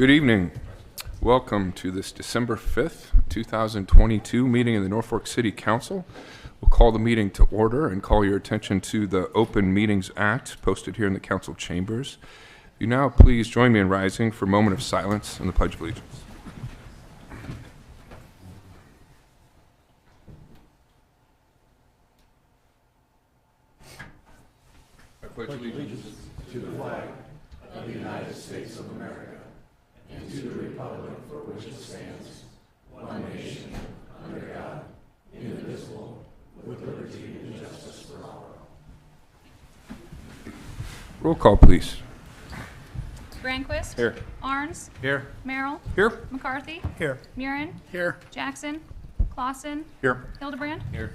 Good evening. Welcome to this December 5th, 2022 meeting of the Norfolk City Council. We'll call the meeting to order and call your attention to the Open Meetings Act posted here in the council chambers. You now please join me in rising for a moment of silence and the Pledge of Allegiance. I pledge allegiance to the flag of the United States of America and to the republic for which it stands, one nation, under God, indivisible, with liberty and justice for all. Roll call, please. Granquist. Here. Arns. Here. Merrill. Here. McCarthy. Here. Murin. Here. Jackson. Clausen. Here. Hildebrand. Here.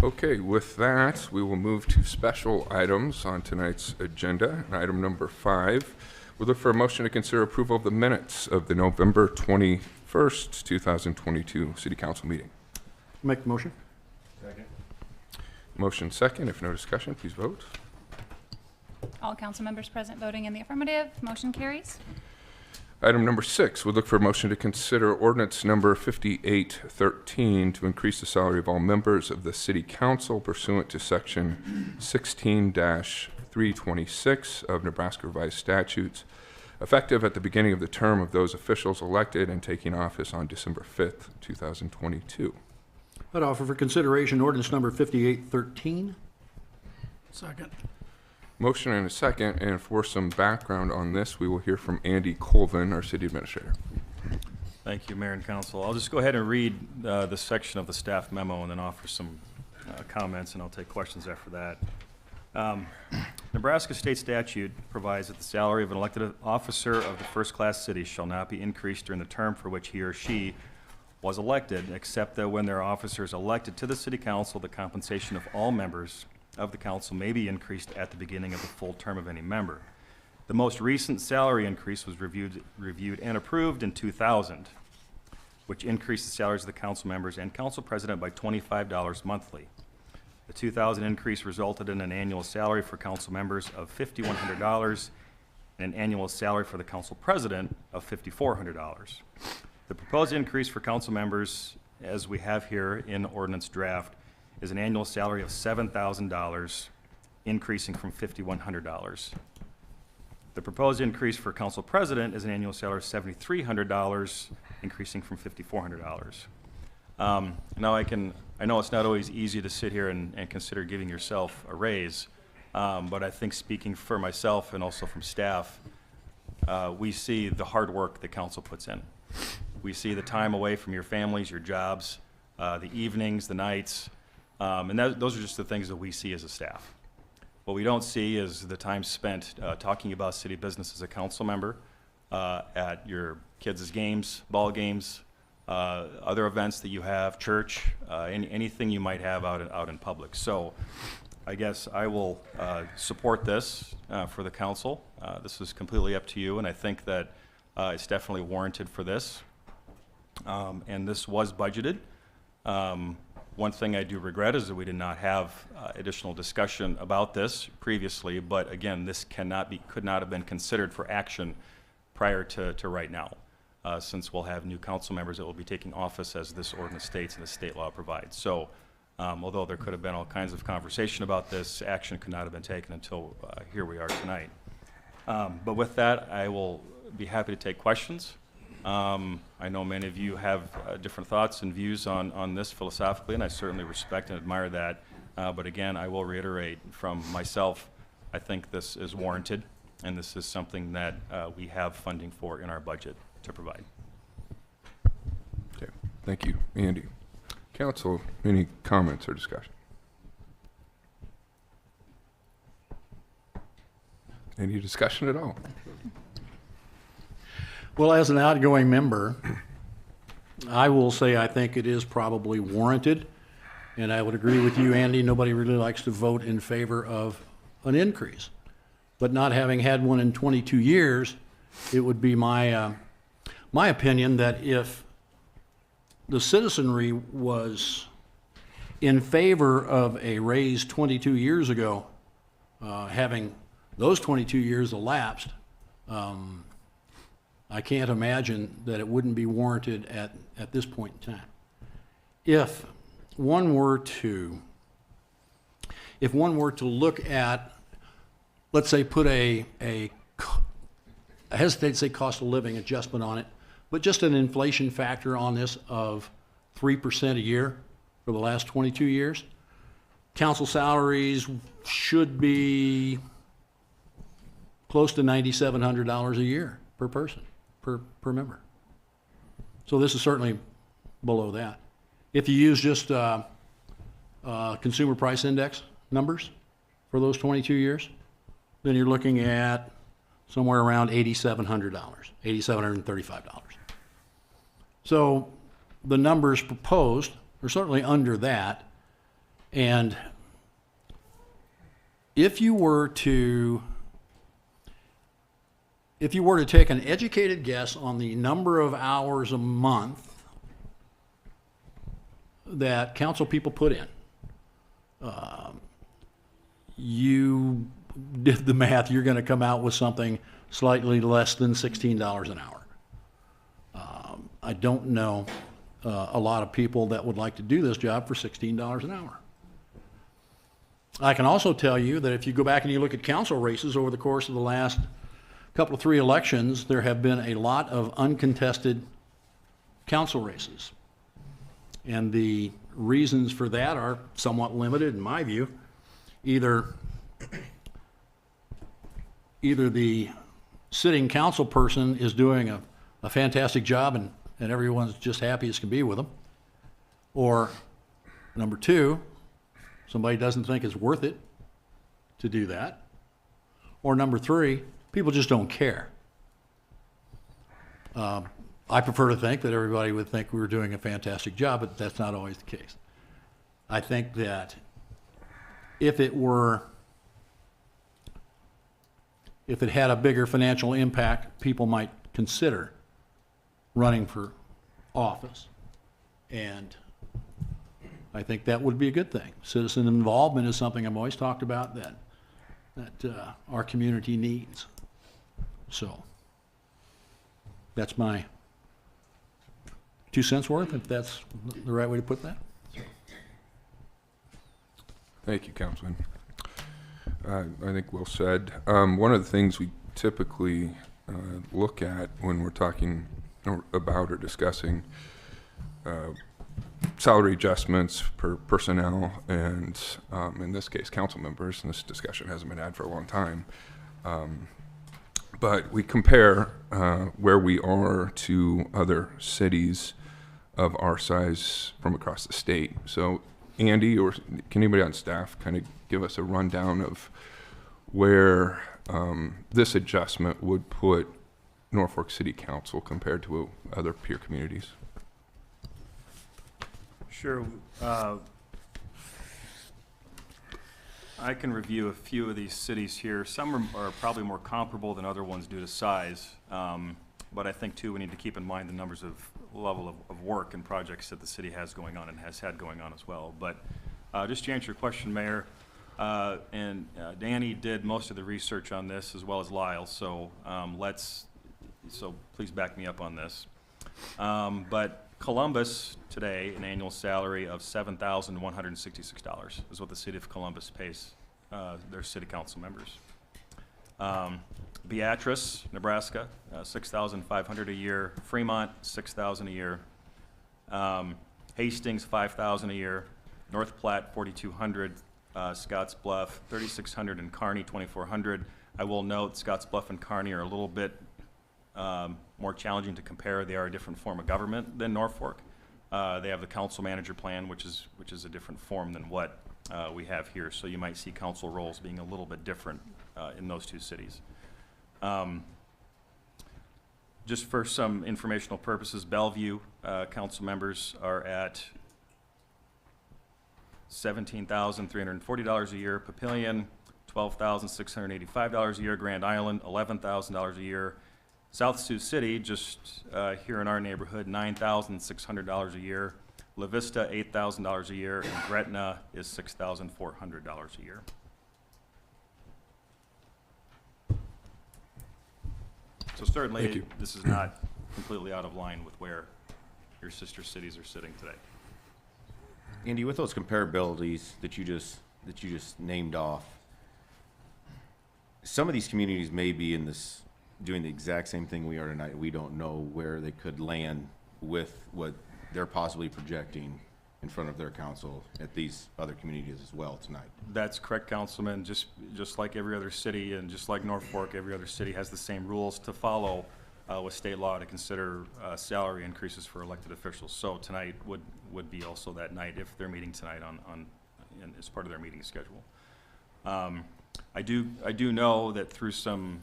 Okay, with that, we will move to special items on tonight's agenda. Item number 5, we look for a motion to consider approval of the minutes of the November 21st, 2022 City Council meeting. Make the motion. Second. Motion second. If no discussion, please vote. All council members present voting in the affirmative. Motion carries. Item number 6, we look for a motion to consider ordinance number 5813 to increase the salary of all members of the City Council pursuant to section 16-326 of Nebraska Revised Statutes, effective at the beginning of the term of those officials elected and taking office on December 5th, 2022. I'd offer for consideration ordinance number 5813. Second. Motion and a second, and for some background on this, we will hear from Andy Colvin, our City Administrator. Thank you, Mayor and Council. I'll just go ahead and read this section of the staff memo and then offer some comments, and I'll take questions after that. Nebraska state statute provides that the salary of an elected officer of the first-class city shall not be increased during the term for which he or she was elected, except that when their officer is elected to the City Council, the compensation of all members of the council may be increased at the beginning of the full term of any member. The most recent salary increase was reviewed and approved in 2000, which increased the salaries of the council members and council president by $25 monthly. The 2000 increase resulted in an annual salary for council members of $5,100 and an annual salary for the council president of $5,400. The proposed increase for council members, as we have here in ordinance draft, is an annual salary of $7,000, increasing from $5,100. The proposed increase for council president is an annual salary of $7,300, increasing from $5,400. Now I know it's not always easy to sit here and consider giving yourself a raise, but I think speaking for myself and also from staff, we see the hard work the council puts in. We see the time away from your families, your jobs, the evenings, the nights, and those are just the things that we see as a staff. What we don't see is the time spent talking about city business as a council member at your kids' games, ball games, other events that you have, church, anything you might have out in public. So I guess I will support this for the council. This is completely up to you, and I think that it's definitely warranted for this. And this was budgeted. One thing I do regret is that we did not have additional discussion about this previously, but again, this could not have been considered for action prior to right now, since we'll have new council members that will be taking office as this ordinance states and the state law provides. So although there could have been all kinds of conversation about this, action could not have been taken until here we are tonight. But with that, I will be happy to take questions. I know many of you have different thoughts and views on this philosophically, and I certainly respect and admire that. But again, I will reiterate from myself, I think this is warranted, and this is something that we have funding for in our budget to provide. Okay, thank you, Andy. Council, any comments or discussion? Any discussion at all? Well, as an outgoing member, I will say I think it is probably warranted, and I would agree with you, Andy. Nobody really likes to vote in favor of an increase. But not having had one in 22 years, it would be my opinion that if the citizenry was in favor of a raise 22 years ago, having those 22 years elapsed, I can't imagine that it wouldn't be warranted at this point in time. If one were to look at, let's say, put I hesitate to say cost of living adjustment on it, but just an inflation factor on this of 3% a year for the last 22 years, council salaries should be close to $9,700 a year per person, per member. So this is certainly below that. If you use just consumer price index numbers for those 22 years, then you're looking at somewhere around $8,700, $8,735. So the numbers proposed are certainly under that. And if you were to take an educated guess on the number of hours a month that council people put in, you did the math, you're going to come out with something slightly less than $16 an hour. I don't know a lot of people that would like to do this job for $16 an hour. I can also tell you that if you go back and you look at council races over the course of the last couple of 3 elections, there have been a lot of uncontested council races. And the reasons for that are somewhat limited in my view. Either the sitting council person is doing a fantastic job and everyone's just happy as can be with them, or number 2, somebody doesn't think it's worth it to do that, or number 3, people just don't care. I prefer to think that everybody would think we were doing a fantastic job, but that's not always the case. I think that if it had a bigger financial impact, people might consider running for office. And I think that would be a good thing. Citizen involvement is something I've always talked about that our community needs. So that's my 2 cents worth, if that's the right way to put that. Thank you, Councilman. I think well said. One of the things we typically look at when we're talking about or discussing salary adjustments per personnel and, in this case, council members, and this discussion hasn't been had for a long time, but we compare where we are to other cities of our size from across the state. So Andy, or can anybody on staff kind of give us a rundown of where this adjustment would put Norfolk City Council compared to other peer communities? Sure. I can review a few of these cities here. Some are probably more comparable than other ones due to size. But I think, too, we need to keep in mind the numbers of level of work and projects that the city has going on and has had going on as well. But just to answer your question, Mayor, and Danny did most of the research on this, as well as Lyle, so so please back me up on this. But Columbus today, an annual salary of $7,166 is what the city of Columbus pays their city council members. Beatrice, Nebraska, $6,500 a year. Fremont, $6,000 a year. Hastings, $5,000 a year. North Platte, $4,200. Scotts Bluff, $3,600, and Kearney, $2,400. I will note Scotts Bluff and Kearney are a little bit more challenging to compare. They are a different form of government than Norfolk. They have the council manager plan, which is a different form than what we have here. So you might see council roles being a little bit different in those 2 cities. Just for some informational purposes, Bellevue council members are at $17,340 a year. Papillion, $12,685 a year. Grand Island, $11,000 a year. South Sioux City, just here in our neighborhood, $9,600 a year. La Vista, $8,000 a year. And Gretna is $6,400 a year. So Thank certainly, you. this is not completely out of line with where your sister cities are sitting today. Andy, with those comparabilities that you just named off, some of these communities may be in this, doing the exact same thing we are tonight. We don't know where they could land with what they're possibly projecting in front of their council at these other communities as well tonight. That's correct, Councilman. Just like every other city and just like Norfolk, every other city has the same rules to follow with state law to consider salary increases for elected officials. So tonight would be also that night if they're meeting tonight as part of their meeting schedule. I do know that through some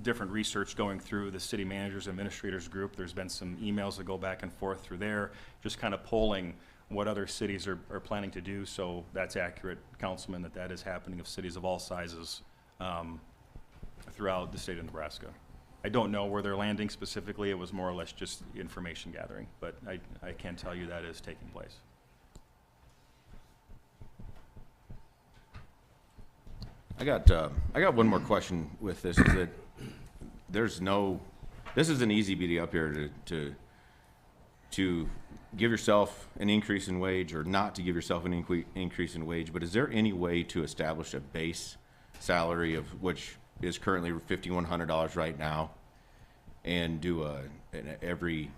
different research going through the city managers administrators group, there's been some emails that go back and forth through there, just kind of polling what other cities are planning to do. So that's accurate, Councilman, that is happening of cities of all sizes throughout the state of Nebraska. I don't know where they're landing specifically. It was more or less just information gathering, but I can tell you that is taking place. I got one more question with this, is that this is an easy beating up here to give yourself an increase in wage or not to give yourself an increase in wage, but is there any way to establish a base salary of which is currently $5,100 right now and do an every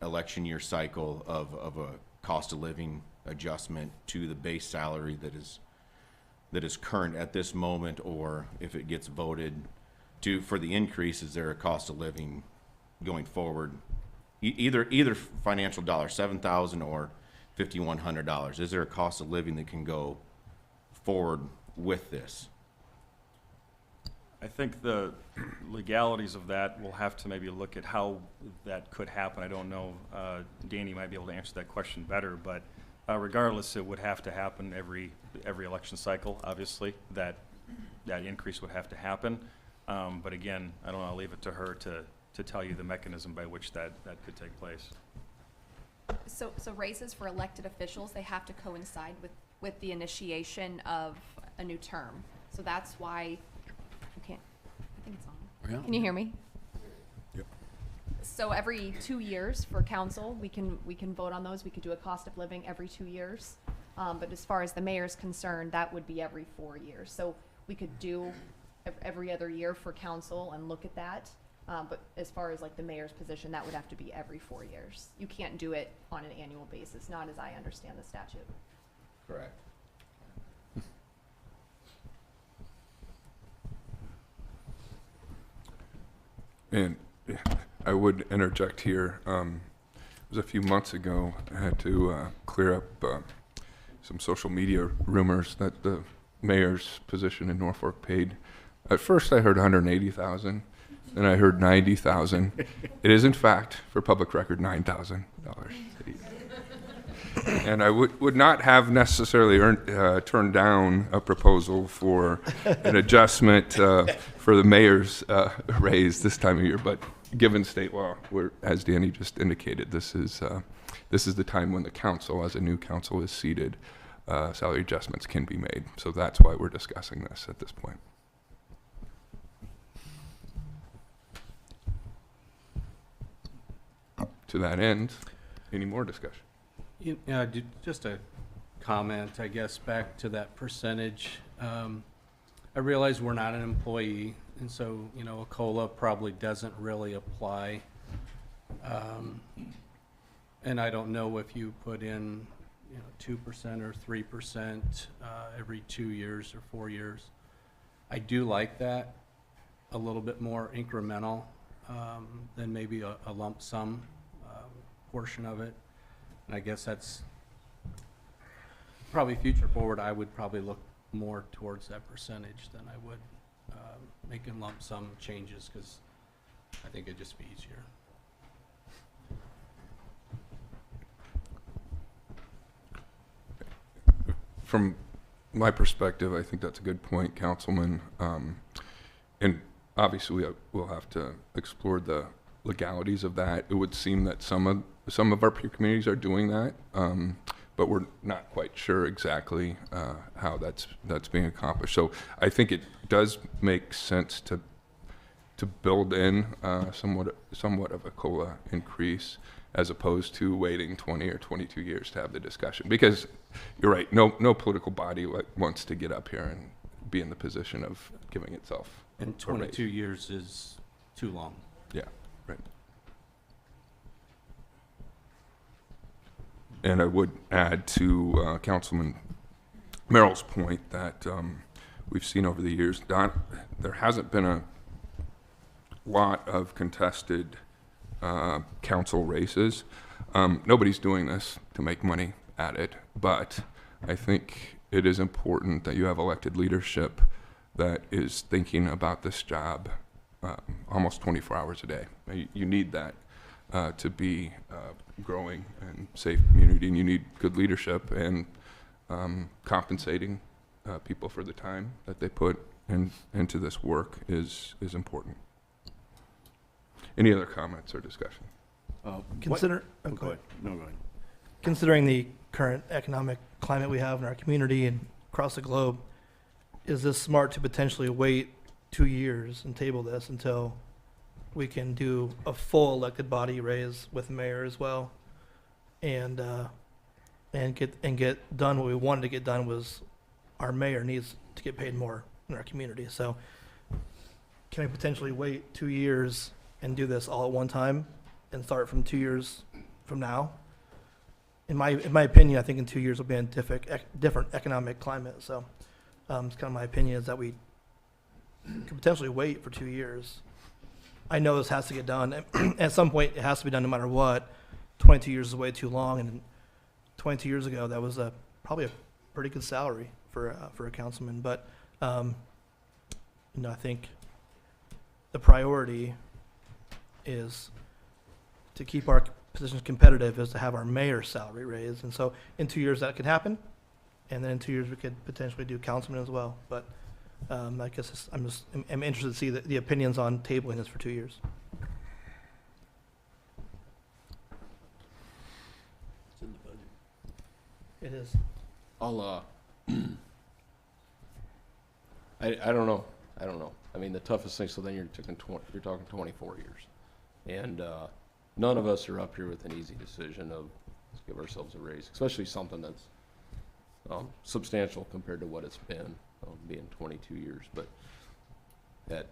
election year cycle of a cost of living adjustment to the base salary that is current at this moment, or if it gets voted for the increase, is there a cost of living going forward? Either financial dollar, $7,000 or $5,100. Is there a cost of living that can go forward with this? I think the legalities of that, we'll have to maybe look at how that could happen. I don't know, Danny might be able to answer that question better, but regardless, it would have to happen every election cycle, obviously, that increase would have to happen. But again, I don't know, I'll leave it to her to tell you the mechanism by which that could take place. So raises for elected officials, they have to coincide with the initiation of a new term. So that's why, I think it's on. Yeah. Can you hear me? Yep. So every 2 years for council, we can vote on those. We could do a cost of living every 2 years. But as far as the mayor's concerned, that would be every 4 years. So we could do every other year for council and look at that. But as far as like the mayor's position, that would have to be every 4 years. You can't do it on an annual basis, not as I understand the statute. Correct. And I would interject here. It was a few months ago, I had to clear up some social media rumors that the mayor's position in Norfolk paid. At first, I heard $180,000, then I heard $90,000. It is, in fact, for public record, $9,000. And I would not have necessarily turned down a proposal for an adjustment for the mayor's raise this time of year, but given state law, as Danny just indicated, this is the time when the council, as a new council is seated, salary adjustments can be made. So that's why we're discussing this at this point. To that end, any more discussion? Just a comment, I guess, back to that percentage. I realize we're not an employee, and so, a COLA probably doesn't really apply. And I don't know if you put in, 2% or 3% every 2 years or 4 years. I do like that, a little bit more incremental than maybe a lump sum portion of it. And I guess that's probably future forward. I would probably look more towards that percentage than I would making lump sum changes, because I think it'd just be easier. From my perspective, I think that's a good point, Councilman. And obviously, we'll have to explore the legalities of that. It would seem that some of our peer communities are doing that, but we're not quite sure exactly how that's being accomplished. So I think it does make sense to to build in somewhat of a COLA increase as opposed to waiting 20 or 22 years to have the discussion. Because you're right, no political body wants to get up here and be in the position of giving itself And a raise. 22 years is too long. Yeah, right. And I would add to Councilman Merrill's point that we've seen over the years, there hasn't been a lot of contested council races. Nobody's doing this to make money at it, but I think it is important that you have elected leadership that is thinking about this job almost 24 hours a day. You need that to be growing and safe community, and you need good leadership and compensating people for the time that they put into this work is important. Any other comments or discussion? Consider, Oh, go ahead. No, go ahead. considering the current economic climate we have in our community and across the globe, is this smart to potentially wait 2 years and table this until we can do a full elected body raise with the mayor as well? And get done what we wanted to get done was our mayor needs to get paid more in our community. So can we potentially wait 2 years and do this all at one time and start from 2 years from now? In my opinion, I think in 2 years we'll be in a different economic climate. So it's kind of my opinion is that we could potentially wait for 2 years. I know this has to get done. At some point, it has to be done no matter what. 22 years is way too long, and 22 years ago, that was probably a pretty good salary for a councilman. But I think the priority is to keep our positions competitive, is to have our mayor's salary raised. And so in 2 years that could happen, and then in 2 years we could potentially do councilman as well. But I guess I'm interested to see the opinions on tabling this for 2 years. It's in the budget. It is. I'll, I don't know. I don't know. I mean, the toughest thing, so then you're talking 24 years. And none of us are up here with an easy decision of let's give ourselves a raise, especially something that's substantial compared to what it's been, being 22 years. But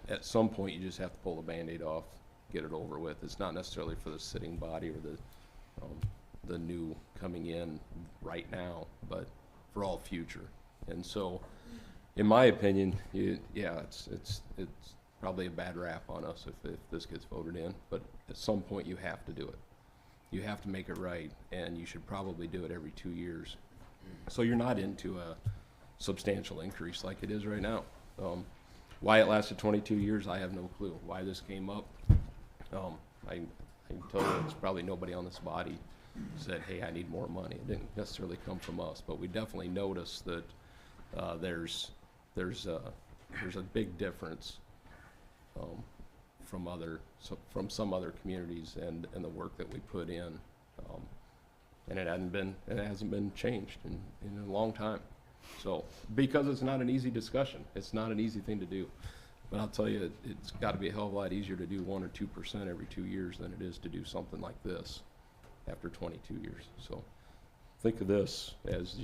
at some point, you just have to pull the Band-Aid off, get it over with. It's not necessarily for the sitting body or the new coming in right now, but for all future. And so, in my opinion, it's probably a bad rap on us if this gets voted in, but at some point you have to do it. You have to make it right, and you should probably do it every 2 years. So you're not into a substantial increase like it is right now. Why it lasted 22 years, I have no clue. Why this came up, I can tell you it's probably nobody on this body said, hey, I need more money. It didn't necessarily come from us, but we definitely noticed that there's a big difference from some other communities and the work that we put in, and it hasn't been changed in a long time. So because it's not an easy discussion, it's not an easy thing to do. But I'll tell you, it's got to be a hell of a lot easier to do 1 or 2% every 2 years than it is to do something like this after 22 years. So think of this as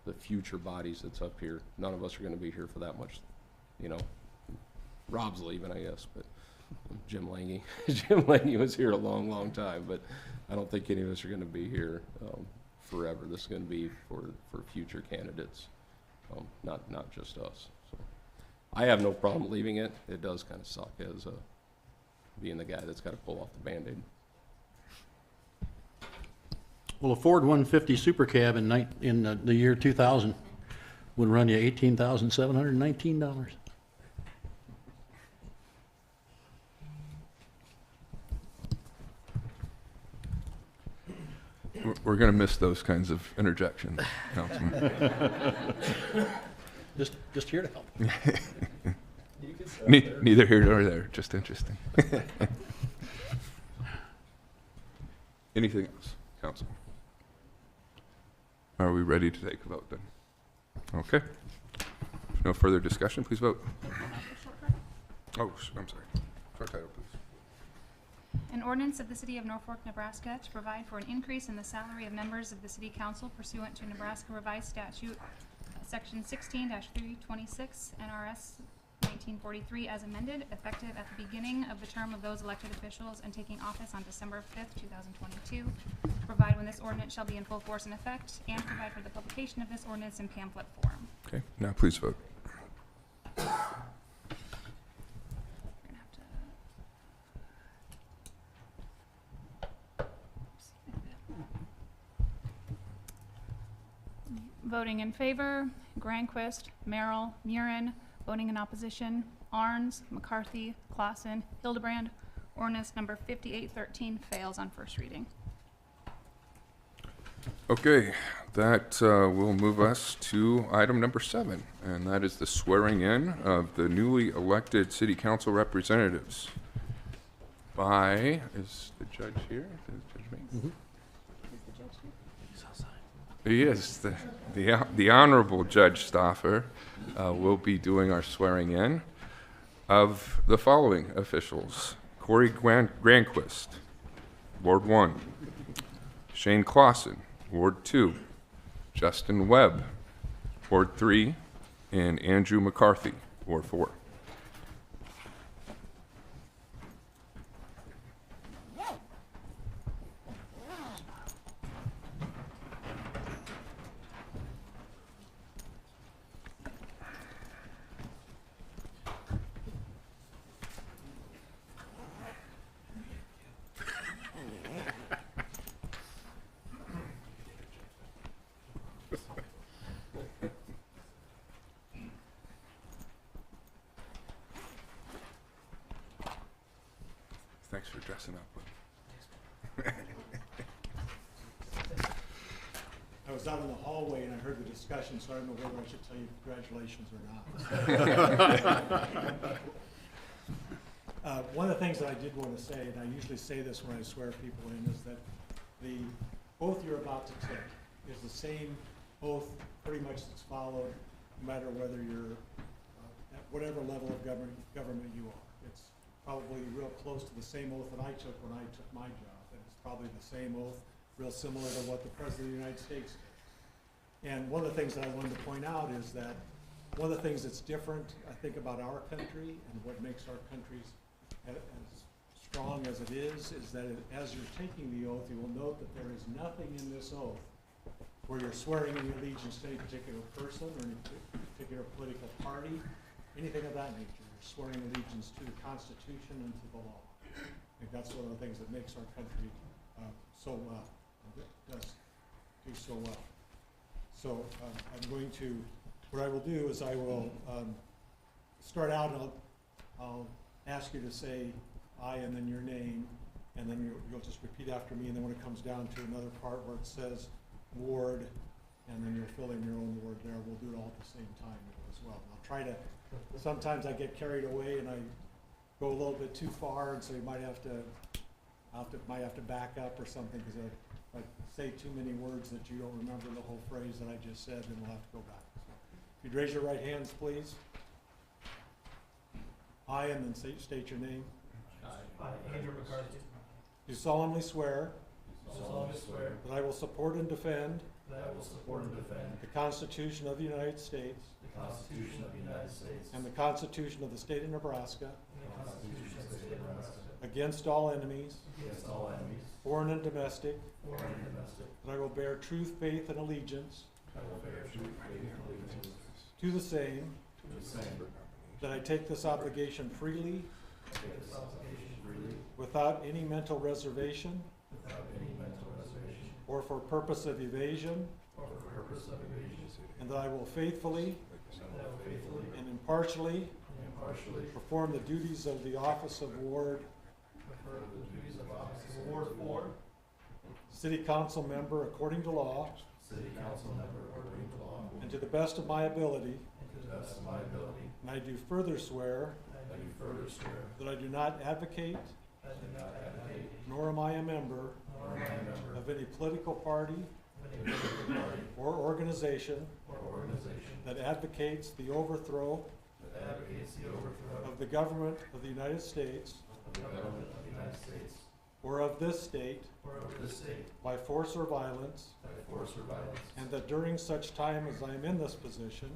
the future bodies that's up here. None of us are going to be here for that much, Rob's leaving, I guess, but Jim Lange. Jim Lange was here a long, long time, but I don't think any of us are going to be here forever. This is going to be for future candidates, not just us. So I have no problem leaving it. It does kind of suck as being the guy that's got to pull off the Band-Aid. Well, a Ford 150 Super Cab in the year 2000 would run you $18,719. We're going to miss those kinds of interjections, Councilman. Just here to help. Neither here nor there, just interesting. Anything else, Council? Are we ready to take a vote then? Okay. No further discussion, please vote. Oh, I'm sorry. Short title, please. An ordinance of the City of Norfolk, Nebraska to provide for an increase in the salary of members of the City Council pursuant to Nebraska Revised Statute, Section 16-326, NRS 1943 as amended, effective at the beginning of the term of those elected officials and taking office on December 5th, 2022. Provide when this ordinance shall be in full force and effect, and provide for the publication of this ordinance in pamphlet form. Okay, now please vote. We're gonna have to. Voting in favor, Granquist, Merrill, Murin. Voting in opposition, Arns, McCarthy, Clausen, Hildebrand. Ordinance number 5813 fails on first reading. Okay, that will move us to item number 7, and that is the swearing in of the newly elected city council representatives by, is the judge here? Is the judge me? He is. The Honorable Judge Stoffer will be doing our swearing in of the following officials. Corey Granquist, Ward 1. Shane Clausen, Ward 2. Justin Webb, Ward 3. And Andrew McCarthy, Ward 4. Thanks for dressing up. I was out in the hallway and I heard the discussion, so I don't know whether I should tell you congratulations or not. One of the things that I did want to say, and I usually say this when I swear people in, is that the oath you're about to take is the same oath pretty much that's followed no matter whether you're at whatever level of government you are. It's probably real close to the same oath that I took when I took my job, and it's probably the same oath, real similar to what the President of the United States did. And one of the things that I wanted to point out is that one of the things that's different, I think, about our country and what makes our countries as strong as it is that as you're taking the oath, you will note that there is nothing in this oath where you're swearing in allegiance to any particular person or any particular political party, anything of that nature. You're swearing allegiance to the Constitution and to the law. I think that's one of the things that makes our country so well, does do so well. So I'm going to, what I will do is I will start out and I'll ask you to say I and then your name, and then you'll just repeat after me, and then when it comes down to another part where it says ward, and then you'll fill in your own word there, we'll do it all at the same time as well. And I'll try to, sometimes I get carried away and I go a little bit too far, and so you might have to back up or something, because if I say too many words that you don't remember the whole phrase that I just said, then we'll have to go back. So if you'd raise your right hands, please. I, and then state your name. I, Andrew McCarthy, Do solemnly swear solemnly swear that I will support and defend that I will support and defend the Constitution of the United States the Constitution of the United States and the Constitution of the State of Nebraska and the Constitution of the State of Nebraska against all enemies, against all enemies, foreign and domestic, foreign and domestic. that I will bear truth, faith, and allegiance I will bear true faith and allegiance to the same, to the same. that I take this obligation freely I take this obligation freely without any mental reservation without any mental reservation or for purpose of evasion, or for purpose of evasion. and that I will faithfully And that I will faithfully and impartially and impartially perform the duties of the office of Ward prefer the duties of office of Ward 4, City Council member according to law, City Council member according to law, and to the best of my ability. and to the best of my ability. And I do further swear I do further swear that I do not advocate, I do not advocate, nor am I a member nor am I a member of any political party of any political party or organization or organization that advocates the overthrow that advocates the overthrow of the government of the United States of the government of the United States or of this state or of this state by force or violence, by force or violence, and that during such time as I am in this position,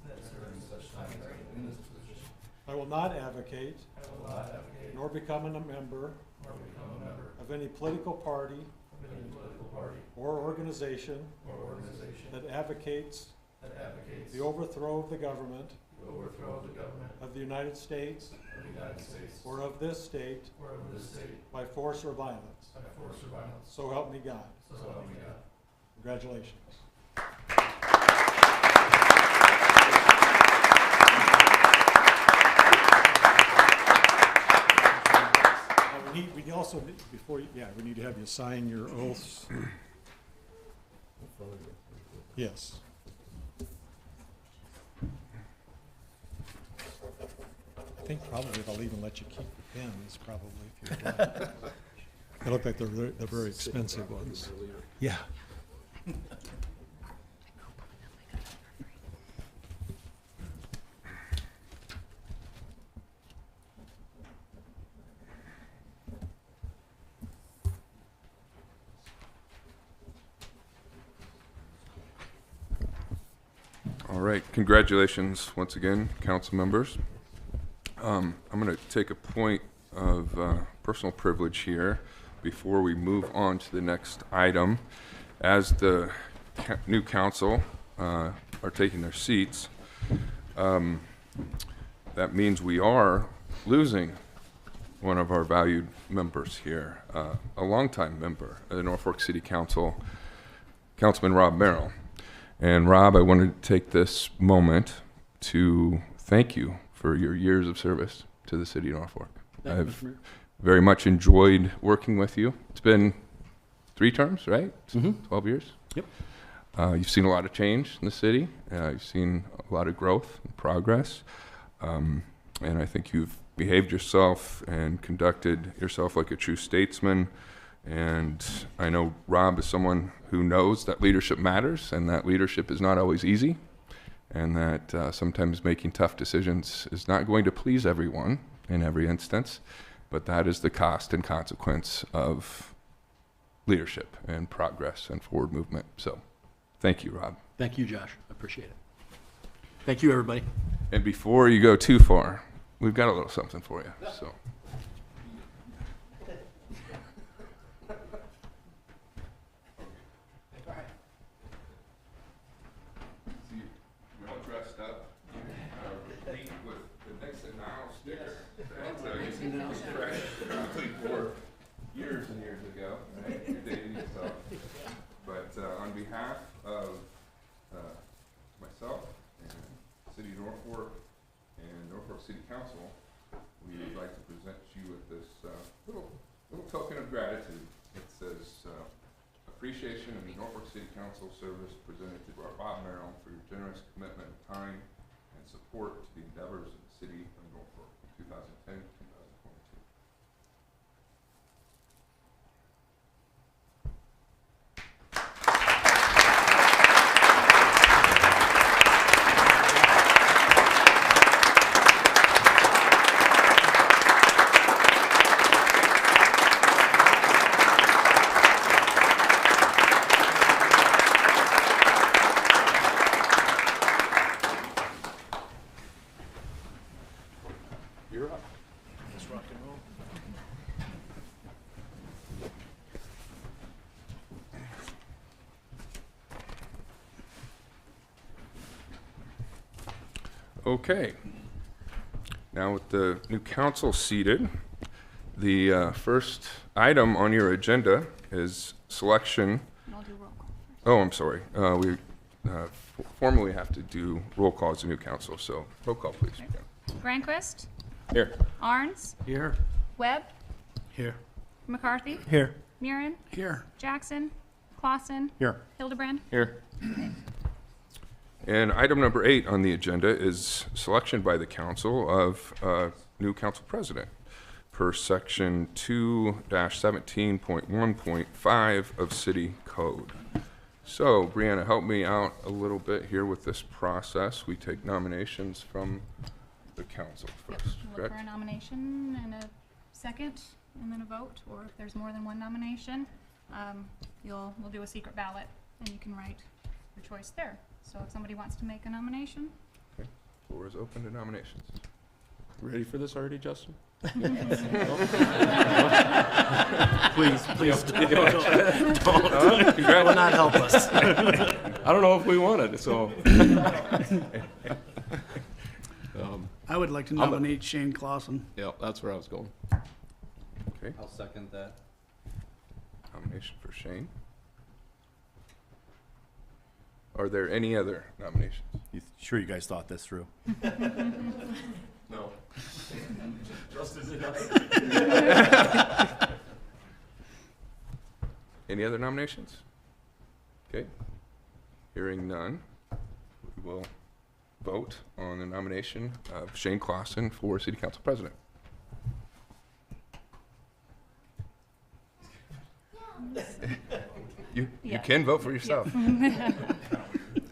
that during such time as I am in this position, I will not advocate I will not advocate nor become a member nor become a member of any political party of any political party or organization or organization that advocates that advocates the overthrow of the government the overthrow of the government of the United States of the United States or of this state or of this state by force or violence. by force or violence. So help me God. So help me God. Congratulations. We also, before, we need to have you sign your oaths. Yes. I think probably they'll even let you keep the pens, probably, if you'd like. They look like they're very expensive ones. Yeah. All right, congratulations once again, council members. I'm going to take a point of personal privilege here before we move on to the next item. As the new council are taking their seats, that means we are losing one of our valued members here, a longtime member of the Norfolk City Council, Councilman Rob Merrill. And Rob, I wanted to take this moment to thank you for your years of service to the city of Norfolk. Thank you, I've Mr. Mayor. very much enjoyed working with you. It's been 3 terms, right? 12 years? Yep. You've seen a lot of change in the city. You've seen a lot of growth and progress. And I think you've behaved yourself and conducted yourself like a true statesman. And I know Rob is someone who knows that leadership matters and that leadership is not always easy, and that sometimes making tough decisions is not going to please everyone in every instance, but that is the cost and consequence of leadership and progress and forward movement. So thank you, Rob. Thank you, Josh. I appreciate it. Thank you, everybody. And before you go too far, we've got a little something for you. So. See, you're all dressed up, complete with the Nixon Now sticker. Probably for years and years ago, right? You're dating yourself. But on behalf of myself and City of Norfolk and Norfolk City Council, we would like to present you with this little token of gratitude. It says, appreciation of the Norfolk City Council service presented to Bob Merrill for your generous commitment of time and support to the endeavors of the City of Norfolk, 2010-2022. You're up. Let's rock and roll. Okay. Now with the new council seated, the first item on your agenda is selection. And I'll do roll call first. Oh, I'm sorry. We formally have to do roll call as a new council, so roll call, please. Granquist, Here. Arns, Here. Webb, Here. McCarthy, Here. Murin, Here. Jackson, Clausen, Here. Hildebrand. Here. And item number 8 on the agenda is selection by the council of a new council president per section 2-17.1.5 of city code. So, Brianna, help me out a little bit here with this process. We take nominations from the council Yep, first, Look correct? for a nomination and a second and then a vote, or if there's more than one nomination, we'll do a secret ballot and you can write your choice there. So if somebody wants to make a nomination, Floor is open to nominations. Ready for this already, Justin? Please Congrats. will not help us. I don't know if we want it, so. I would like to I'm a- nominate Shane Clausen. Yeah, that's where I was going. Okay, I'll second that. nomination for Shane. Are there any other nominations? Sure you guys thought this through? No. Any other nominations? Okay. Hearing none, we will vote on the nomination of Shane Clausen for City Council President. You Yeah. can vote for yourself.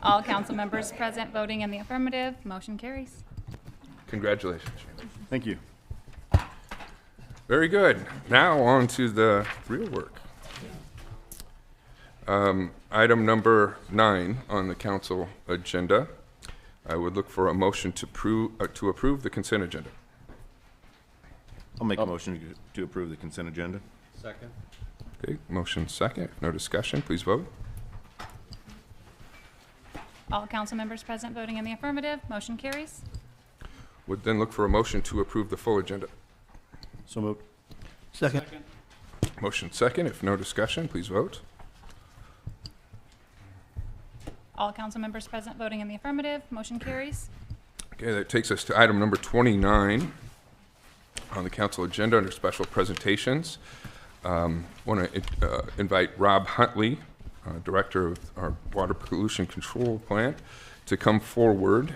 all council members present voting in the affirmative, motion carries. Congratulations, Shane. Thank you. Very good. Now on to the real work. Item number 9 on the council agenda. I would look for a motion to approve the consent agenda. I'll make a motion to approve the consent agenda. Second. Okay, motion second. If no discussion, please vote. All council members present voting in the affirmative, motion carries. Would then look for a motion to approve the full agenda. So moved. Second. Motion second. If no discussion, please vote. All council members present voting in the affirmative, motion carries. Okay, that takes us to item number 29 on the council agenda under special presentations. Want to invite Rob Huntley, Director of our Water Pollution Control Plant, to come forward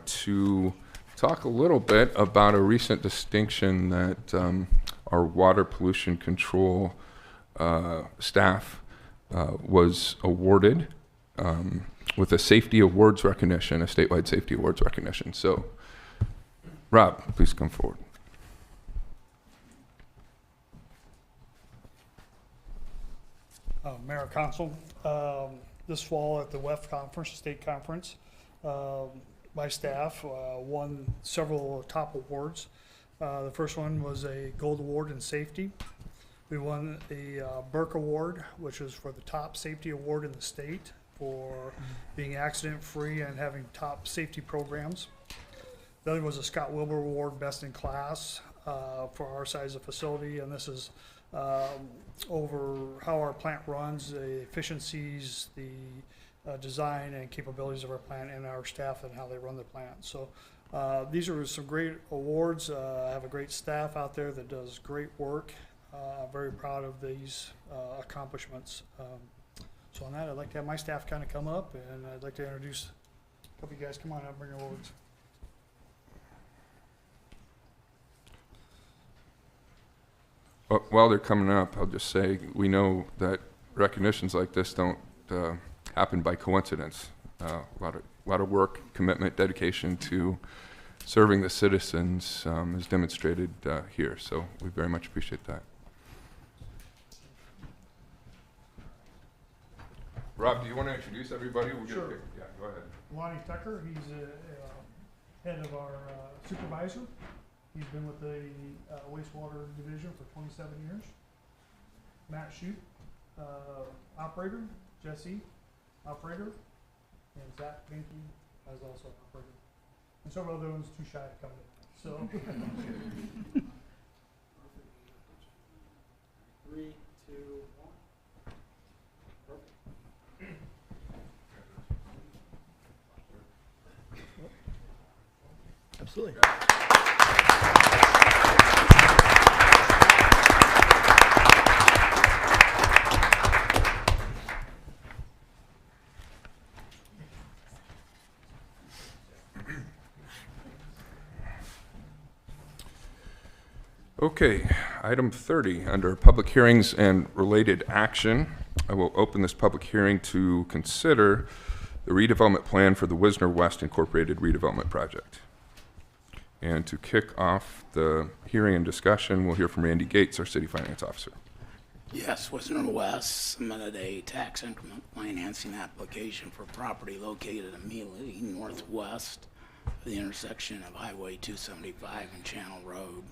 to talk a little bit about a recent distinction that our water pollution control staff was awarded with a safety awards recognition, a statewide safety awards recognition. So, Rob, please come forward. Mayor Council, this fall at the WEF conference, state conference, my staff won several top awards. The first one was a gold award in safety. We won a Burke Award, which is for the top safety award in the state for being accident-free and having top safety programs. The other was a Scott Wilbur Award, Best in Class, for our size of facility, and this is over how our plant runs, the efficiencies, the design and capabilities of our plant and our staff and how they run the plant. So these are some great awards. I have a great staff out there that does great work. I'm very proud of these accomplishments. So on that, I'd like to have my staff kind of come up, and I'd like to introduce a couple of you guys. Come on up, bring your awards. While they're coming up, I'll just say we know that recognitions like this don't happen by coincidence. A lot of work, commitment, dedication to serving the citizens is demonstrated here. So we very much appreciate that. Rob, do you want to introduce everybody? Sure. Yeah, go ahead. Lonnie Tucker, he's head of our supervisor. He's been with the wastewater division for 27 years. Matt Shute, operator. Jesse, operator. And Zach Binky is also operator. And several other ones too shy to come in. So. 3, 2, 1. Absolutely. Okay, item 30, under public hearings and related action, I will open this public hearing to consider the redevelopment plan for the Wisner West Incorporated redevelopment project. And to kick off the hearing and discussion, we'll hear from Randy Gates, our City Finance Officer. Yes, Western West submitted a tax increment financing application for property located immediately northwest of the intersection of Highway 275 and Channel Road.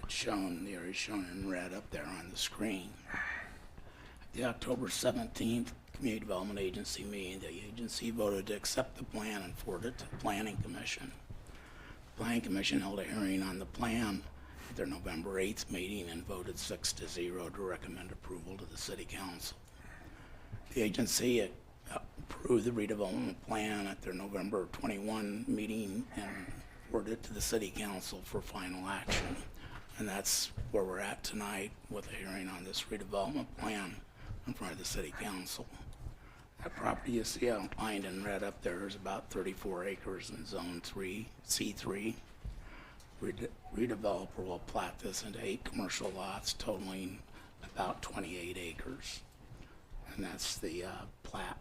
It's shown, the area is shown in red up there on the screen. At the October 17th Community Development Agency meeting, the agency voted to accept the plan and forward it to the Planning Commission. The Planning Commission held a hearing on the plan at their November 8th meeting and voted 6-0 to recommend approval to the City Council. The agency approved the redevelopment plan at their November 21 meeting and forwarded it to the City Council for final action. And that's where we're at tonight with a hearing on this redevelopment plan in front of the City Council. That property you see outlined in red up there is about 34 acres in Zone 3, C3. Redeveloper will plat this into 8 commercial lots totaling about 28 acres. And that's the plat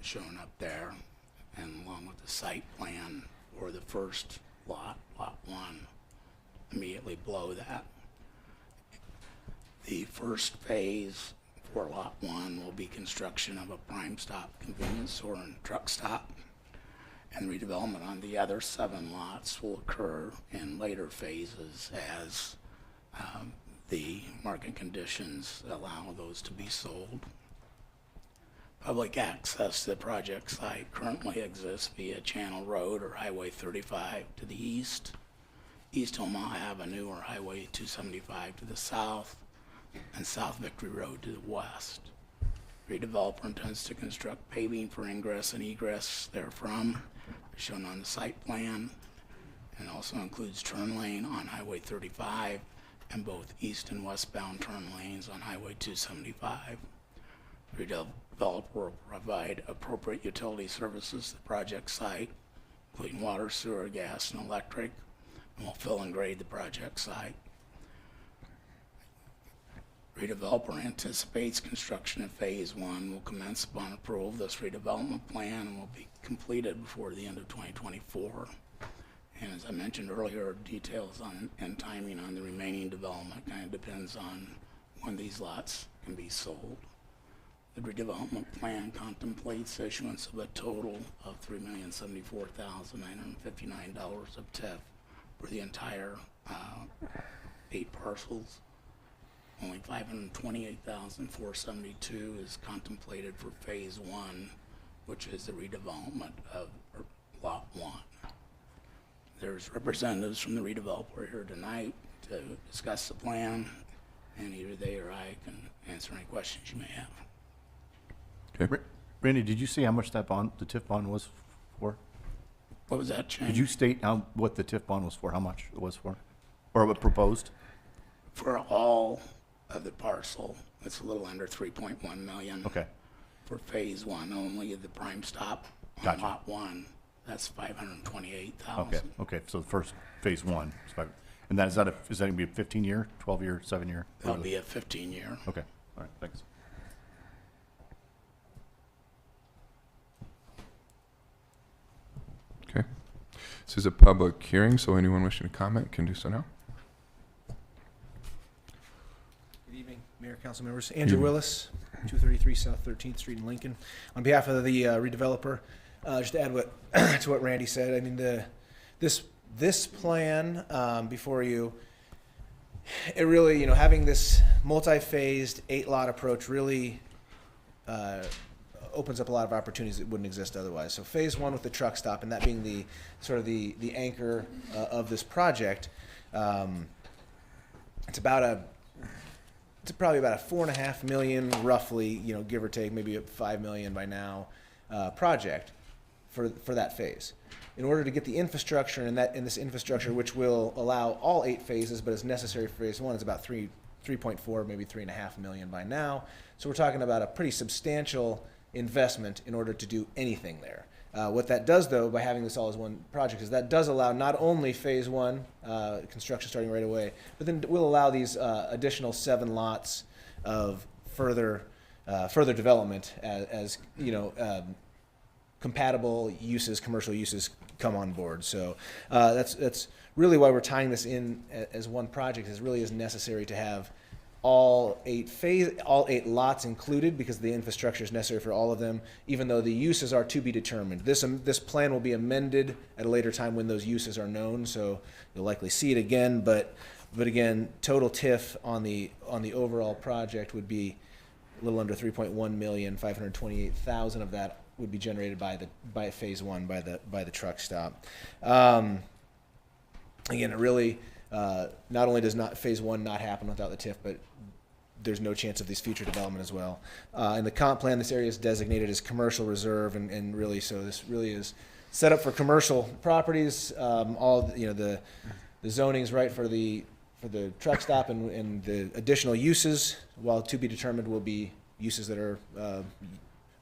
shown up there, and along with the site plan for the first lot, Lot 1, immediately below that. The first phase for Lot 1 will be construction of a prime stop convenience store and truck stop, and redevelopment on the other 7 lots will occur in later phases as the market conditions allow those to be sold. Public access to the project site currently exists via Channel Road or Highway 35 to the east, East Omaha Avenue or Highway 275 to the south, and South Victory Road to the west. Redeveloper intends to construct paving for ingress and egress therefrom, as shown on the site plan, and also includes turn lane on Highway 35 and both east and westbound turn lanes on Highway 275. Redeveloper will provide appropriate utility services to the project site, including water, sewer, gas, and electric, and will fill and grade the project site. Redeveloper anticipates construction of Phase 1 will commence upon approval of this redevelopment plan and will be completed before the end of 2024. And as I mentioned earlier, details on and timing on the remaining development kind of depends on when these lots can be sold. The redevelopment plan contemplates issuance of a total of $3,074,959 of TIF for the entire 8 parcels. Only $528,472 is contemplated for Phase 1, which is the redevelopment of Lot 1. There's representatives from the redeveloper here tonight to discuss the plan, and either they or I can answer any questions you may have. Okay. Randy, did you say how much that bond, the TIF bond was for? What was that, Shane? Did you state what the TIF bond was for, how much it was for? Or what proposed? For all of the parcel, it's a little under 3.1 million. Okay. For Phase 1 only of the prime stop on Gotcha. Lot 1, that's 528,000. Okay, okay, so the first Phase 1, and that, is that going to be a 15-year, 12-year, 7-year? That'll be a 15-year. Okay, all right, thanks. Okay. This is a public hearing, so anyone wishing to comment can do so now. Good evening, Mayor, council members. Andrew Willis, 233 South 13th Street in Lincoln. On behalf of the redeveloper, just to add to what Randy said, I mean, this plan before you, it really, having this multi-phased 8-lot approach really opens up a lot of opportunities that wouldn't exist otherwise. So Phase 1 with the truck stop, and that being the sort of the anchor of this project, it's probably about a $4.5 million, roughly, give or take, maybe a $5 million by now, project for that phase. In order to get the infrastructure and this infrastructure, which will allow all 8 phases, but is necessary for Phase 1, is about 3.4, maybe $3.5 million by now. So we're talking about a pretty substantial investment in order to do anything there. What that does, though, by having this all as one project, is that does allow not only Phase 1 construction starting right away, but then will allow these additional 7 lots of further development as compatible uses, commercial uses come on board. So that's really why we're tying this in as one project. Is really is necessary to have all 8 lots included, because the infrastructure is necessary for all of them, even though the uses are to be determined. This plan will be amended at a later time when those uses are known, so you'll likely see it again, but again, total TIF on the overall project would be a little under 3.1 million. 528,000 of that would be generated by phase one, by the truck stop. Again, it really not only does phase one not happen without the TIF, but there's no chance of these future development as well. In the comp plan, this area is designated as commercial reserve, and really, so this really is set up for commercial properties. All the zoning is right for the truck stop, and the additional uses, while to be determined, will be uses that are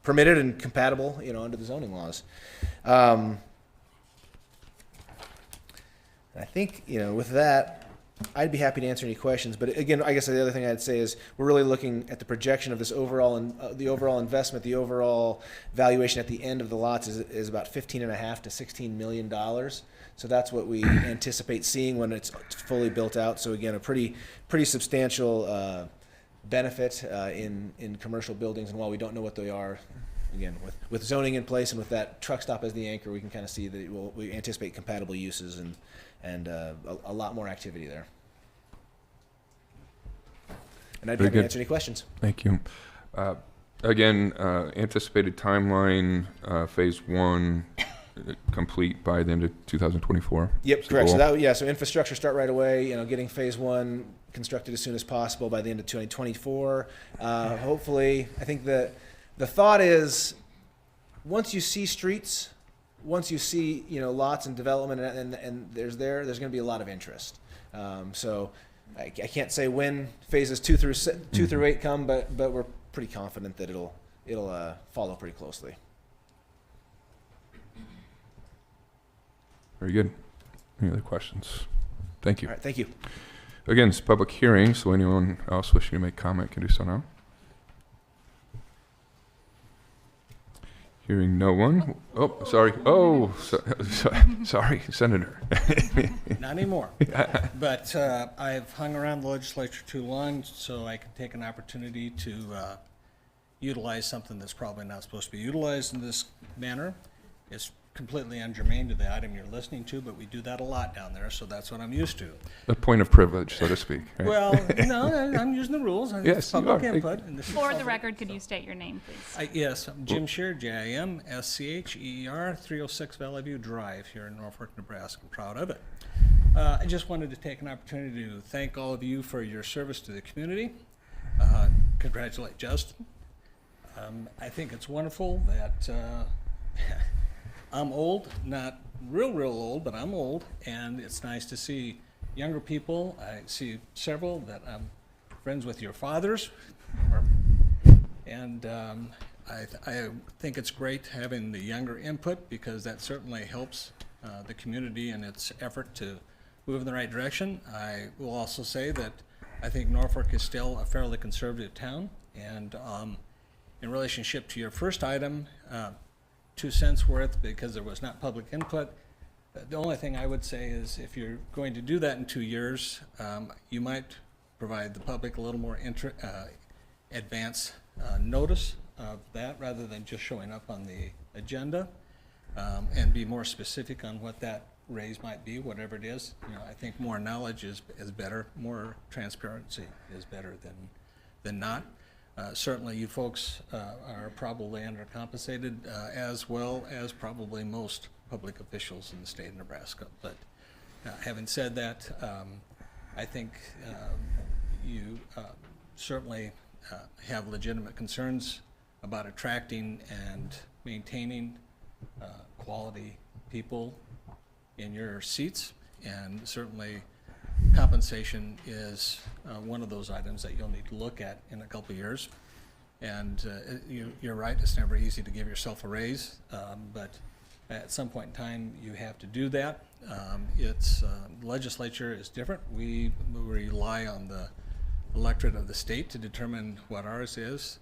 permitted and compatible, under the zoning laws. I think, with that, I'd be happy to answer any questions. But again, I guess the other thing I'd say is we're really looking at the projection of this overall, and the overall investment, the overall valuation at the end of the lots is about $15.5 to $16 million. So that's what we anticipate seeing when it's fully built out. So again, a pretty substantial benefit in commercial buildings. And while we don't know what they are, again, with zoning in place and with that truck stop as the anchor, we can kind of see that we anticipate compatible uses and a lot more activity there. And I'd be happy to answer any questions. Thank you. Again, anticipated timeline, phase one, complete by the end of 2024. Yep, correct. So so infrastructure start right away. Getting phase one constructed as soon as possible by the end of 2024. Hopefully, I think the thought is, once you see streets, once you see lots and development, and there's going to be a lot of interest. So I can't say when phases 2 through 8 come, but we're pretty confident that it'll follow pretty closely. Very good. Any other questions? Thank you. All right, thank you. Again, it's a public hearing, so anyone else wishing to make comment can do so now. Hearing no one. Oh, sorry. Oh, sorry, Senator. Not anymore. But I've hung around the legislature too long, so I can take an opportunity to utilize something that's probably not supposed to be utilized in this manner. It's completely ungermane to the item you're listening to, but we do that a lot down there, so that's what I'm used to. A point of privilege, so to speak. Right? Well, no, I'm using the rules. Yes, you public are. input. And this is For the public. record, could you state your name, please? Yes, I'm Jim Scheer, JIMSCHEER, 306 Valley View Drive here in Norfolk, Nebraska. I'm proud of it. I just wanted to take an opportunity to thank all of you for your service to the community. Congratulate Justin. I think it's wonderful that I'm old, not real old, but I'm old, and it's nice to see younger people. I see several that I'm friends with your fathers, and I think it's great having the younger input, because that certainly helps the community in its effort to move in the right direction. I will also say that I think Norfolk is still a fairly conservative town, and in relationship to your first item, 2 cents worth, because there was not public input. The only thing I would say is, if you're going to do that in 2 years, you might provide the public a little more advance notice of that, rather than just showing up on the agenda, and be more specific on what that raise might be, whatever it is. I think more knowledge is better. More transparency is better than not. Certainly you folks are probably undercompensated, as well as probably most public officials in the state of Nebraska. But having said that, I think you certainly have legitimate concerns about attracting and maintaining quality people in your seats, and certainly compensation is one of those items that you'll need to look at in a couple of years. And you're right, it's never easy to give yourself a raise, but at some point in time you have to do that. Legislature is different. We rely on the electorate of the state to determine what ours is.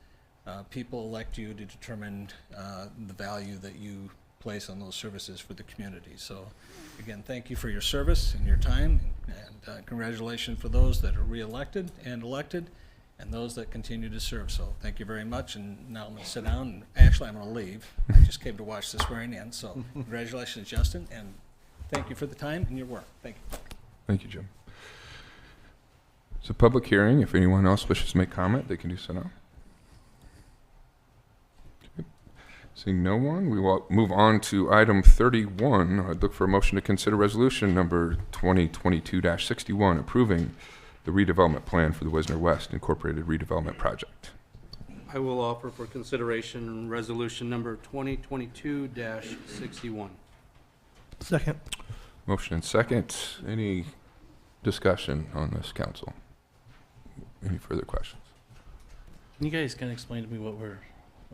people elect you to determine the value that you place on those services for the community. So again, thank you for your service and your time, and congratulations for those that are re-elected and elected, and those that continue to serve. So thank you very much, and now I'm going to sit down, and actually I'm going to leave. I just came to watch the swearing in, so congratulations, Justin, and thank you for the time and your work. Thank you. Thank you, Jim. It's a public hearing. If anyone else wishes to make comment, they can do so now. Okay. Seeing no one, we will move on to item 31. I'd look for a motion to consider resolution number 2022-61, approving the redevelopment plan for the Wisner West Incorporated redevelopment project. I will offer for consideration resolution number 2022-61. Second. Motion and second. Any discussion on this, council? Any further questions? Can you guys kind of explain to me what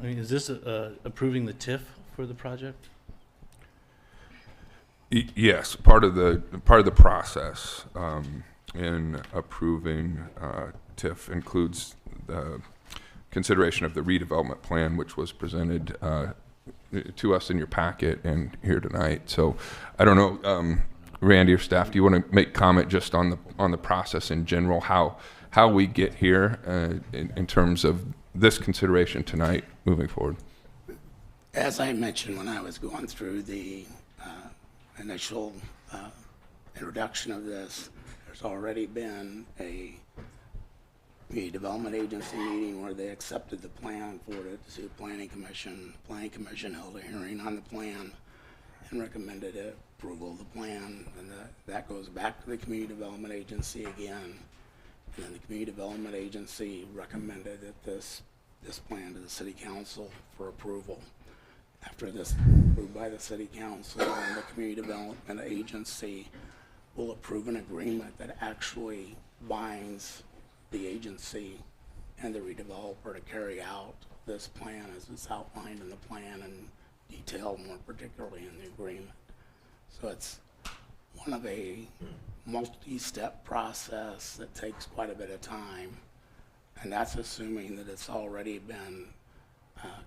I mean, is this approving the TIF for the project? Yes, part of the process in approving TIF includes the consideration of the redevelopment plan, which was presented to us in your packet and here tonight. So I don't know, Randy or staff, do you want to make comment just on the process in general, how we get here in terms of this consideration tonight moving forward? As I mentioned when I was going through the initial introduction of this, there's already been a community development agency meeting where they accepted the plan, forwarded it to the planning commission. Planning commission held a hearing on the plan and recommended approval of the plan, and that goes back to the community development agency again. And then the community development agency recommended that this plan to the city council for approval. After this approved by the city council, and the community development agency will approve an agreement that actually binds the agency and the redeveloper to carry out this plan as it's outlined in the plan and detailed more particularly in the agreement. So it's one of a multi-step process that takes quite a bit of time, and that's assuming that it's already been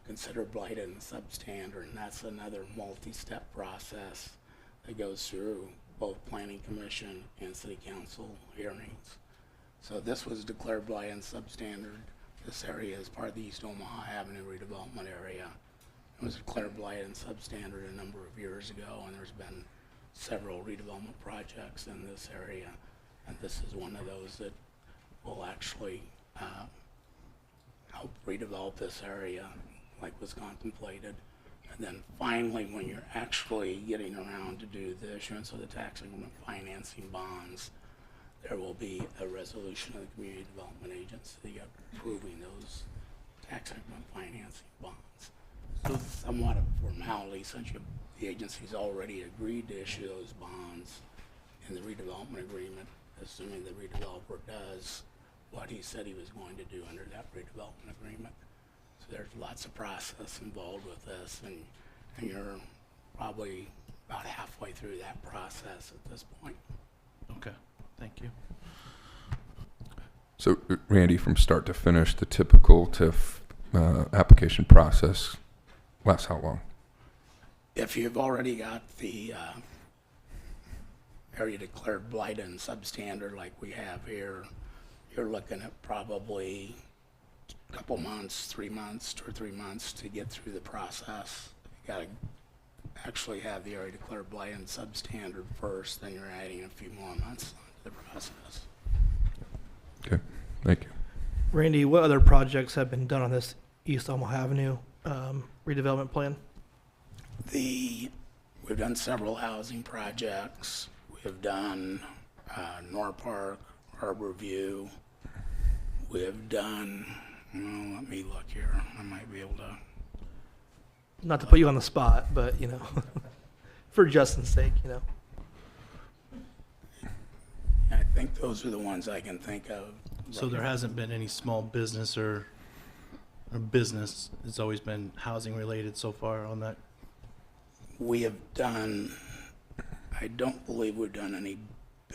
considered blighted and substandard, and that's another multi-step process that goes through both planning commission and city council hearings. So this was declared blighted and substandard. This area is part of the East Omaha Avenue redevelopment area. It was declared blighted and substandard a number of years ago, and there's been several redevelopment projects in this area, and this is one of those that will actually help redevelop this area like was contemplated. And then finally, when you're actually getting around to do the issuance of the tax increment financing bonds, there will be a resolution of the community development agency approving those tax increment financing bonds. So it's somewhat of a formality since the agency's already agreed to issue those bonds in the redevelopment agreement, assuming the redeveloper does what he said he was going to do under that redevelopment agreement. So there's lots of process involved with this, and you're probably about halfway through that process at this point. Okay, thank you. So Randy, from start to finish, the typical TIF application process lasts how long? If you've already got the area declared blighted and substandard like we have here, you're looking at probably a couple months, 3 months, 2 or 3 months to get through the process. You got to actually have the area declared blighted and substandard first, then you're adding a few more months to the process. Okay, thank you. Randy, what other projects have been done on this East Omaha Avenue redevelopment plan? We've done several housing projects. We've done Norfolk, Harbor View. We've done, let me look here. I might be able to. Not to put you on the spot, but, for Justin's sake, I think those are the ones I can think of. So there hasn't been any small business or business, it's always been housing related so far on that? We have done, I don't believe we've done any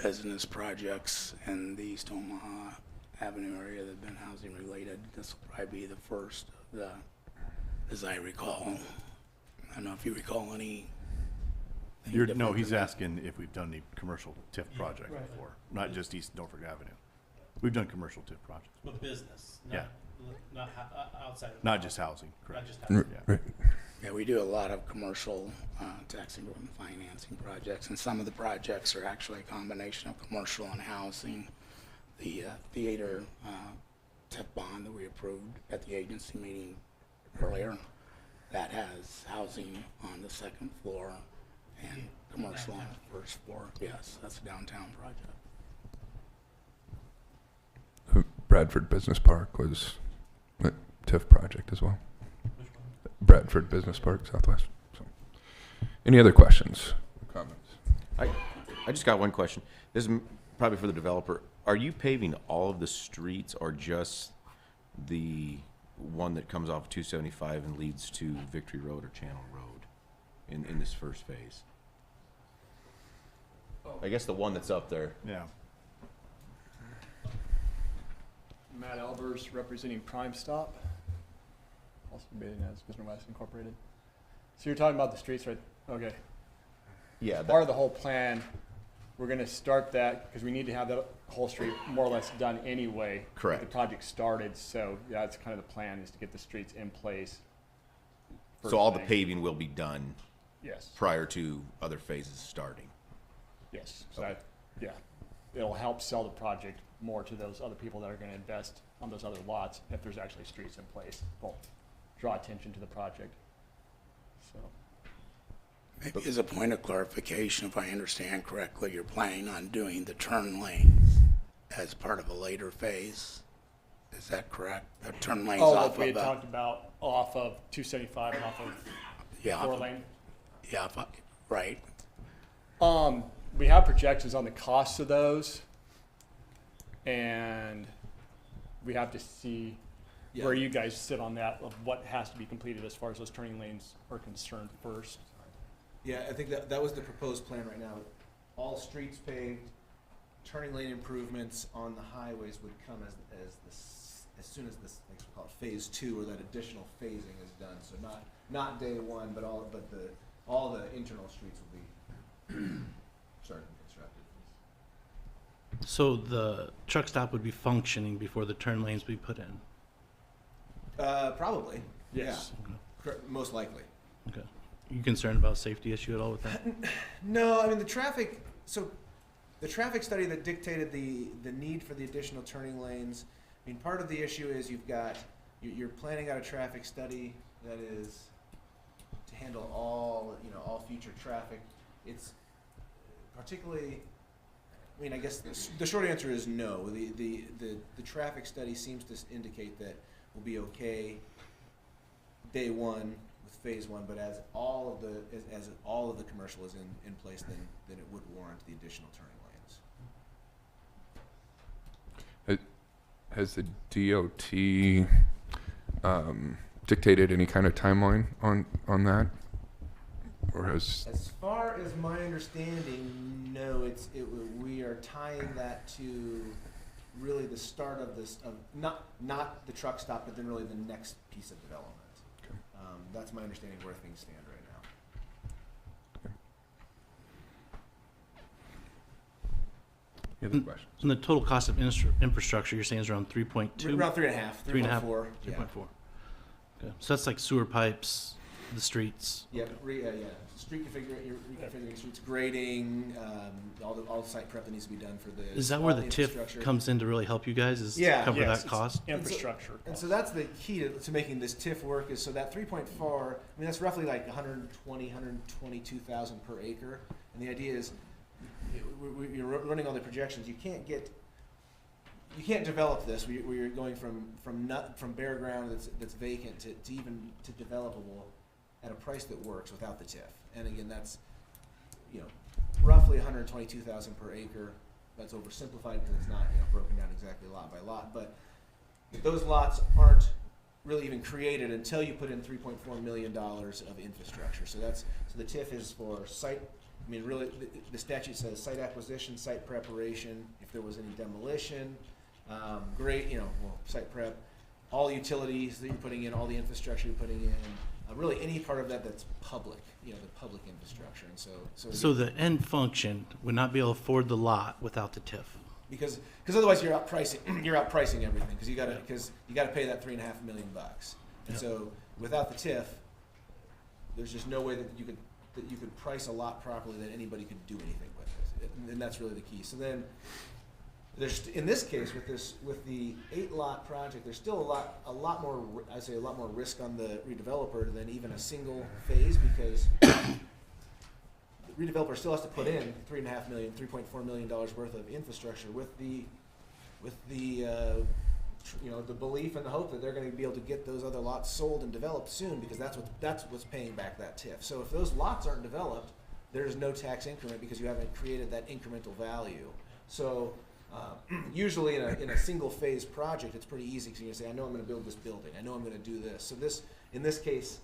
business projects in the East Omaha Avenue area that have been housing related. This will probably be the first of as I recall. I don't know if you recall any. No, he's asking if we've done any commercial TIF project before, not just East Norfolk Avenue. We've done commercial TIF projects, With business, Yeah. not outside of. not just housing, correct? just R- Yeah. Right. Yeah, we do a lot of commercial tax increment financing projects, and some of the projects are actually a combination of commercial and housing. The theater TIF bond that we approved at the agency meeting earlier, that has housing on the second floor and commercial on the first floor. Yes, that's a downtown project. Bradford Business Park was a TIF project as well. Bradford Business Park, Southwest. So, any other questions or comments? I just got one question. This is probably for the developer. Are you paving all of the streets or just the one that comes off 275 and leads to Victory Road or Channel Road in this first phase? I guess the one that's up there. Yeah. Matt Albers, representing Prime Stop, also bidding as Business West Incorporated. So you're talking about the streets, right? Okay. Yeah. Part of the whole plan, we're going to start that because we need to have that whole street more or less done anyway. Correct. The project started, so yeah, that's kind of the plan, is to get the streets in place. So all the first thing. paving will be done Yes. prior to other phases starting. Yes. So that, yeah, it'll help sell the project more to those other people that are going to invest on those other lots if there's actually streets in place. Will draw attention to the project. So. Maybe as a point of clarification, if I understand correctly, you're planning on doing the turn lanes as part of a later phase? Is that correct? The turn lanes Oh, off like we had of, talked about off of 275 and off of yeah, 4 lane. yeah, right. We have projections on the costs of those, and we have to see where you guys sit on that, of what has to be completed as far as those turning lanes are concerned first. Yeah, I think that was the proposed plan right now. All streets paved, turning lane improvements on the highways would come as soon as this, like we call it phase 2, or that additional phasing is done. So not day one, but all the internal streets will be started and constructed. So the truck stop would be functioning before the turn lanes be put in? Probably. Yes. Yeah. Most likely. Okay. You concerned about safety issue at all with that? No, I mean the traffic study that dictated the need for the additional turning lanes. I mean, part of the issue is you're planning out a traffic study that is to handle all future traffic. It's particularly, I mean, I guess the short answer is no. The traffic study seems to indicate that we'll be okay day one with phase 1, but as all of the commercial is in place, then it would warrant the additional turning lanes. Has the DOT dictated any kind of timeline on that, or has? As far as my understanding, no. We are tying that to really the start of this, not the truck stop, but then really the next piece of development. Okay. That's my understanding of where things stand right now. Any other questions? And the total cost of infrastructure, you're saying is around 3.2? Around 3.5, 3.5, 3.4. 3.4. Okay. So that's like sewer pipes, the streets. Yeah, street reconfiguring streets, grading, all the site prep that needs to be done for the. Is that where the infrastructure. TIF comes in to really help you guys? Is Yeah. cover Yes, that cost? Infrastructure. And so that's the key to making this TIF work, is so that 3.4, I mean, that's roughly like 122,000 per acre. And the idea is, you're running all the projections, you can't develop this where you're going from bare ground that's vacant to developable at a price that works without the TIF. And again, that's roughly 122,000 per acre. That's oversimplified because it's not broken down exactly lot by lot. But those lots aren't really even created until you put in $3.4 million of infrastructure. So the TIF is for site. I mean, really, the statute says site acquisition, site preparation. If there was any demolition, site prep, all the utilities that you're putting in, all the infrastructure you're putting in, really any part of that that's public, the public infrastructure. And So the end function would not be able to afford the lot without the TIF. because otherwise you're outpricing everything because you gotta pay that $3.5 million. And so without the TIF, there's just no way that you could price a lot properly that anybody could do anything with it. And that's really the key. So then there's, in this case, with the 8-lot project, there's still a lot more risk on the redeveloper than even a single phase, because the redeveloper still has to put in $3.4 million worth of infrastructure with the belief and the hope that they're going to be able to get those other lots sold and developed soon, because that's what's paying back that TIF. So if those lots aren't developed, there's no tax increment because you haven't created that incremental value. So usually in a single phase project, it's pretty easy because you can say, I know I'm going to build this building. I know I'm going to do this. So in this case,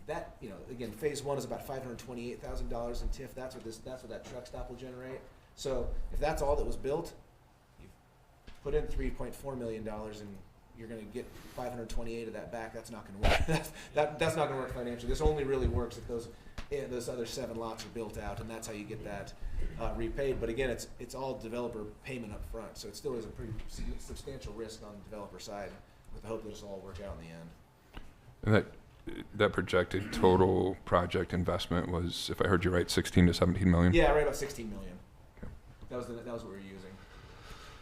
again, phase 1 is about $528,000 in TIF. That's what that truck stop will generate. So if that's all that was built, you put in $3.4 million and you're going to get 528 of that back. That's not going to work. That's not going to work financially. This only really works if those other 7 lots are built out, and that's how you get that repaid. But again, it's all developer payment up front, so it still is a pretty substantial risk on the developer side, with the hope that it'll all work out in the end. And that projected total project investment was, if I heard you right, 16 to 17 million? Yeah, right about 16 million. Okay. That was what we were using.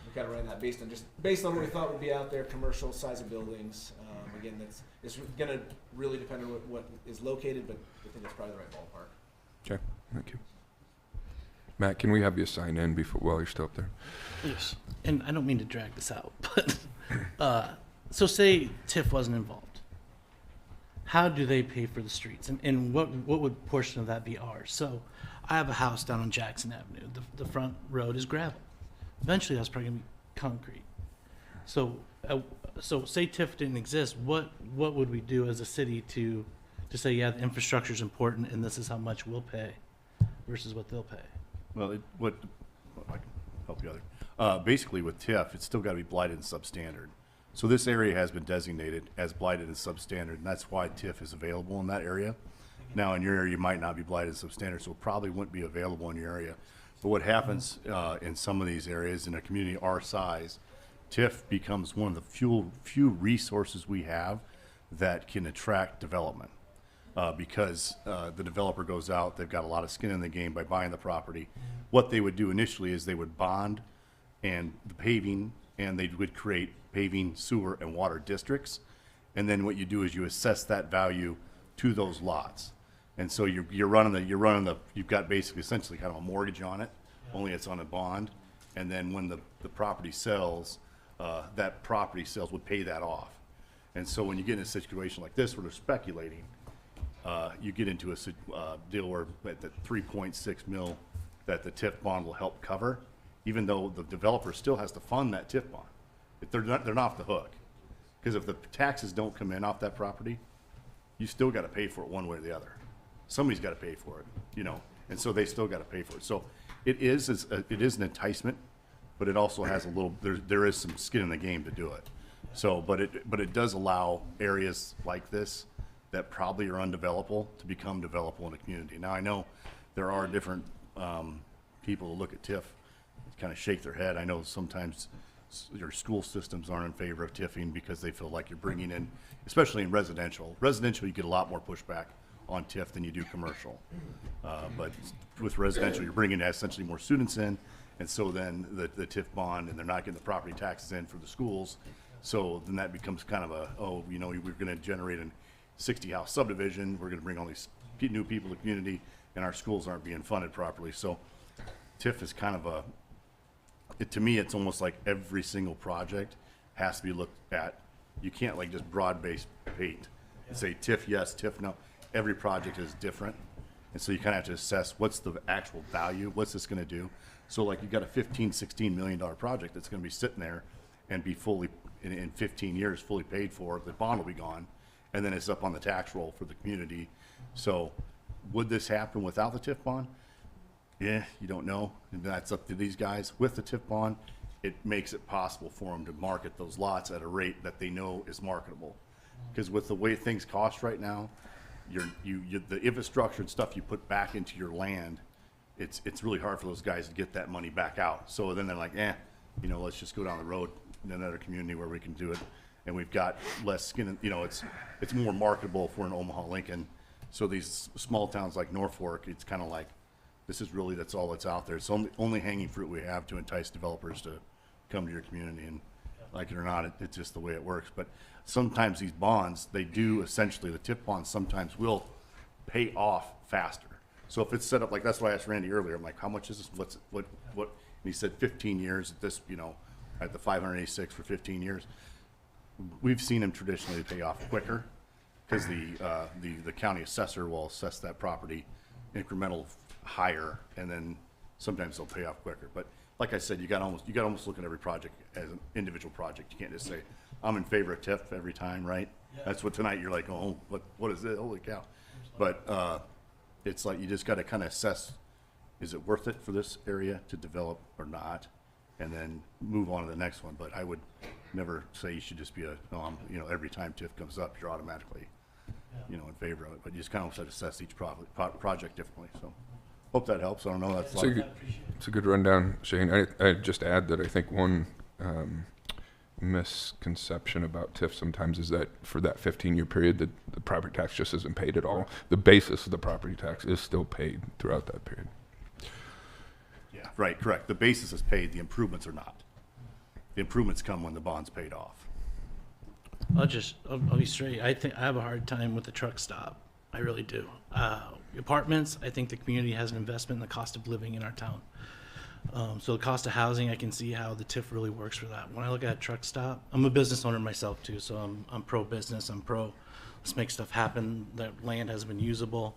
We kind of ran that based on what we thought would be out there, commercial size of buildings. Again, it's going to really depend on what is located, but I think that's probably the right ballpark. Okay, thank you. Matt, can we have you sign in while you're still up there? Yes. And I don't mean to drag this out, but so say TIF wasn't involved. How do they pay for the streets? And what would portion of that be ours? So I have a house down on Jackson Avenue. The front road is gravel. Eventually that's probably going to be concrete. So say TIF didn't exist, what would we do as a city to say, yeah, the infrastructure is important and this is how much we'll pay versus what they'll pay? Well, I can help you out. Basically with TIF, it's still got to be blighted and substandard. So this area has been designated as blighted and substandard, and that's why TIF is available in that area. Now in your area, you might not be blighted and substandard, so it probably wouldn't be available in your area. But what happens in some of these areas in a community our size, TIF becomes one of the few resources we have that can attract development. Because the developer goes out, they've got a lot of skin in the game by buying the property. What they would do initially is they would bond and the paving, and they would create paving, sewer, and water districts. And then what you do is you assess that value to those lots. And so you've got basically essentially kind of a mortgage on it, only it's on a bond. And then when the property sells, that property sales would pay that off. And so when you get in a situation like this where they're speculating, you get into a deal where at the 3.6 mil that the TIF bond will help cover, even though the developer still has to fund that TIF bond. They're not off the hook. Because if the taxes don't come in off that property, you still got to pay for it one way or the other. Somebody's got to pay for it, and so they still got to pay for it. So it is an enticement, but it also has a little, there is some skin in the game to do it. So, but it does allow areas like this that probably are undevelopable to become developable in a community. Now I know there are different people who look at TIF, kind of shake their head. I know sometimes your school systems aren't in favor of TIFing because they feel like you're bringing in, especially in residential. Residential, you get a lot more pushback on TIF than you do commercial. But with residential, you're bringing essentially more students in, and so then the TIF bond, and they're not getting the property taxes in for the schools. So then that becomes kind of we're going to generate a 60-house subdivision. We're going to bring all these new people to the community, and our schools aren't being funded properly. So TIF is kind of to me, it's almost like every single project has to be looked at. You can't like just broad-based paint and say TIF yes, TIF no. Every project is different, and so you kind of have to assess what's the actual value, what's this going to do. So like you got a $15-16 million project that's going to be sitting there and be fully in 15 years fully paid for. The bond will be gone, and then it's up on the tax roll for the community. So would this happen without the TIF bond? Yeah, you don't know, and that's up to these guys. With the TIF bond, it makes it possible for them to market those lots at a rate that they know is marketable. Because with the way things cost right now, the infrastructure and stuff you put back into your land, it's really hard for those guys to get that money back out. So then they're like, let's just go down the road in another community where we can do it. And we've got less skin, it's more marketable if we're in Omaha, Lincoln. So these small towns like Norfolk, it's kind of like, that's all that's out there. It's only hanging fruit we have to entice developers to come to your community. And like it or not, it's just the way it works. But sometimes these bonds, they do essentially, the TIF bonds sometimes will pay off faster. So if it's set up like, that's why I asked Randy earlier, I'm like, how much is this? What? And he said 15 years at this, at the 586 for 15 years. We've seen them traditionally pay off quicker because the county assessor will assess that property incremental higher, and then sometimes they'll pay off quicker. But like I said, you got to almost look at every project as an individual project. You can't just say I'm in favor of TIF every time, right? Yeah. That's what tonight you're like, oh, what is it? Holy cow! But it's like you just got to kind of assess: is it worth it for this area to develop or not, and then move on to the next one. But I would never say you should just be every time TIF comes up, you're automatically in favor of it. But you just kind of have to assess each project differently. So hope that helps. I don't know. That's it's a good rundown, Shane. I'd just add that I think one misconception about TIF sometimes is that for that 15-year period, the property tax just isn't paid at all. The basis of the property tax is still paid throughout that period. Yeah, right, correct. The basis is paid, the improvements are not. The improvements come when the bond's paid off. I'll be straight. I think I have a hard time with the truck stop. I really do. Apartments, I think the community has an investment in the cost of living in our town. So the cost of housing, I can see how the TIF really works for that. When I look at a truck stop, I'm a business owner myself too, so I'm pro-business. I'm pro, let's make stuff happen. That land has been usable,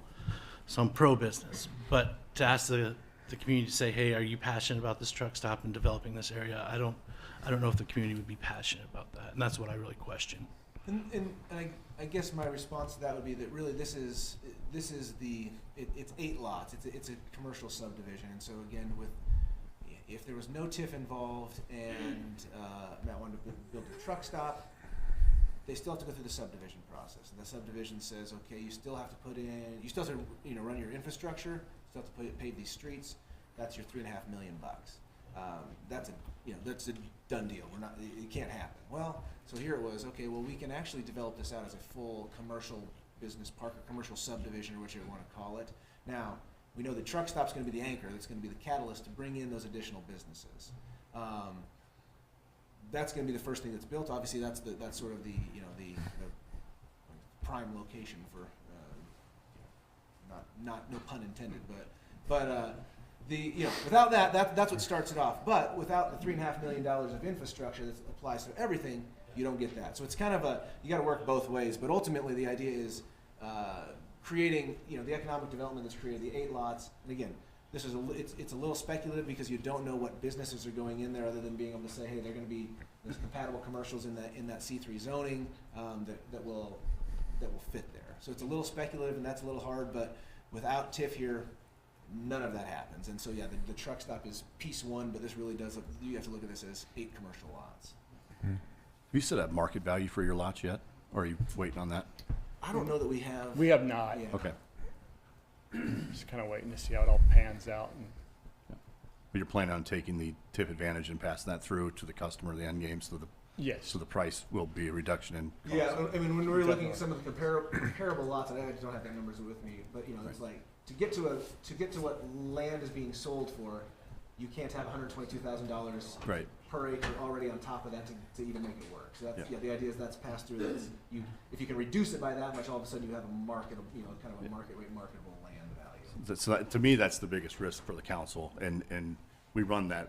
so I'm pro-business. But to ask the community to say, hey, are you passionate about this truck stop and developing this area? I don't know if the community would be passionate about that, and that's what I really question. And I guess my response to that would be that really it's 8 lots. It's a commercial subdivision, and so again, if there was no TIF involved and Matt wanted to build a truck stop, they still have to go through the subdivision process. And the subdivision says, okay, you still have to you still have to run your infrastructure, still have to pave these streets. That's your $3.5 million. That's a done deal. It can't happen. Well, so here it was. Okay, well we can actually develop this out as a full commercial business park or commercial subdivision or whatever you want to call it. Now we know the truck stop's going to be the anchor. That's going to be the catalyst to bring in those additional businesses. That's going to be the first thing that's built. Obviously, that's sort of the prime location for no pun intended, but without that's what starts it off. But without the $3.5 million of infrastructure that applies to everything, you don't get that. So it's kind of you got to work both ways. But ultimately, the idea is creating the economic development that's created, the 8 lots. And again, it's a little speculative because you don't know what businesses are going in there other than being able to say, hey, they're going to be there's compatible commercials in that C3 zoning that will fit there. So it's a little speculative and that's a little hard, but without TIF here, none of that happens. And so, yeah, the truck stop is piece 1, but this really you have to look at this as 8 commercial lots. Mm-hmm. Have you set up market value for your lots yet? Or are you waiting on that? I don't know that we have. We have not. Yeah. Okay. Just kind of waiting to see how it all pans out. But you're planning on taking the TIF advantage and passing that through to the customer, the end game, Yes. So the price will be a reduction in cost. Yeah, I mean, when we're looking at some of the comparable lots, and I don't have the numbers with me, but it's like to get to what land is being sold for, you can't have $122,000 right. per acre already on top of that to even make it work. So that's the idea is that's passed through. If you can reduce it by that much, all of a sudden you have a marketable, kind of a market rate marketable land value. So to me, that's the biggest risk for the council, and we run that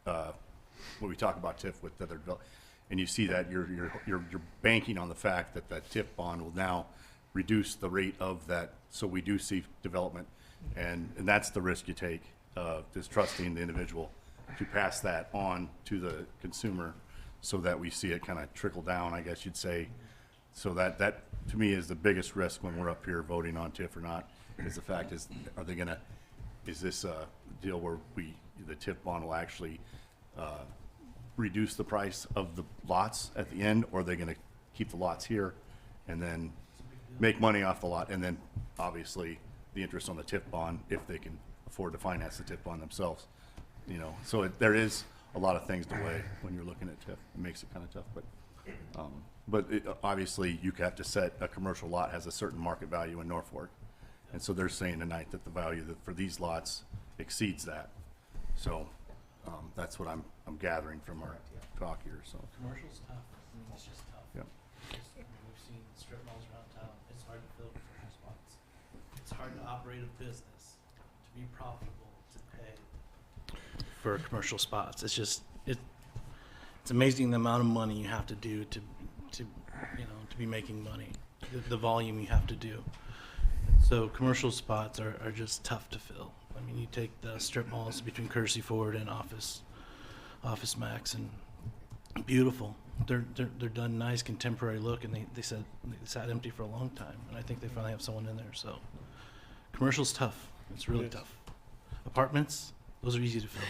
when we talk about TIF with other developers. And you see that you're banking on the fact that that TIF bond will now reduce the rate of that, so we do see development, and that's the risk you take, is trusting the individual to pass that on to the consumer, so that we see it kind of trickle down, I guess you'd say. So that to me is the biggest risk when we're up here voting on TIF or not, is the fact is, is this a deal where the TIF bond will actually reduce the price of the lots at the end, or are they gonna keep the lots here and then make money off the lot, and then obviously the interest on the TIF bond, if they can afford to finance the TIF bond themselves, you know? So there is a lot of things to weigh when you're looking at TIF. It makes it kind of tough, but obviously you have to set, a commercial lot has a certain market value in Norfolk. And so they're saying tonight that the value that for these lots exceeds that. So, that's what I'm gathering from our talk here, so. Commercial's tough. I mean, it's just tough. Yep. I mean, we've seen strip malls around town. It's hard to fill commercial spots. It's hard to operate a business, to be profitable, to pay for commercial spots. It's just, it's amazing the amount of money you have to do to to be making money, the volume you have to do. So commercial spots are just tough to fill. I mean, you take the strip malls between Courtesy Ford and Office Max, and beautiful. They're done nice, contemporary look, and they sat empty for a long time, and I think they finally have someone in there. So commercial's tough. It's really tough. Apartments, those are easy to fill.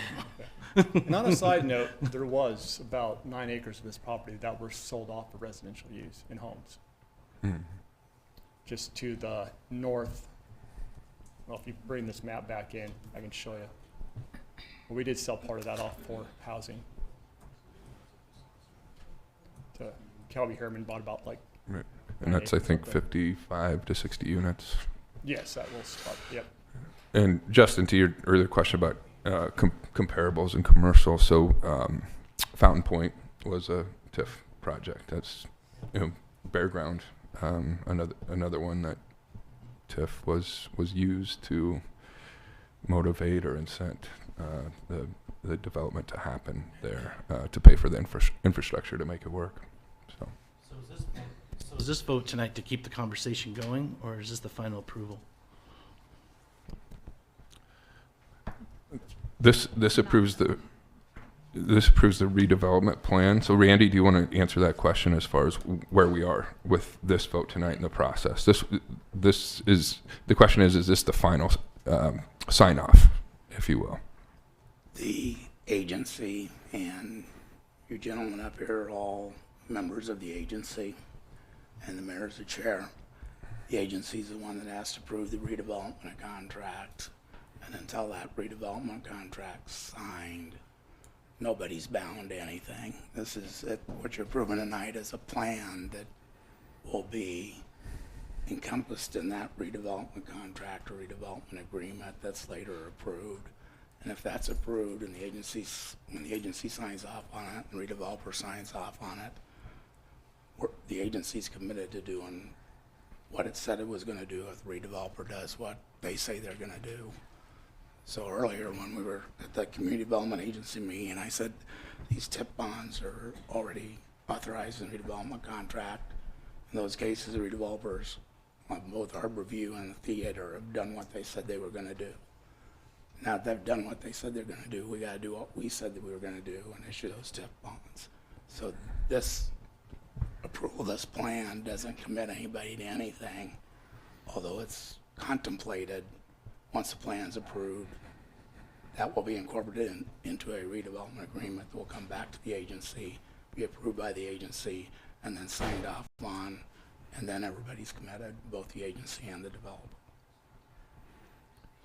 And on a side note, there was about 9 acres of this property that were sold off for residential use in homes. Just to the north. Well, if you bring this map back in, I can show you. Well, we did sell part of that off for housing. To Kelby Herman bought about like. Right. And that's, I think, 55 to 60 units. Yes, that will spot. Yep. And Justin, to your earlier question about comparables and commercial, so Fountain Point was a TIF project. That's, Bear Ground, another one that TIF was used to motivate or incent the development to happen there, to pay for the infrastructure to make it work. So is this vote tonight to keep the conversation going, or is this the final approval? This approves the redevelopment plan. So Randy, do you want to answer that question as far as where we are with this vote tonight in the process? This is the question is this the final sign off, if you will? The agency and you gentlemen up here are all members of the agency, and the mayor's the chair. The agency's the one that has to approve the redevelopment contract. And until that redevelopment contract's signed, nobody's bound to anything. This is what you're approving tonight is a plan that will be encompassed in that redevelopment contract or redevelopment agreement that's later approved. And if that's approved and when the agency signs off on it and the redeveloper signs off on it, the agency's committed to doing what it said it was going to do if the redeveloper does what they say they're going to do. So earlier when we were at the Community Development Agency meeting, I said these TIF bonds are already authorized in the redevelopment contract. In those cases, the redevelopers, both Harborview and the theater, have done what they said they were going to do. Now that they've done what they said they're going to do, we got to do what we said that we were going to do and issue those TIF bonds. So this approval, this plan doesn't commit anybody to anything, although it's contemplated. Once the plan's approved, that will be incorporated into a redevelopment agreement that will come back to the agency, be approved by the agency, and then signed off on, and then everybody's committed, both the agency and the developer.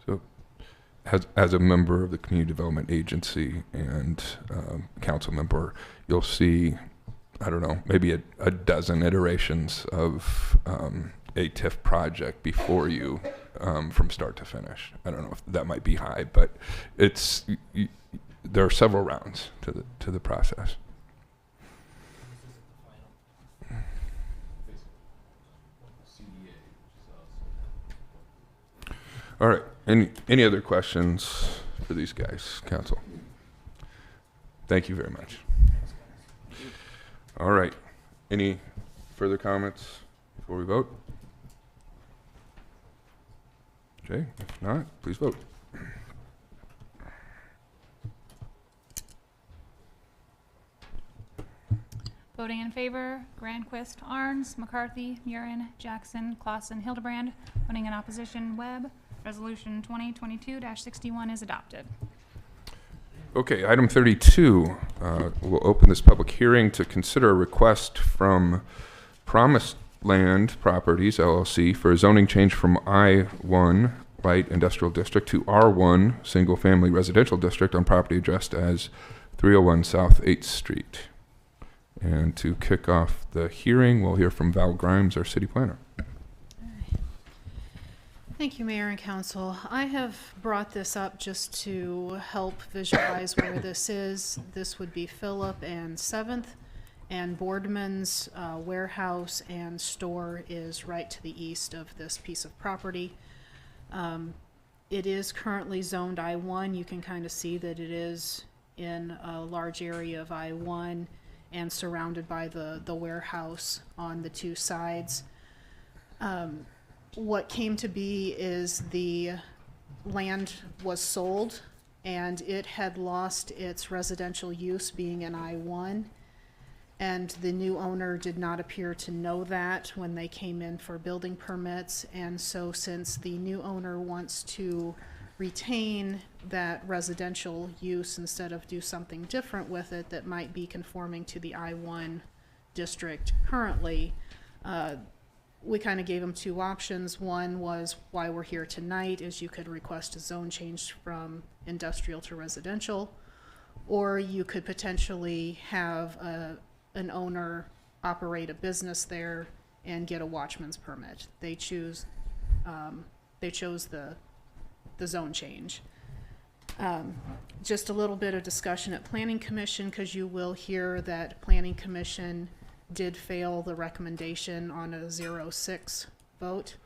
So as a member of the Community Development Agency and council member, you'll see, I don't know, maybe a dozen iterations of a TIF project before you from start to finish. I don't know if that might be high, but there are several rounds to the process. All right. Any other questions for these guys, council? Thank you very much. All right. Any further comments before we vote? Okay, if not, please vote. Voting in favor, Grandquist, Arns, McCarthy, Murin, Jackson, Clausen, Hildebrand. Voting in opposition, Webb. Resolution 2022-61 is adopted. Okay, item 32, we'll open this public hearing to consider a request from Promised Land Properties LLC for a zoning change from I-1 Light Industrial District to R1 Single Family Residential District on property addressed as 301 South 8th Street. And to kick off the hearing, we'll hear from Val Grimes, our city planner. Thank you, Mayor and Council. I have brought this up just to help visualize where this is. This would be Phillip and 7th, and Boardman's warehouse and store is right to the east of this piece of property. It is currently zoned I-1. You can kind of see that it is in a large area of I-1 and surrounded by the warehouse on the two sides. What came to be is the land was sold and it had lost its residential use being in I-1, and the new owner did not appear to know that when they came in for building permits. And so since the new owner wants to retain that residential use instead of do something different with it that might be conforming to the I-1 district currently, we kind of gave them two options. One was why we're here tonight is you could request a zone change from industrial to residential, or you could potentially have an owner operate a business there and get a watchman's permit. They chose the zone change. Just a little bit of discussion at Planning Commission, because you will hear that Planning Commission did fail the recommendation on a 0-6 vote.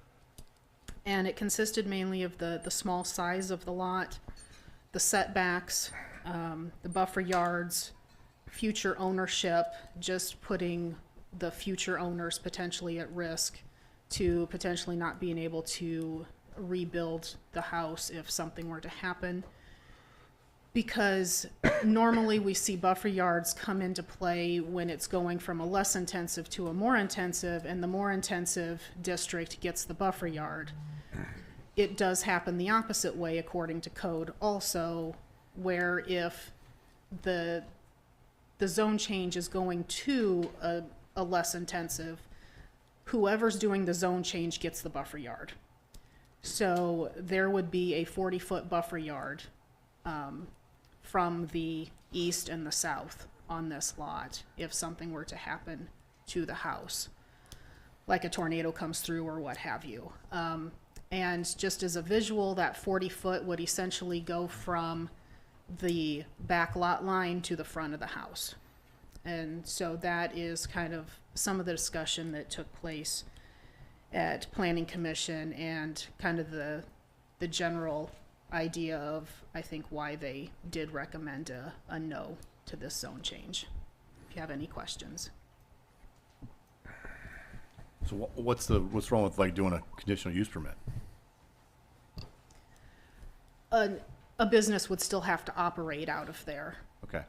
And it consisted mainly of the small size of the lot, the setbacks, the buffer yards, future ownership, just putting the future owners potentially at risk to potentially not being able to rebuild the house if something were to happen. Because normally we see buffer yards come into play when it's going from a less intensive to a more intensive, and the more intensive district gets the buffer yard. It does happen the opposite way according to code also, where if the zone change is going to a less intensive, whoever's doing the zone change gets the buffer yard. So there would be a 40-foot buffer yard from the east and the south on this lot if something were to happen to the house, like a tornado comes through or what have you. And just as a visual, that 40-foot would essentially go from the back lot line to the front of the house. And so that is kind of some of the discussion that took place at Planning Commission and kind of the general idea of, I think, why they did recommend a no to this zone change. If you have any questions. So what's wrong with like doing a conditional use permit? A business would still have to operate out of there. Okay.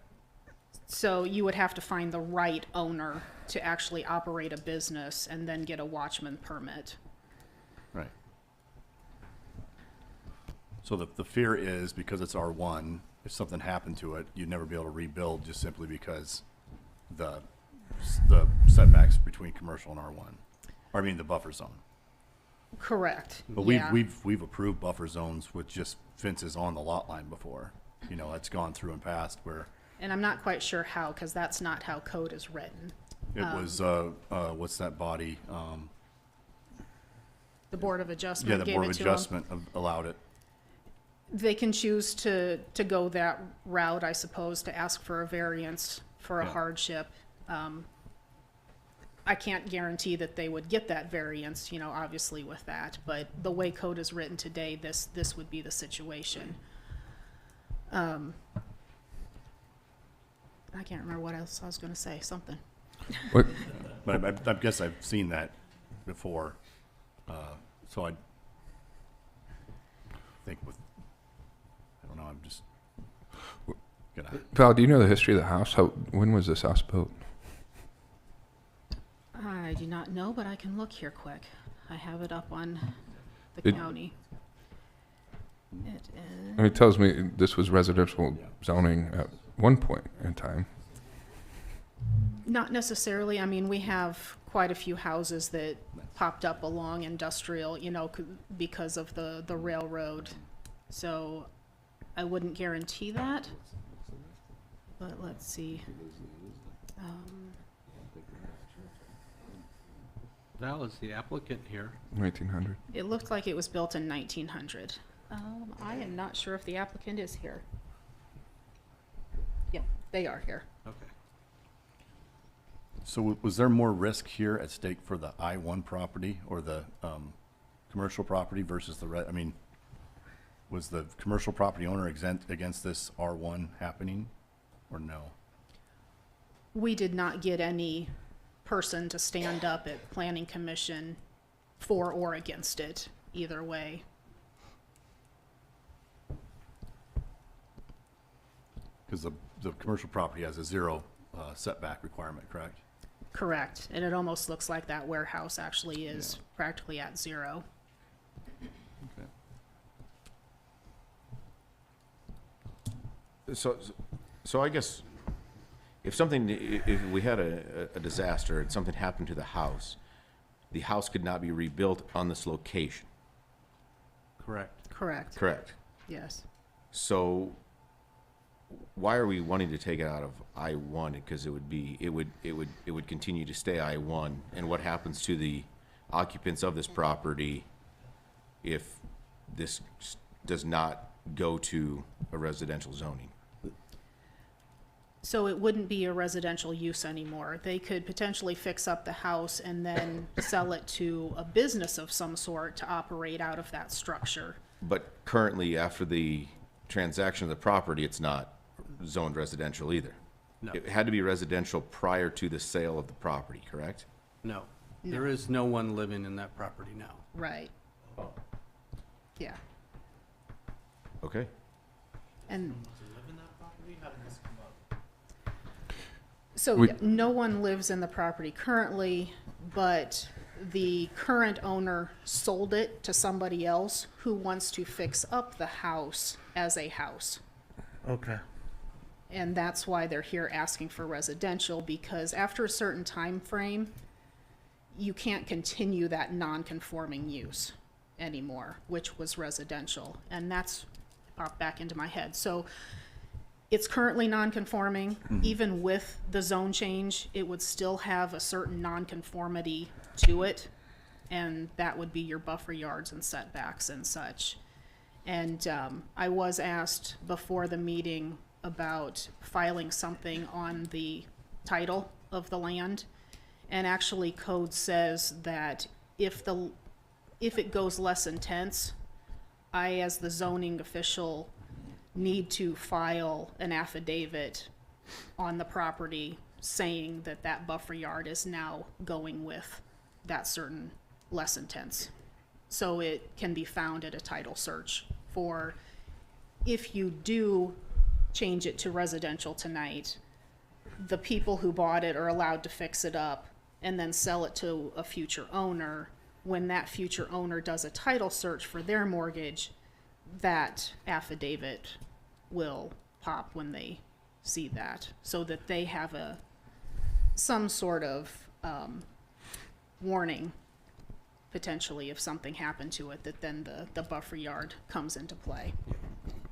So you would have to find the right owner to actually operate a business and then get a watchman permit. Right. So the fear is because it's R1, if something happened to it, you'd never be able to rebuild just simply because the setbacks between commercial and R1. Or I mean the buffer zone. Correct. But yeah. we've approved buffer zones with just fences on the lot line before. You know, that's gone through and passed where. And I'm not quite sure how, because that's not how code is written. It was, what's that body? The Board of Adjustment Yeah, the gave Board it of to them. Adjustment allowed it. They can choose to go that route, I suppose, to ask for a variance for a hardship. I can't guarantee that they would get that variance, you know, obviously with that, but the way code is written today, this would be the situation. I can't remember what else I was going to say, something. What? But I guess I've seen that before. So I think I don't know, I'm just gonna. Val, do you know the history of the house? When was this house built? I do not know, but I can look here quick. I have it up on the county. It is. And it tells me this was residential zoning at one point in time. Not necessarily. I mean, we have quite a few houses that popped up along industrial, you know, because of the railroad. So I wouldn't guarantee that. But let's see. Val, is the applicant here? 1900. It looked like it was built in 1900. I am not sure if the applicant is here. Yep, they are here. Okay. So was there more risk here at stake for the I-1 property or the commercial property versus I mean, was the commercial property owner exempt against this R1 happening or no? We did not get any person to stand up at Planning Commission for or against it, either way. Because the commercial property has a 0 setback requirement, correct? Correct, and it almost looks like that warehouse actually is practically at 0. Okay. So I guess if we had a disaster and something happened to the house could not be rebuilt on this location. Correct. Correct, Correct. yes. So why are we wanting to take it out of I-1? Because it would continue to stay I-1. And what happens to the occupants of this property if this does not go to a residential zoning? So it wouldn't be a residential use anymore. They could potentially fix up the house and then sell it to a business of some sort to operate out of that structure. But currently, after the transaction of the property, it's not zoned residential either. No. It had to be residential prior to the sale of the property, correct? No. There is no one living in that property now. Right. Yeah, Okay. and We- so no one lives in the property currently, but the current owner sold it to somebody else who wants to fix up the house as a house. Okay. And that's why they're here asking for residential, because after a certain time frame, you can't continue that non-conforming use anymore, which was residential. And that's popped back into my head. So it's currently non-conforming. Even with the zone change, it would still have a certain non-conformity to it. And that would be your buffer yards and setbacks and such. And I was asked before the meeting about filing something on the title of the land. And actually code says that if it goes less intense, I, as the zoning official, need to file an affidavit on the property saying that that buffer yard is now going with that certain less intense. So it can be found at a title search for if you do change it to residential tonight, the people who bought it are allowed to fix it up and then sell it to a future owner. When that future owner does a title search for their mortgage, that affidavit will pop when they see that, so that they have some sort of warning, potentially, if something happened to it, that then the buffer yard comes into play.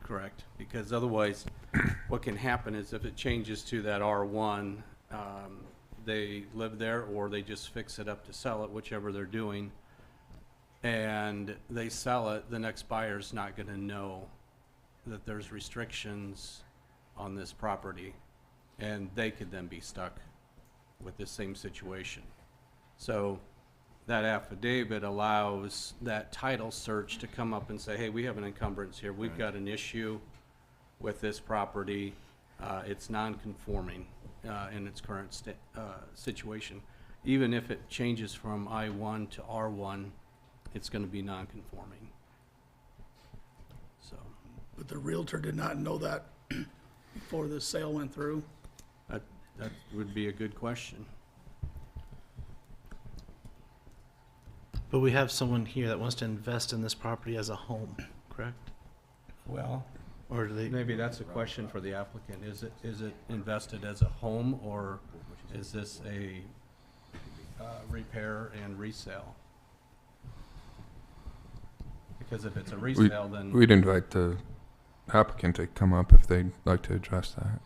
Correct, because otherwise, what can happen is if it changes to that R1, they live there or they just fix it up to sell it, whichever they're doing, and they sell it, the next buyer's not gonna know that there's restrictions on this property, and they could then be stuck with the same situation. So that affidavit allows that title search to come up and say, hey, we have an encumbrance here, we've got an issue with this property, it's non-conforming in its current situation. Even if it changes from I-1 to R1, it's gonna be non-conforming. So, But the Realtor did not know that before the sale went through. that would be a good question. But we have someone here that wants to invest in this property as a home, correct? Well, Or do they, maybe that's a question for the applicant. Is it invested as a home, or is this a repair and resale? Because if it's a resale, then We'd invite the applicant to come up if they'd like to address that.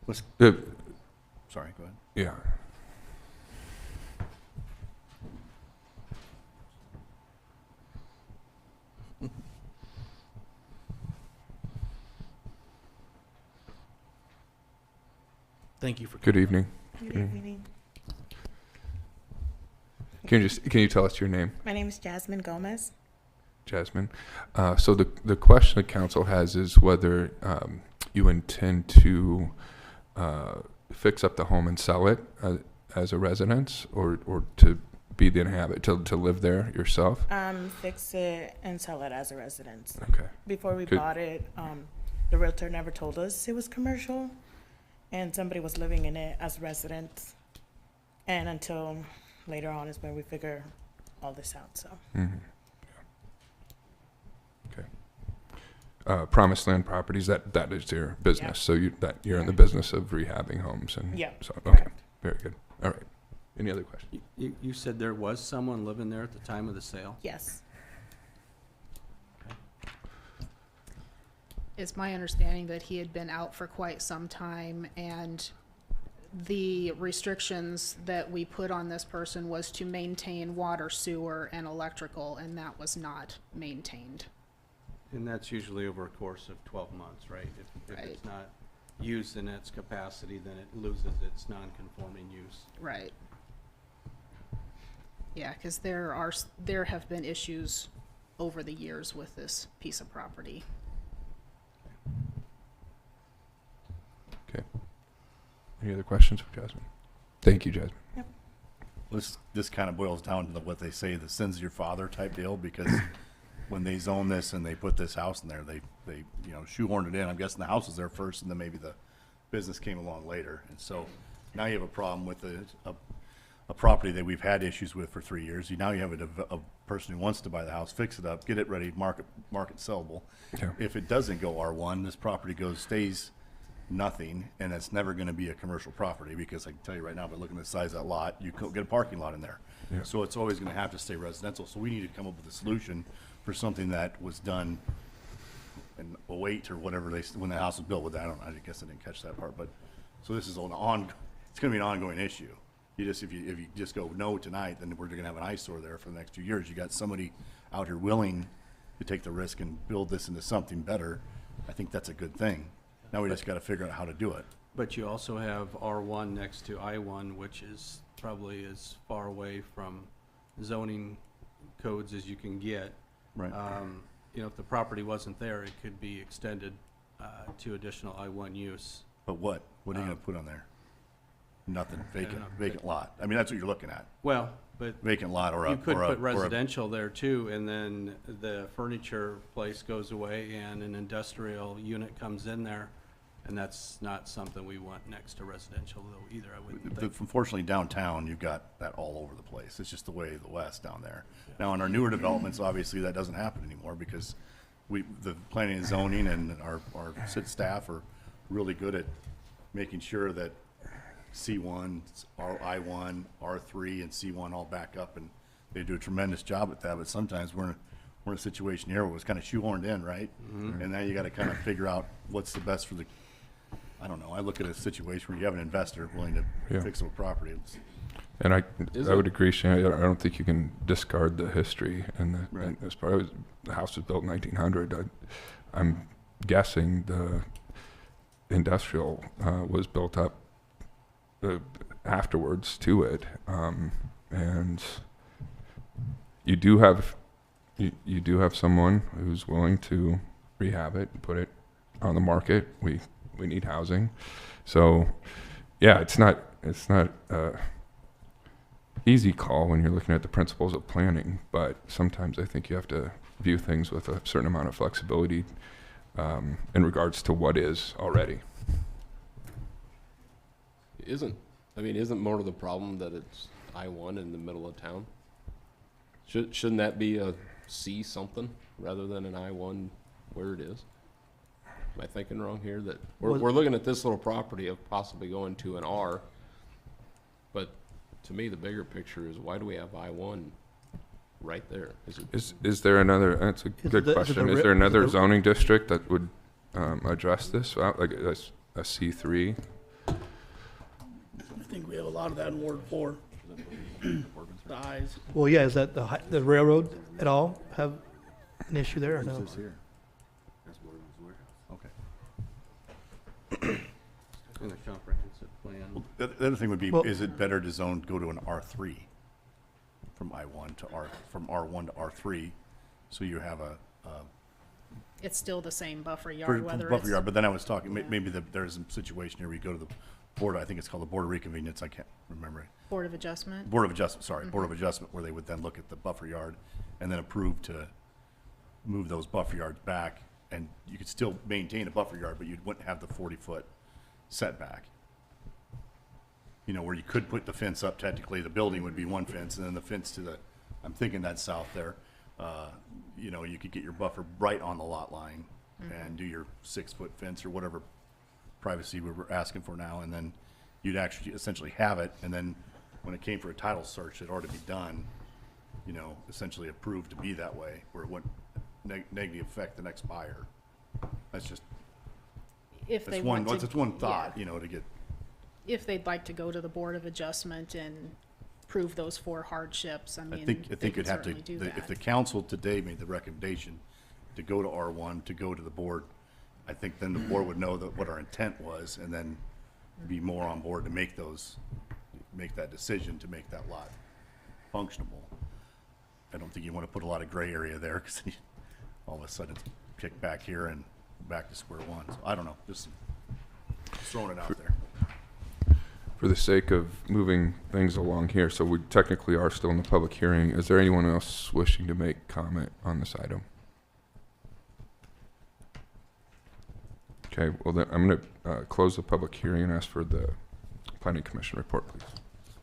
Let's, Uh, sorry, go ahead. yeah. thank you for. Good evening. Good Mm. evening. Can you tell us your name, My name is Jasmine Gomez. Jasmine? So the question the council has is whether you intend to fix up the home and sell it as a residence, or to be the inhabit to live there yourself. Fix it and sell it as a residence. Okay. Before we Good. bought it, the realtor never told us it was commercial, and somebody was living in it as residents. And until later on is when we figure all this out. So Mm-hmm. Okay. Promised Land Properties, that is your business. So you're in the business of rehabbing homes and Yeah, so okay, correct. very good. All right. Any other questions? you said there was someone living there at the time of the sale? yes, It's my understanding that he had been out for quite some time, and the restrictions that we put on this person was to maintain water, sewer, and electrical, and that was not maintained. And that's usually over a course of 12 months, right? If Right. it's not used in its capacity, then it loses its non-conforming use. Right. Yeah, because there have been issues over the years with this piece of property. Okay. Any other questions for Jasmine? Thank you, Jasmine. This kind of boils down to what they say, the sins of your father type deal, because when they zone this and they put this house in there, they shoehorned it in. I'm guessing the house was there first, and then maybe the business came along later. And so now you have a problem with a property that we've had issues with for 3 years. Now you have a person who wants to buy the house, fix it up, get it ready, market sellable. Yeah. If it doesn't go R1, this property stays nothing, and it's never going to be a commercial property, because I can tell you right now, by looking at the size of that lot, you could get a parking lot in there. Yeah. So it's always going to have to stay residential. So we need to come up with a solution for something that was done in 08 or whatever when the house was built. I guess I didn't catch that part, but so this is it's going to be an ongoing issue. If you just go no tonight, then we're going to have an eyesore there for the next 2 years. You got somebody out here willing to take the risk and build this into something better. I think that's a good thing. Now we just got to figure out how to do it. But you also have R1 next to I1, which is probably as far away from zoning codes as you can get. Right. If the property wasn't there, it could be extended to additional I1 use. But what? What are you going to put on there? Nothing. don't know. Vacant lot. I mean, that's what you're looking at. Well, but Vacant lot or a. you could or a- put or a- residential there too, and then the furniture place goes away and an industrial unit comes in there, and that's not something we want next to residential though either, I wouldn't think. Unfortunately, downtown, you've got that all over the place. It's just the way of the West down there. Now, in our newer developments, obviously, that doesn't happen anymore, because the planning and zoning and our city staff are really good at making sure that C1, I1, R3, and C1 all back up, and they do a tremendous job at that. But sometimes we're in a situation here where it was kind of shoehorned in, right? And now you got to kind of figure out what's the best for the. I don't know. I look at a situation where you have an investor willing to Yeah. fix up a property. And I would agree, Shane. I don't think you can discard the history. And Right. as far as the house was built in 1900, I'm guessing the industrial was built up afterwards to it, and you do have someone who's willing to rehab it and put it on the market. We need housing, so yeah, it's not easy call when you're looking at the principles of planning, but sometimes I think you have to view things with a certain amount of flexibility in regards to what is already. Isn't more of the problem that it's I-1 in the middle of town? Shouldn't that be a C something rather than an I-1 where it is? Am I thinking wrong here? That we're, Was- we're looking at this little property of possibly going to an R, but to me, the bigger picture is why do we have I-1 right there? Is it, Is there another, that's a Is good it the question. ri- Is there is it another the- zoning district that would address this, like a C3? I think we have a lot of that in Ward 4. The eyes. Well, yeah, is that the railroad at all have an issue there or no? Okay. In the comprehensive plan. Well, the other thing would be, Well- is it better to go to an R3 from I-1 to from R1 to R3? So you have a It's still the same buffer for yard, whether buffer it's, yard, but then I was talking, maybe there's a situation here where you go to the board, I think it's called the Board of Reconvenience, I can't remember it. Board of Adjustment. Board of Adjustment, sorry, Board of Adjustment, where they would then look at the buffer yard and then approve to move those buffer yards back. And you could still maintain a buffer yard, but you wouldn't have the 40-foot setback. You know, where you could put the fence up, technically, the building would be one fence, and then the fence to the, I'm thinking that's south there. You know, you could get your buffer right on the lot line and do your 6-foot fence or whatever privacy we're asking for now, and then you'd actually essentially have it, and then when it came for a title search, it'd already be done, you know, essentially approved to be that way, where it wouldn't negatively affect the next buyer. That's just, If they that's want one, to. that's one yeah. thought, you know, to get, If they'd like to go to the Board of Adjustment and prove those 4 hardships, I I mean, think they you'd could have to, certainly do if the that. council today made the recommendation to go to R1, to go to the board, I think then the board would know that what our intent was, and then be more on board to make that decision to make that lot functionable. I don't think you want to put a lot of gray area there, because all of a sudden it's kicked back here and back to square one. So I don't know, just throwing it out there. For the sake of moving things along here, so we technically are still in the public hearing. Is there anyone else wishing to make comment on this item? Okay, well then, I'm going to close the public hearing and ask for the Planning Commission report, please.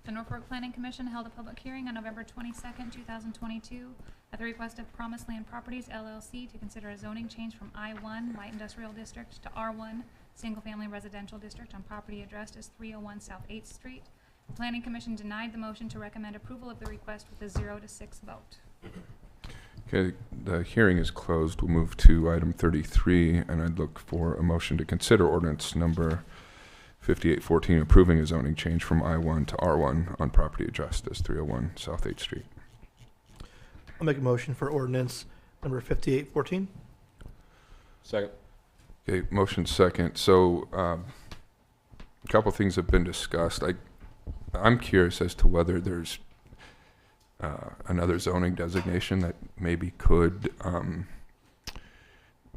The Norfolk Planning Commission held a public hearing on November 22nd, 2022, at the request of Promised Land Properties LLC to consider a zoning change from I-1 Light Industrial District to R1 Single Family Residential District on property addressed as 301 South 8th Street. The Planning Commission denied the motion to recommend approval of the request with a 0-6 vote. Okay, the hearing is closed. We'll move to item 33, and I'd look for a motion to consider ordinance number 5814, approving a zoning change from I-1 to R1 on property addressed as 301 South 8th Street. I'll make a motion for ordinance number 5814. second? Okay, motion second. So, a couple things have been discussed. I'm curious as to whether there's another zoning designation that maybe could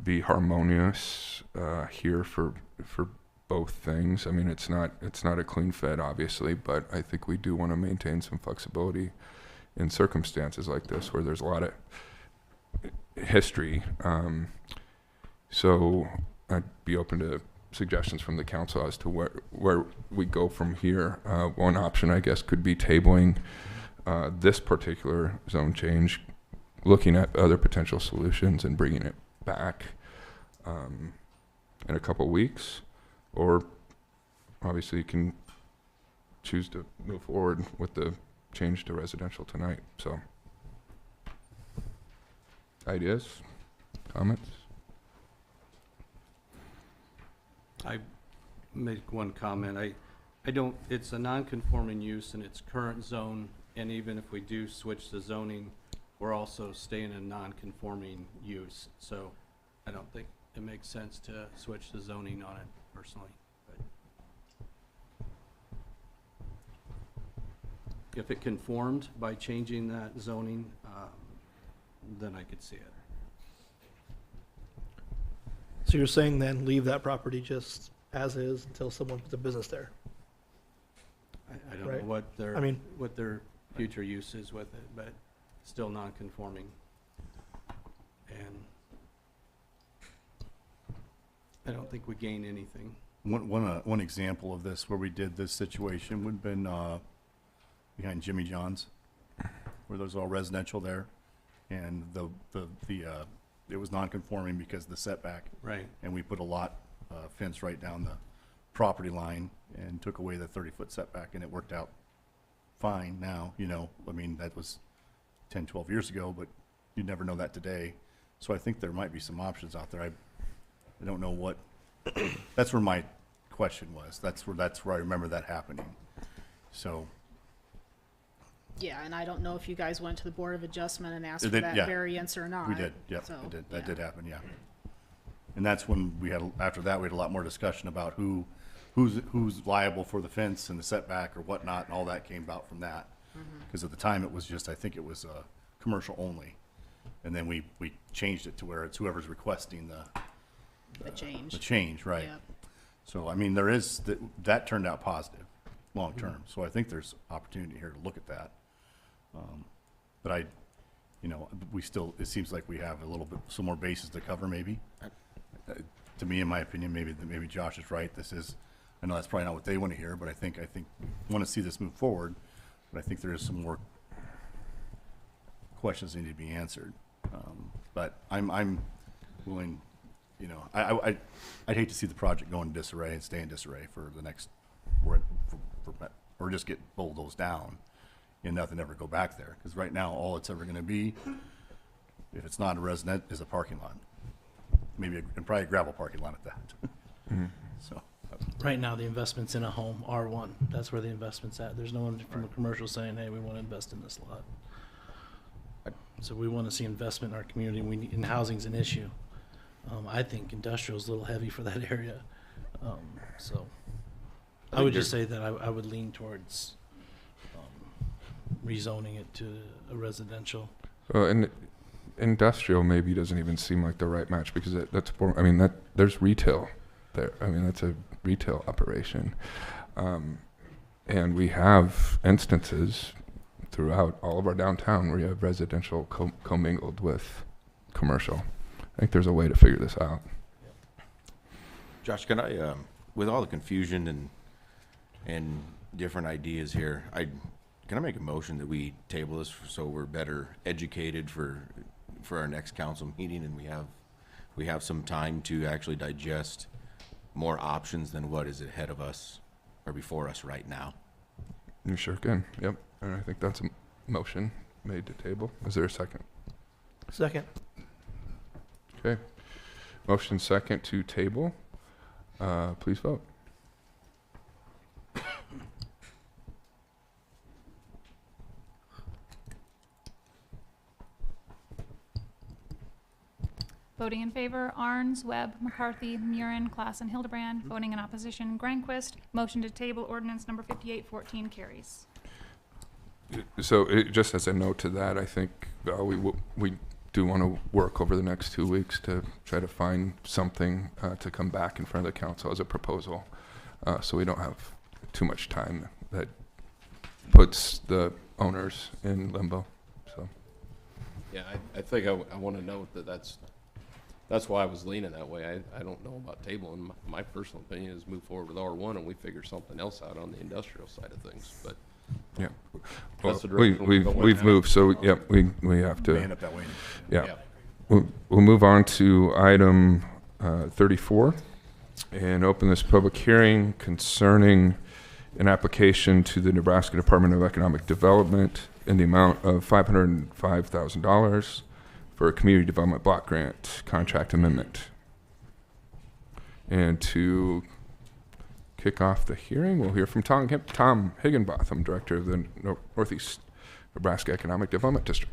be harmonious here for both things. I mean, it's not a clean fit, obviously, but I think we do want to maintain some flexibility in circumstances like this where there's a lot of history. So I'd be open to suggestions from the council as to where we go from here. One option, I guess, could be tabling this particular zone change, looking at other potential solutions and bringing it back in a couple weeks. Or obviously you can choose to move forward with the change to residential tonight. So, ideas, comments? I make one comment. I don't, it's a non-conforming use in its current zone, and even if we do switch the zoning, we're also staying in non-conforming use. So I don't think it makes sense to switch the zoning on it personally. But if it conformed by changing that zoning, then I could see it. So you're saying then leave that property just as is until someone puts a business there? I don't Right. know what their, I mean- what their future use is with it, but still non-conforming. And I don't think we gain anything. One example of this where we did this situation would have been behind Jimmy John's, where there's all residential there, and the it was non-conforming because of the setback. Right. And we put a lot fence right down the property line and took away the 30-foot setback, and it worked out fine now, you know. I mean, that was 10, 12 years ago, but you never know that today. So I think there might be some options out there. I don't know what, that's where my question was. That's where I remember that happening. So. Yeah, and I don't know if you guys went to the Board of Adjustment and asked It for did, that yeah. variance or not. We did, yep, So, it did. That yeah. did happen, yeah. And that's when we had, after that, we had a lot more discussion about who's liable for the fence and the setback or whatnot, and all that came about from that. Because at the time, it was just, I think it was commercial only. And then we changed it to where it's whoever's requesting The change. the change, right? Yep. So, I mean, there is, that turned out positive, long-term. So I think there's opportunity here to look at that. But you know, we still, it seems like we have a little bit, some more bases to cover maybe. To me, in my opinion, maybe Josh is right. I know that's probably not what they want to hear, but I think want to see this move forward. But I think there is some more questions that need to be answered. But I'm willing, you know, I'd hate to see the project go in disarray and stay in disarray for the next, or just get bulldozed down and nothing ever go back there. Because right now, all it's ever going to be, if it's not a resident, is a parking lot. Maybe and probably a gravel parking lot at that. So. Right now, the investment's in a home, R1. That's where the investment's at. There's no one from a commercial saying, hey, we want to invest in this lot. So we want to see investment in our community. And housing's an issue. I think industrial's a little heavy for that area. So I would just say that I would lean towards rezoning it to a residential. And industrial maybe doesn't even seem like the right match because that's more, I mean, there's retail there. I mean, that's a retail operation. And we have instances throughout all of our downtown where you have residential commingled with commercial. I think there's a way to figure this out. Josh, can I, with all the confusion and different ideas here, can I make a motion that we table this so we're better educated for our next council meeting and we have some time to actually digest more options than what is ahead of us or before us right now? You sure can. Yep. And I think that's a motion made to table. Is there a second? Second. Okay. Motion second to table. Please vote. Voting in favor, Arns, Webb, McCarthy, Murin, Clausen, Hildebrand. Voting in opposition, Granquist. Motion to table ordinance number 5814 carries. So just as a note to that, I think we do want to work over the next 2 weeks to try to find something to come back in front of the council as a proposal, so we don't have too much time that puts the owners in limbo. So. Yeah, I think I want to note that that's why I was leaning that way. I don't know about tabling. My personal opinion is move forward with R1 and we figure something else out on the industrial side of things, but. Yeah, That's the well, direction we're going we've now. moved, so yeah, we have to. May end up that way. Yeah, we'll move on to item 34 and open this public hearing concerning an application to the Nebraska Department of Economic Development in the amount of $505,000 for a community development block grant contract amendment. And to kick off the hearing, we'll hear from Tom Higginbotham, Director of the Northeast Nebraska Economic Development District.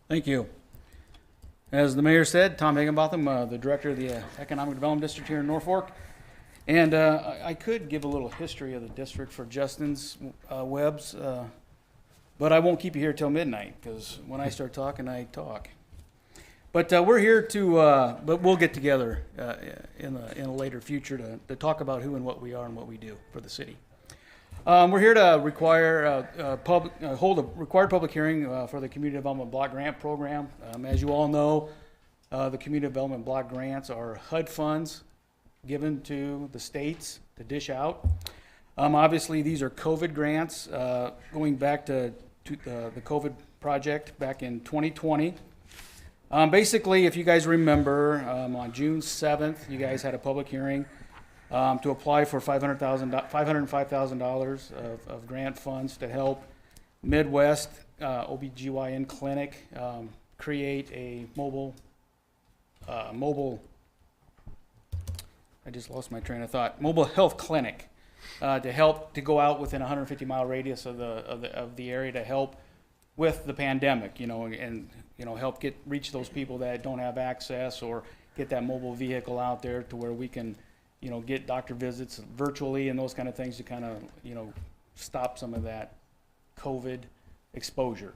Thank you. As the mayor said, Tom Higginbotham, the Director of the Economic Development District here in Norfolk. And I could give a little history of the district for Justin's Webb's, but I won't keep you here till midnight, because when I start talking, I talk. But we're here but we'll get together in a later future to talk about who and what we are and what we do for the city. We're here to hold a required public hearing for the Community Development Block Grant Program. As you all know, the Community Development Block Grants are HUD funds given to the states to dish out. Obviously, these are COVID grants going back to the COVID project back in 2020. Basically, if you guys remember, on June 7th, you guys had a public hearing to apply for $505,000 of grant funds to help Midwest OBGYN Clinic create a mobile, I just lost my train of thought, mobile health clinic to help to go out within a 150-mile radius of the area to help with the pandemic, and help reach those people that don't have access, or get that mobile vehicle out there to where we can, get doctor visits virtually and those kind of things to kind of, stop some of that COVID exposure.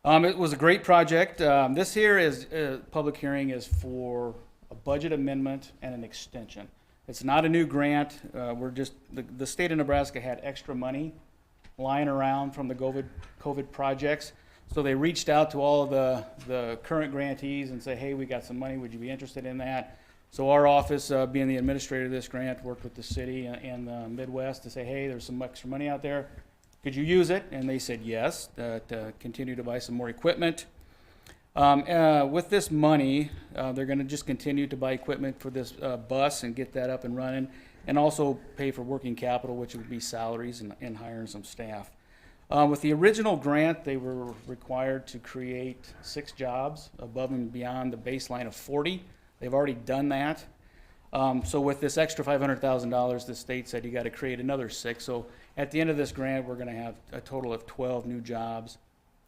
It was a great project. This here is public hearing is for a budget amendment and an extension. It's not a new grant. The state of Nebraska had extra money lying around from the COVID projects. So they reached out to all of the current grantees and say, hey, we got some money, would you be interested in that? So our office, being the administrator of this grant, worked with the city and the Midwest to say, hey, there's some extra money out there. Could you use it? And they said yes, to continue to buy some more equipment. With this money, they're going to just continue to buy equipment for this bus and get that up and running, and also pay for working capital, which would be salaries and hiring some staff. With the original grant, they were required to create 6 jobs above and beyond the baseline of 40. They've already done that. So with this extra $500,000, the state said you got to create another 6. So at the end of this grant, we're going to have a total of 12 new jobs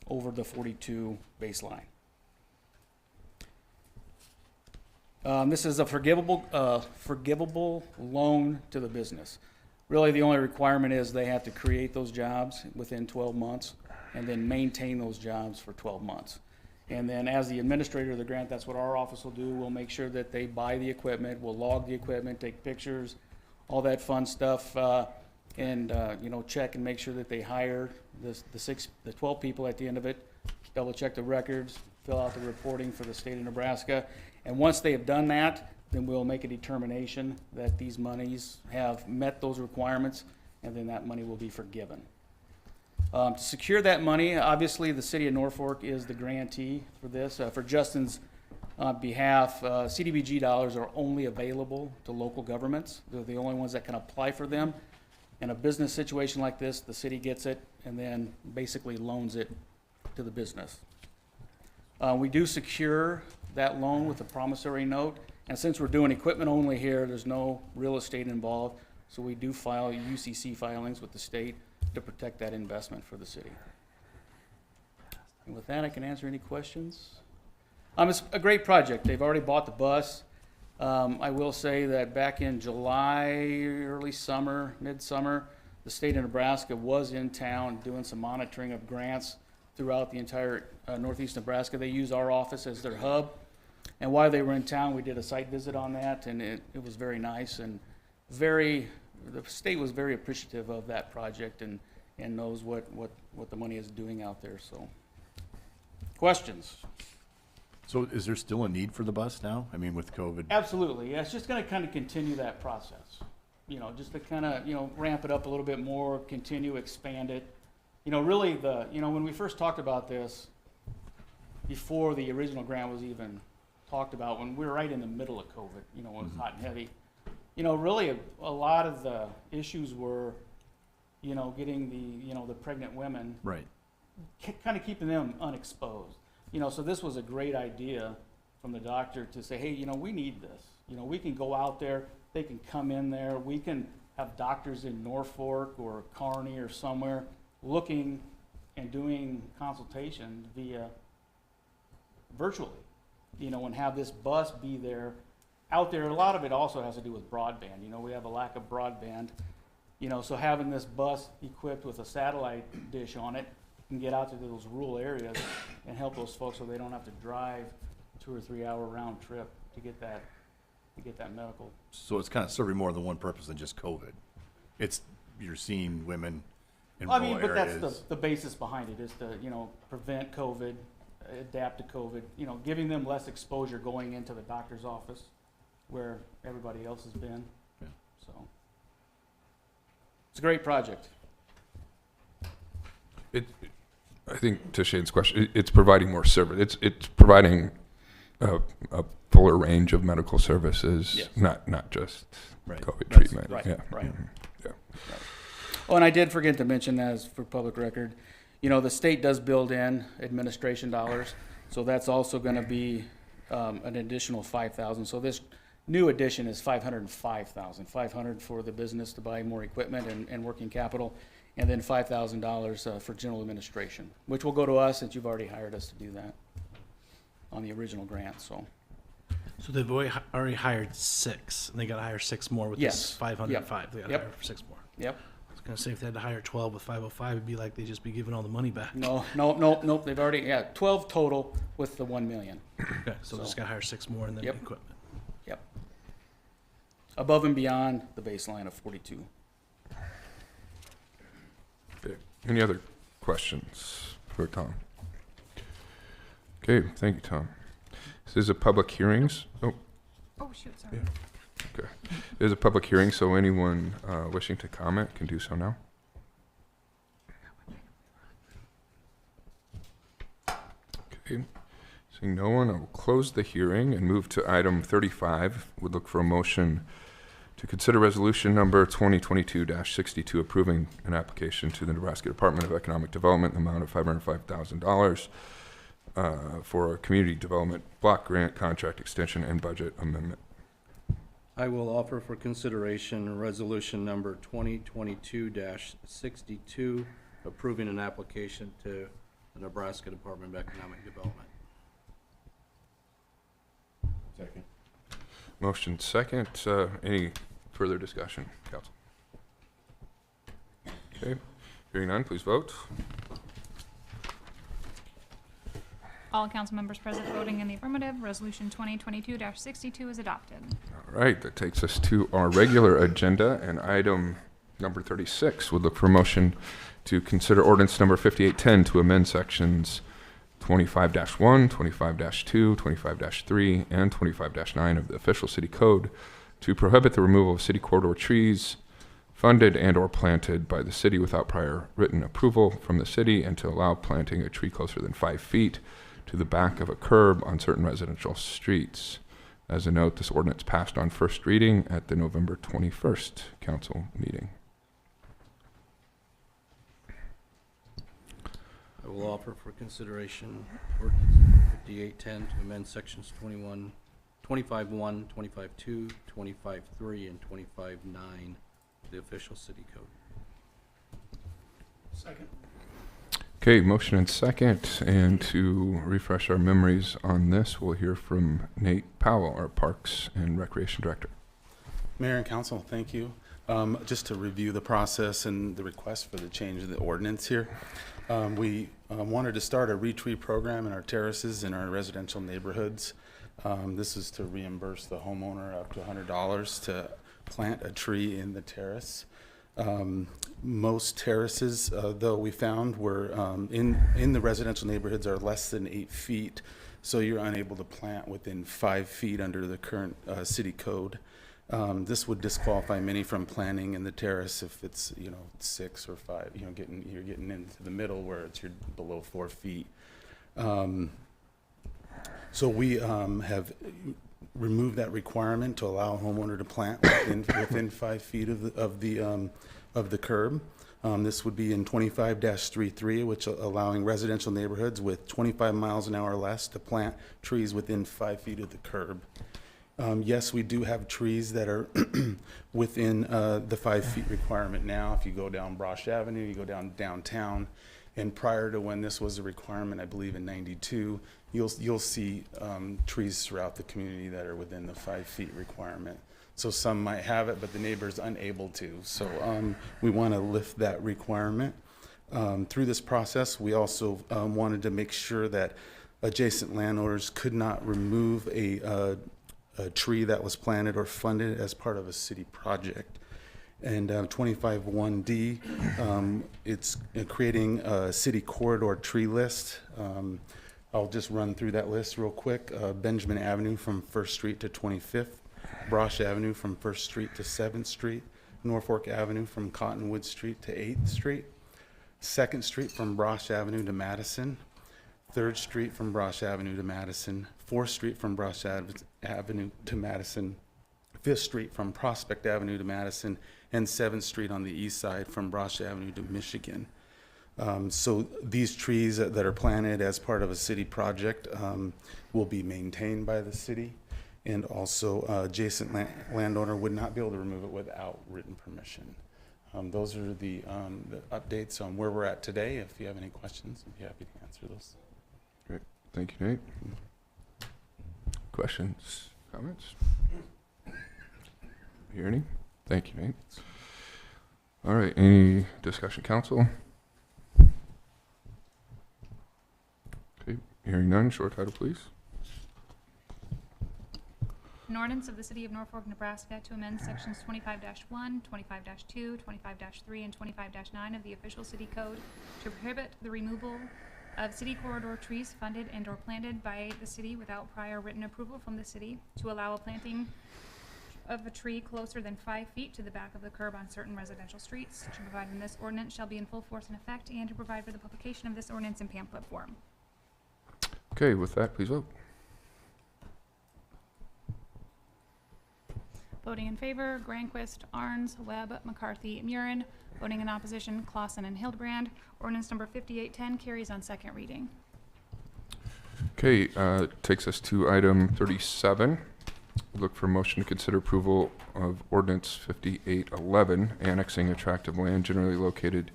over the 42 baseline. This is a forgivable loan to the business. Really, the only requirement is they have to create those jobs within 12 months and then maintain those jobs for 12 months. And then as the administrator of the grant, that's what our office will do. We'll make sure that they buy the equipment, we'll log the equipment, take pictures, all that fun stuff, and check and make sure that they hire the 12 people at the end of it, double check the records, fill out the reporting for the state of Nebraska. And once they have done that, then we'll make a determination that these monies have met those requirements, and then that money will be forgiven. To secure that money, obviously the city of Norfolk is the grantee for this. For Justin's behalf, CDBG dollars are only available to local governments. They're the only ones that can apply for them. In a business situation like this, the city gets it and then basically loans it to the business. We do secure that loan with a promissory note. And since we're doing equipment only here, there's no real estate involved. So we do file UCC filings with the state to protect that investment for the city. And with that, I can answer any questions. It's a great project. They've already bought the bus. I will say that back in July, early summer, midsummer, the state of Nebraska was in town doing some monitoring of grants throughout the entire northeast Nebraska. They use our office as their hub. And while they were in town, we did a site visit on that, and it was very nice and the state was very appreciative of that project and knows what the money is doing out there. So, questions? So is there still a need for the bus now? I mean, with COVID? Absolutely. Yeah, it's just going to kind of continue that process. Just to kind of, ramp it up a little bit more, continue, expand it. Really when we first talked about this, before the original grant was even talked about, when we were right in the middle of COVID, when it was hot and heavy, really a lot of the issues were, getting the pregnant women, right, kind of keeping them unexposed. So this was a great idea from the doctor to say, hey, we need this. We can go out there, they can come in there, we can have doctors in Norfolk or Kearney or somewhere looking and doing consultation via virtually, and have this bus be there out there. A lot of it also has to do with broadband. We have a lack of broadband, so having this bus equipped with a satellite dish on it can get out to those rural areas and help those folks so they don't have to drive 2 or 3 hour round trip to get that medical. So it's kind of serving more than one purpose than just COVID. You're seeing women in But rural areas. that's the basis behind it, is to, prevent COVID, adapt to COVID, giving them less exposure going into the doctor's office where everybody else has been. Yeah. So it's a great project. I think to Shane's question, it's providing more service. It's providing a fuller range of medical services, Yes. not just Right. COVID That's treatment. right, Yeah. right. Mhm. Yeah. Oh, and I did forget to mention, as for public record, the state does build in administration dollars, so that's also gonna be, an additional 5,000. So this new addition is 505,000. 500 for the business to buy more equipment and working capital, and then $5,000 for general administration, which will go to us since you've already hired us to do that on the original grant, so. So they've already hired 6, and they gotta hire 6 more with Yes. this 505. Yep. They gotta Yep. hire 6 more. Yep. I was gonna say, if they had to hire 12 with 505, it'd be like they'd just be giving all the money back. No, they've already, 12 total with the 1 million. Okay, so just gotta hire 6 more and then Yep. equipment. Yep. Above and beyond the baseline of 42. Okay. Any other questions for Tom? Okay, thank you, Tom. This is a public hearings. Oh, Oh, shoot, sorry. yeah. Okay. It is a public hearing, so anyone wishing to comment can do so now. Okay. Seeing no one, I will close the hearing and move to item 35. Would look for a motion to consider resolution number 2022-62 approving an application to the Nebraska Department of Economic Development in the amount of $505,000 for a community development block grant contract extension and budget amendment. I will offer for consideration resolution number 2022-62, approving an application to the Nebraska Department of Economic Development. Second. Motion second. Any further discussion, council? Okay. Hearing none, please vote. All council members present voting in the affirmative, resolution 2022-62 is adopted. All right, that takes us to our regular agenda, and item number 36 would look for a motion to consider ordinance number 5810 to amend sections 25-1, 25-2, 25-3, and 25-9 of the official city code to prohibit the removal of city corridor trees funded and or planted by the city without prior written approval from the city, and to allow planting a tree closer than 5 feet to the back of a curb on certain residential streets. As a note, this ordinance passed on first reading at the November 21st council meeting. I will offer for consideration ordinance 5810 to amend sections 25-1, 25-2, 25-3, and 25-9 of the official city code. Second. Okay, motion and second, and to refresh our memories on this, we'll hear from Nate Powell, our Parks and Recreation Director. Mayor and council, thank you. Just to review the process and the request for the change of the ordinance here. We wanted to start a retree program in our terraces in our residential neighborhoods. This is to reimburse the homeowner up to $100 to plant a tree in the terrace. Most terraces, though, we found were in the residential neighborhoods are less than 8 feet, so you're unable to plant within 5 feet under the current city code. This would disqualify many from planting in the terrace if it's 6 or 5. You're getting into the middle where you're below 4 feet. So we have removed that requirement to allow a homeowner to plant within 5 feet of the curb. This would be in 25-33, which allowing residential neighborhoods with 25 miles an hour or less to plant trees within 5 feet of the curb. Yes, we do have trees that are within the 5 feet requirement now. If you go down Brosh Avenue, you go down downtown, and prior to when this was a requirement, I believe in '92, you'll see trees throughout the community that are within the 5 feet requirement. So some might have it, but the neighbor's unable to. So we want to lift that requirement. Through this process, we also wanted to make sure that adjacent landowners could not remove a tree that was planted or funded as part of a city project. And 25-1D, it's creating a city corridor tree list. I'll just run through that list real quick. Benjamin Avenue from 1st Street to 25th, Brosh Avenue from 1st Street to 7th Street, Norfolk Avenue from Cottonwood Street to 8th Street, 2nd Street from Brosh Avenue to Madison, 3rd Street from Brosh Avenue to Madison, 4th Street from Brosh Avenue to Madison, 5th Street from Prospect Avenue to Madison, and 7th Street on the east side from Brosh Avenue to Michigan. So these trees that are planted as part of a city project will be maintained by the city, and also adjacent landowner would not be able to remove it without written permission. Those are the updates on where we're at today. If you have any questions, I'd be happy to answer those. Great. Thank you, Nate. Questions, comments? Hear any? Thank you, Nate. All right, any discussion, council? Okay, hearing none, short title, please. An ordinance of the City of Norfolk, Nebraska to amend sections 25-1, 25-2, 25-3, and 25-9 of the official city code to prohibit the removal of city corridor trees funded and/or planted by the city without prior written approval from the city, to allow a planting of a tree closer than 5 feet to the back of the curb on certain residential streets, to provide when this ordinance shall be in full force and effect, and to provide for the publication of this ordinance in pamphlet form. Okay, with that, please vote. Voting in favor, Granquist, Arns, Webb, McCarthy, Murin. Voting in opposition, Clausen and Hildebrand. Ordinance number 5810 carries on second reading. Okay, takes us to item 37. Look for a motion to consider approval of ordinance 5811, annexing a tract of land generally located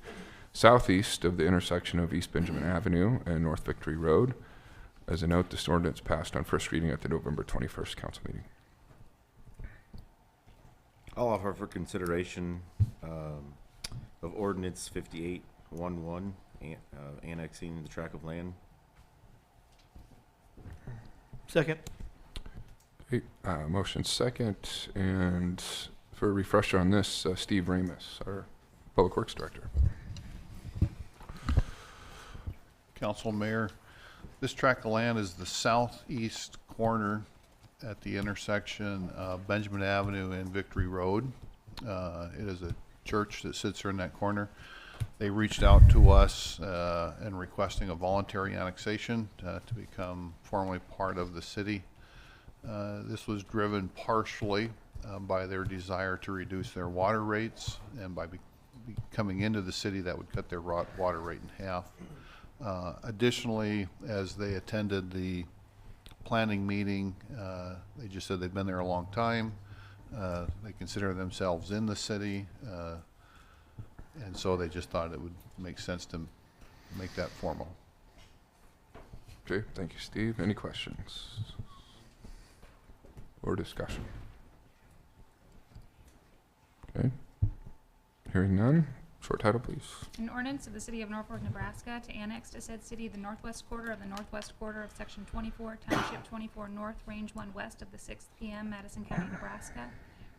southeast of the intersection of East Benjamin Avenue and North Victory Road. As a note, this ordinance passed on first reading at the November 21st council meeting. I'll offer for consideration of ordinance 5811, annexing the tract of land. Second. Okay, motion second, and for a refresher on this, Steve Ramus, our Public Works Director. Council, Mayor, this tract of land is the southeast corner at the intersection of Benjamin Avenue and Victory Road. It is a church that sits there in that corner. They reached out to us and requesting a voluntary annexation to become formally part of the city. This was driven partially by their desire to reduce their water rates, and by coming into the city that would cut their water rate in half. Additionally, as they attended the planning meeting, they just said they'd been there a long time. They consider themselves in the city, and so they just thought it would make sense to make that formal. Okay, thank you, Steve. Any questions or discussion? Okay, hearing none. Short title, please. An ordinance of the City of Norfolk, Nebraska to annex to said city the northwest quarter of the northwest quarter of Section 24, Township 24 North, Range 1 West of the 6th PM, Madison County, Nebraska,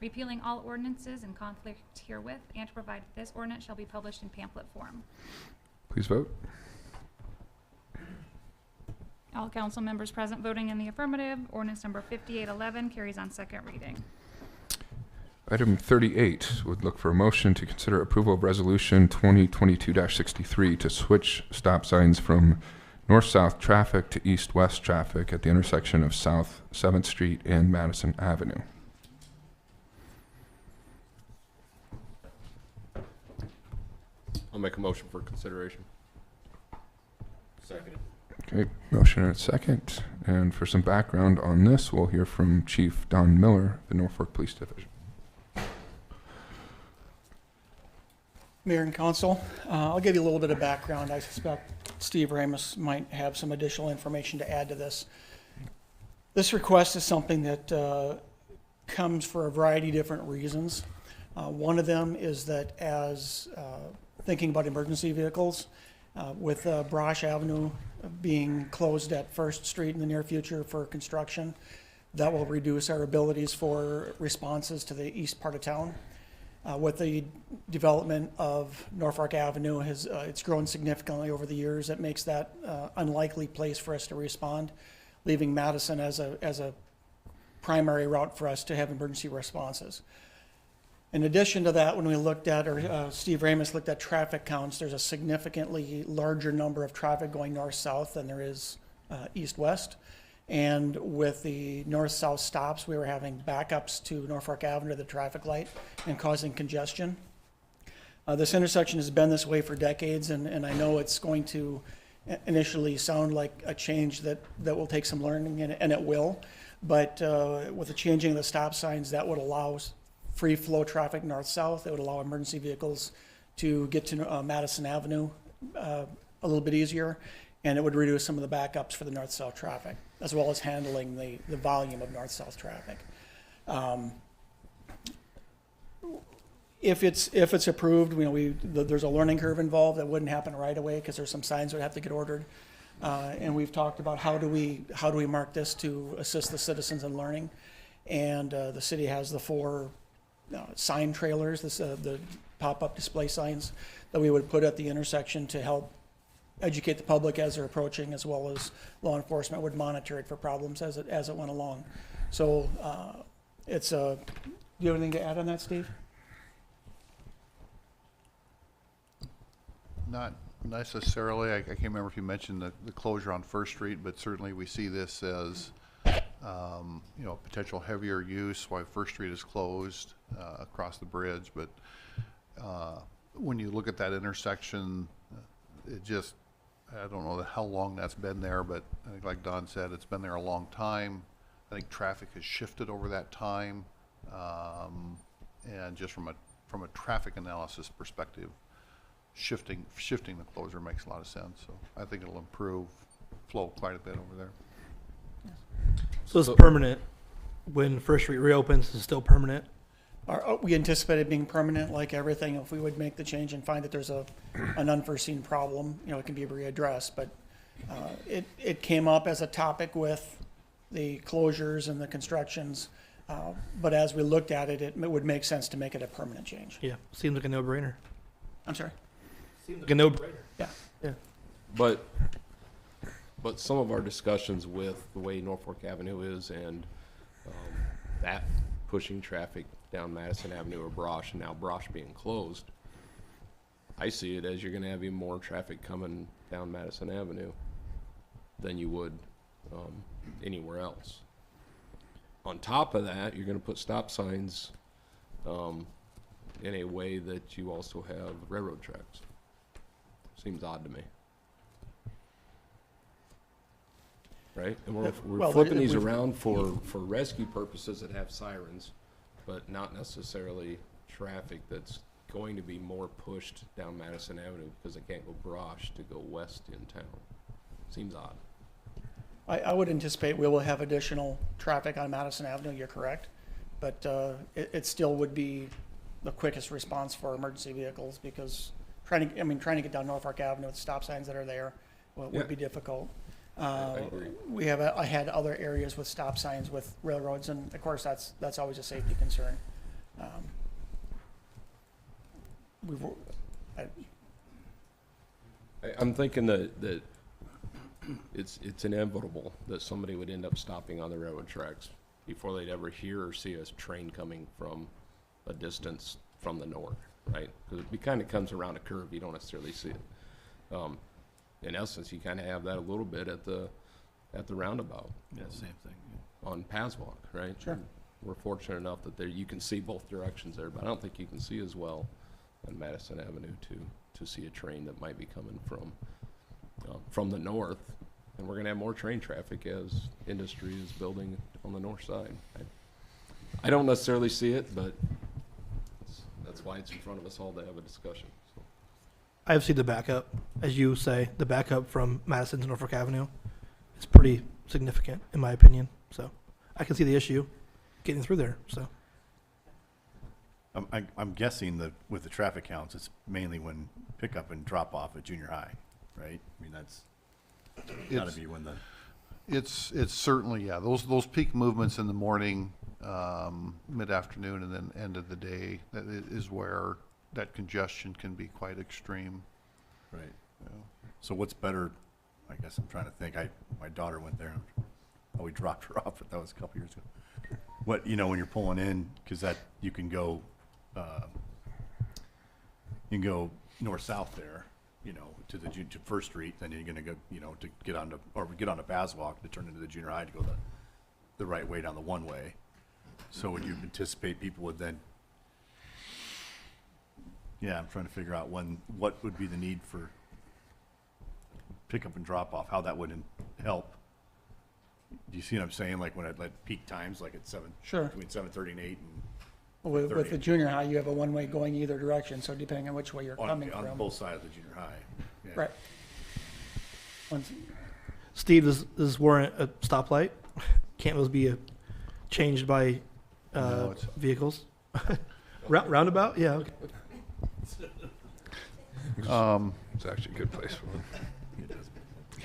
repealing all ordinances in conflict herewith, and to provide that this ordinance shall be published in pamphlet form. Please vote. All council members present voting in the affirmative. Ordinance number 5811 carries on second reading. Item 38 would look for a motion to consider approval of resolution 2022-63 to switch stop signs from north-south traffic to east-west traffic at the intersection of South 7th Street and Madison Avenue. I'll make a motion for consideration. Second. Okay, motion and a second. And for some background on this, we'll hear from Chief Don Miller, the Norfolk Police Division. Mayor and Council, I'll give you a little bit of background. I suspect Steve Ramus might have some additional information to add to this. This request is something that comes for a variety of different reasons. One of them is that as thinking about emergency vehicles, with Brosh Avenue being closed at First Street in the near future for construction, that will reduce our abilities for responses to the east part of town. With the development of Norfolk Avenue, it's grown significantly over the years. It makes that unlikely place for us to respond, leaving Madison as a primary route for us to have emergency responses. In addition to that, when we looked at, or Steve Ramus looked at traffic counts, there's a significantly larger number of traffic going north-south than there is east-west. And with the north-south stops, we were having backups to Norfolk Avenue, the traffic light, and causing congestion. This intersection has been this way for decades, and I know it's going to initially sound like a change that will take some learning, and it will. But with the changing of the stop signs, that would allow free flow traffic north-south. It would allow emergency vehicles to get to Madison Avenue a little bit easier, and it would reduce some of the backups for the north-south traffic, as well as handling the volume of north-south traffic. If it's approved, there's a learning curve involved that wouldn't happen right away because there's some signs that would have to get ordered. And we've talked about how do we mark this to assist the citizens in learning. And the city has the 4 sign trailers, the pop-up display signs that we would put at the intersection to help educate the public as they're approaching, as well as law enforcement would monitor it for problems as it went along. So do you have anything to add on that, Steve? Not necessarily. I can't remember if you mentioned the closure on First Street, but certainly we see this as potential heavier use while First Street is closed across the bridge. But when you look at that intersection, I don't know how long that's been there, but I think like Don said, it's been there a long time. I think traffic has shifted over that time, and just from a traffic analysis perspective, shifting the closure makes a lot of sense. So I think it'll improve flow quite a bit over there. So it's permanent. When First Street reopens, it's still permanent? We anticipate it being permanent, like everything. If we would make the change and find that there's an unforeseen problem, it can be readdressed. But it came up as a topic with the closures and the constructions. But as we looked at it, it would make sense to make it a permanent change. Yeah, seems like a no-brainer. I'm sorry? Seems like a no-brainer. Yeah. But some of our discussions with the way Norfolk Avenue is and that pushing traffic down Madison Avenue or Brosh, and now Brosh being closed, I see it as you're going to have even more traffic coming down Madison Avenue than you would anywhere else. On top of that, you're going to put stop signs in a way that you also have railroad tracks. Seems odd to me. Right? And we're flipping these around for rescue purposes that have sirens, but not necessarily traffic that's going to be more pushed down Madison Avenue because they can't go Brosh to go west in town. Seems odd. I would anticipate we will have additional traffic on Madison Avenue, you're correct. But it still would be the quickest response for emergency vehicles because trying to get down Norfolk Avenue with stop signs that are there would be difficult. I agree. I had other areas with stop signs with railroads, and of course that's always a safety concern. I'm thinking that it's inevitable that somebody would end up stopping on the railroad tracks before they'd ever hear or see a train coming from a distance from the north, right? Because it kind of comes around a curve, you don't necessarily see it. In essence, you kind of have that a little bit at the roundabout. Yeah, same thing. Yeah. On Paswalk, right? Sure. We're fortunate enough that there you can see both directions there, but I don't think you can see as well on Madison Avenue to see a train that might be coming from the north. And we're going to have more train traffic as industry is building on the north side. I don't necessarily see it, but that's why it's in front of us all to have a discussion. So. I've seen the backup, as you say, the backup from Madison to Norfolk Avenue. It's pretty significant, in my opinion. So I can see the issue getting through there. So I'm guessing that with the traffic counts, it's mainly when pickup and drop off at junior high, right? I mean, that's got to be when the. It's certainly, yeah, those peak movements in the morning, mid-afternoon, and then end of the day, that is where that congestion can be quite extreme. Right. Yeah. So what's better? I guess I'm trying to think. My daughter went there. We dropped her off, but that was a couple years ago. When you're pulling in, because that you can go you can go north-south there, you know, to First Street, then you're gonna go, you know, to get onto Baswalk to turn into the junior high to go the right way down the one-way. So would you anticipate people would then, yeah, I'm trying to figure out what would be the need for pickup and drop-off, how that would help. Do you see what I'm saying? Like when at peak times, like at Sure. between 7:30 and 8 and With the junior high, you have a one-way going either direction, so depending on which way you're coming on from. both sides of the junior high. Yeah. Right. Once- Steve, does this warrant a stoplight? Can't those be changed by No, it's- vehicles? Roundabout? Yeah. Okay. It's actually a good place for them.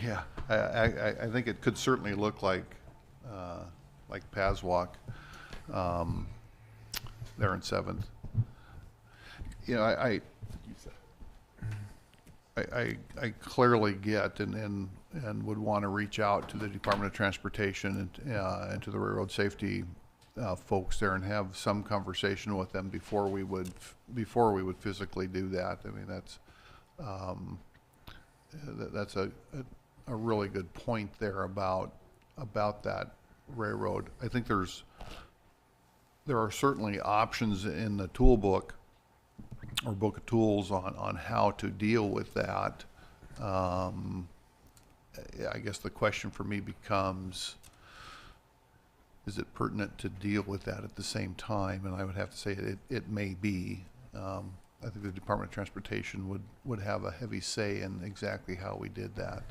Yeah, I think it could certainly look like Paswalk there in Seventh. You know, I clearly get and would want to reach out to the Department of Transportation and to the railroad safety folks there and have some conversation with them before we would physically do that. I mean, that's a really good point there about that railroad. I think there are certainly options in the tool book or book of tools on how to deal with that. I guess the question for me becomes, is it pertinent to deal with that at the same time? And I would have to say it may be. I think the Department of Transportation would have a heavy say in exactly how we did that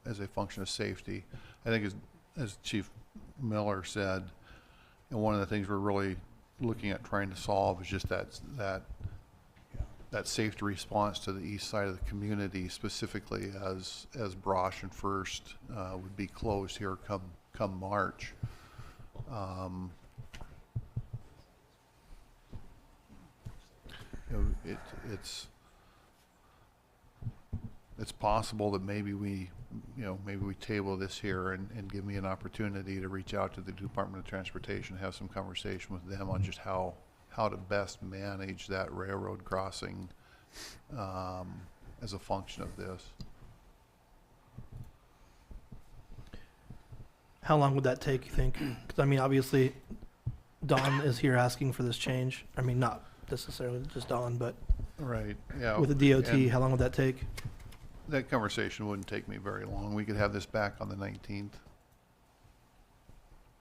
as a function of safety. I think as Chief Miller said, and one of the things we're really looking at trying to solve is just that safety response to the east side of the community, specifically as Brosh and First would be closed here come March. You know, it's possible that maybe we table this here and give me an opportunity to reach out to the Department of Transportation, have some conversation with them on just how to best manage that railroad crossing as a function of this. How long would that take, you think? 'Cause, I mean, obviously, Don is here asking for this change. I mean, not necessarily just Don, but Right, yeah. with the DOT, And how long would that take? that conversation wouldn't take me very long. We could have this back on the 19th.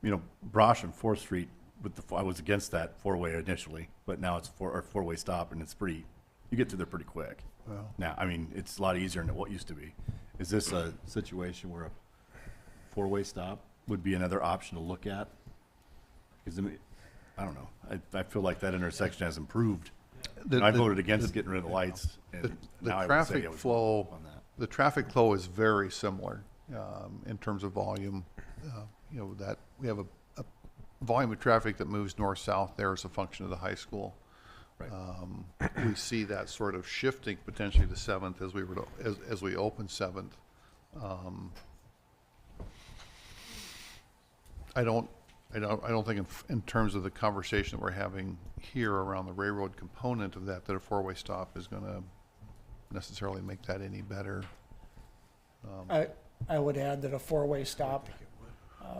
You know, Brosh and Fourth Street I was against that four-way initially, but now it's four-way stop, and it's you get through there pretty quick. Well, Now, I mean, it's a lot easier than what used to be. Is this a situation where a four-way stop would be another option to look at? Because, I don't know. I feel like that intersection has improved. I voted against getting rid of the lights, and now I would say I would vote on that. The traffic flow is very similar in terms of volume. You know, that we have a volume of traffic that moves north-south there as a function of the high school. Right. We see that sort of shifting potentially to Seventh as we open Seventh. I don't think in terms of the conversation that we're having here around the railroad component of that a four-way stop is going to necessarily make that any better. I would add that a four-way stop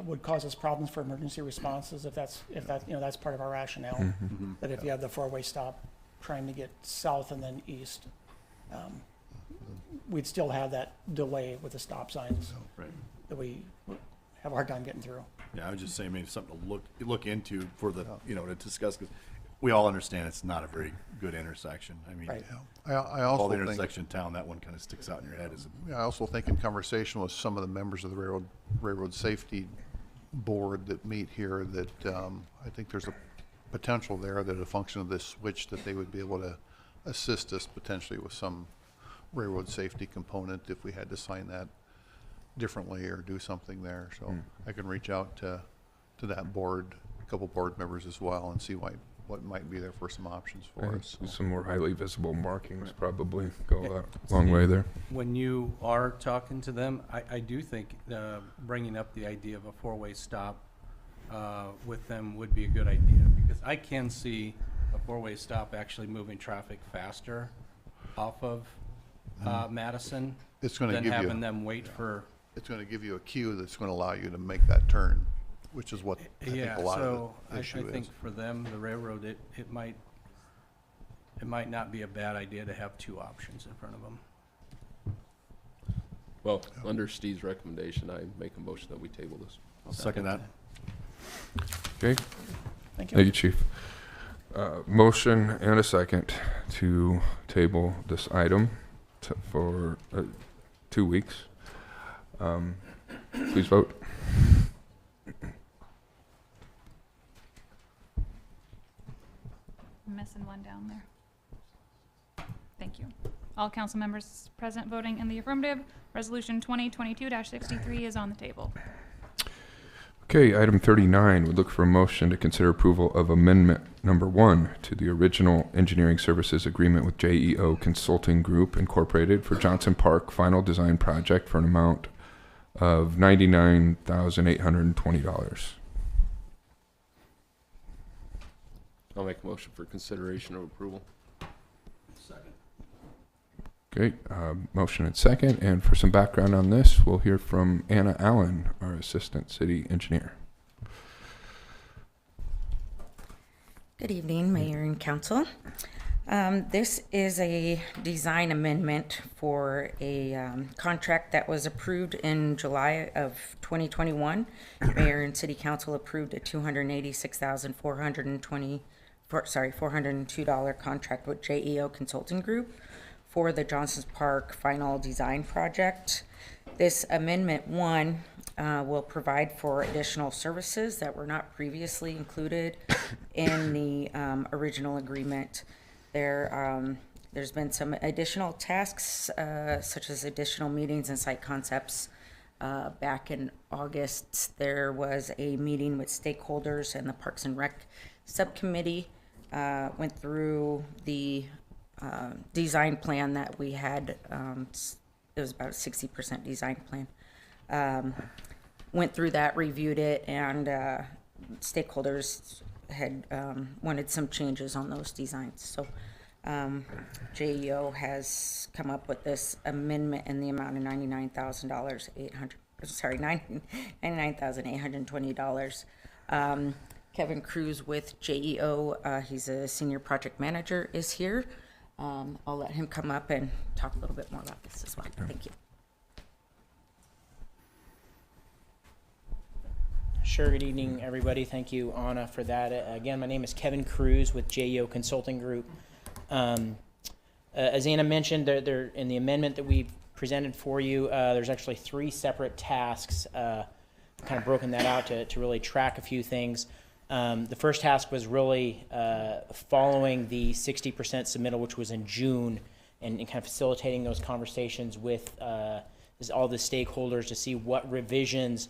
would cause us problems for emergency responses if that's part of our rationale. That if you have the four-way stop trying to get south and then east, we'd still have that delay with the stop signs Right. that we have a hard time getting through. Yeah, I was just saying maybe something to look into for the, to discuss, because we all understand it's not a very good intersection. I mean, Right. I all also the think, intersection in town, that one kind of sticks out in your head as I also think in conversation with some of the members of the railroad safety board that meet here that I think there's a potential there that a function of this switch that they would be able to assist us potentially with some railroad safety component if we had to sign that differently or do something there. So I can reach out to that board, a couple board members as well, and see what might be there for some options for us. Some more highly visible markings probably go a long way there. When you are talking to them, I do think bringing up the idea of a four-way stop with them would be a good idea, because I can see a four-way stop actually moving traffic faster off of Madison It's going to than give you, having them wait for. it's going to give you a queue that's going to allow you to make that turn, which is what I think Yeah, a lot so of the issue I think is. for them, the railroad, it might not be a bad idea to have two options in front of them. Well, under Steve's recommendation, I make a motion that we table this. I'll second that. Okay, Thank you. thank you, Chief. Motion and a second to table this item for 2 weeks. Please vote. I'm missing one down there. Thank you. All council members present voting in the affirmative. Resolution 2022-63 is on the table. Okay, item 39, would look for a motion to consider approval of amendment number 1 to the original engineering services agreement with JEO Consulting Group Incorporated for Johnson Park final design project for an amount of $99,820. I'll make a motion for consideration of approval. Great, motion and second, and for some background on this, we'll hear from Anna Allen, our Assistant City Engineer. Good evening, Mayor and Council. This is a design amendment for a contract that was approved in July of 2021. Mayor and City Council approved a $402 contract with JEO Consulting Group for the Johnson's Park final design project. This amendment 1 will provide for additional services that were not previously included in the original agreement. There's been some additional tasks, such as additional meetings and site concepts. Back in August, there was a meeting with stakeholders and the Parks and Rec Subcommittee. Went through the design plan that we had. It was about a 60% design plan. Went through that, reviewed it, and stakeholders had wanted some changes on those designs. So JEO has come up with this amendment in the amount of $99,820. Kevin Cruz with JEO, he's a senior project manager, is here. I'll let him come up and talk a little bit more about this as well. Thank you. Sure. Good evening, everybody. Thank you, Anna, for that. Again, my name is Kevin Cruz with JEO Consulting Group. As Anna mentioned, there in the amendment that we presented for you, there's actually 3 separate tasks, kind of broken that out to really track a few things. The first task was really following the 60% submittal, which was in June, and kind of facilitating those conversations with all the stakeholders to see what revisions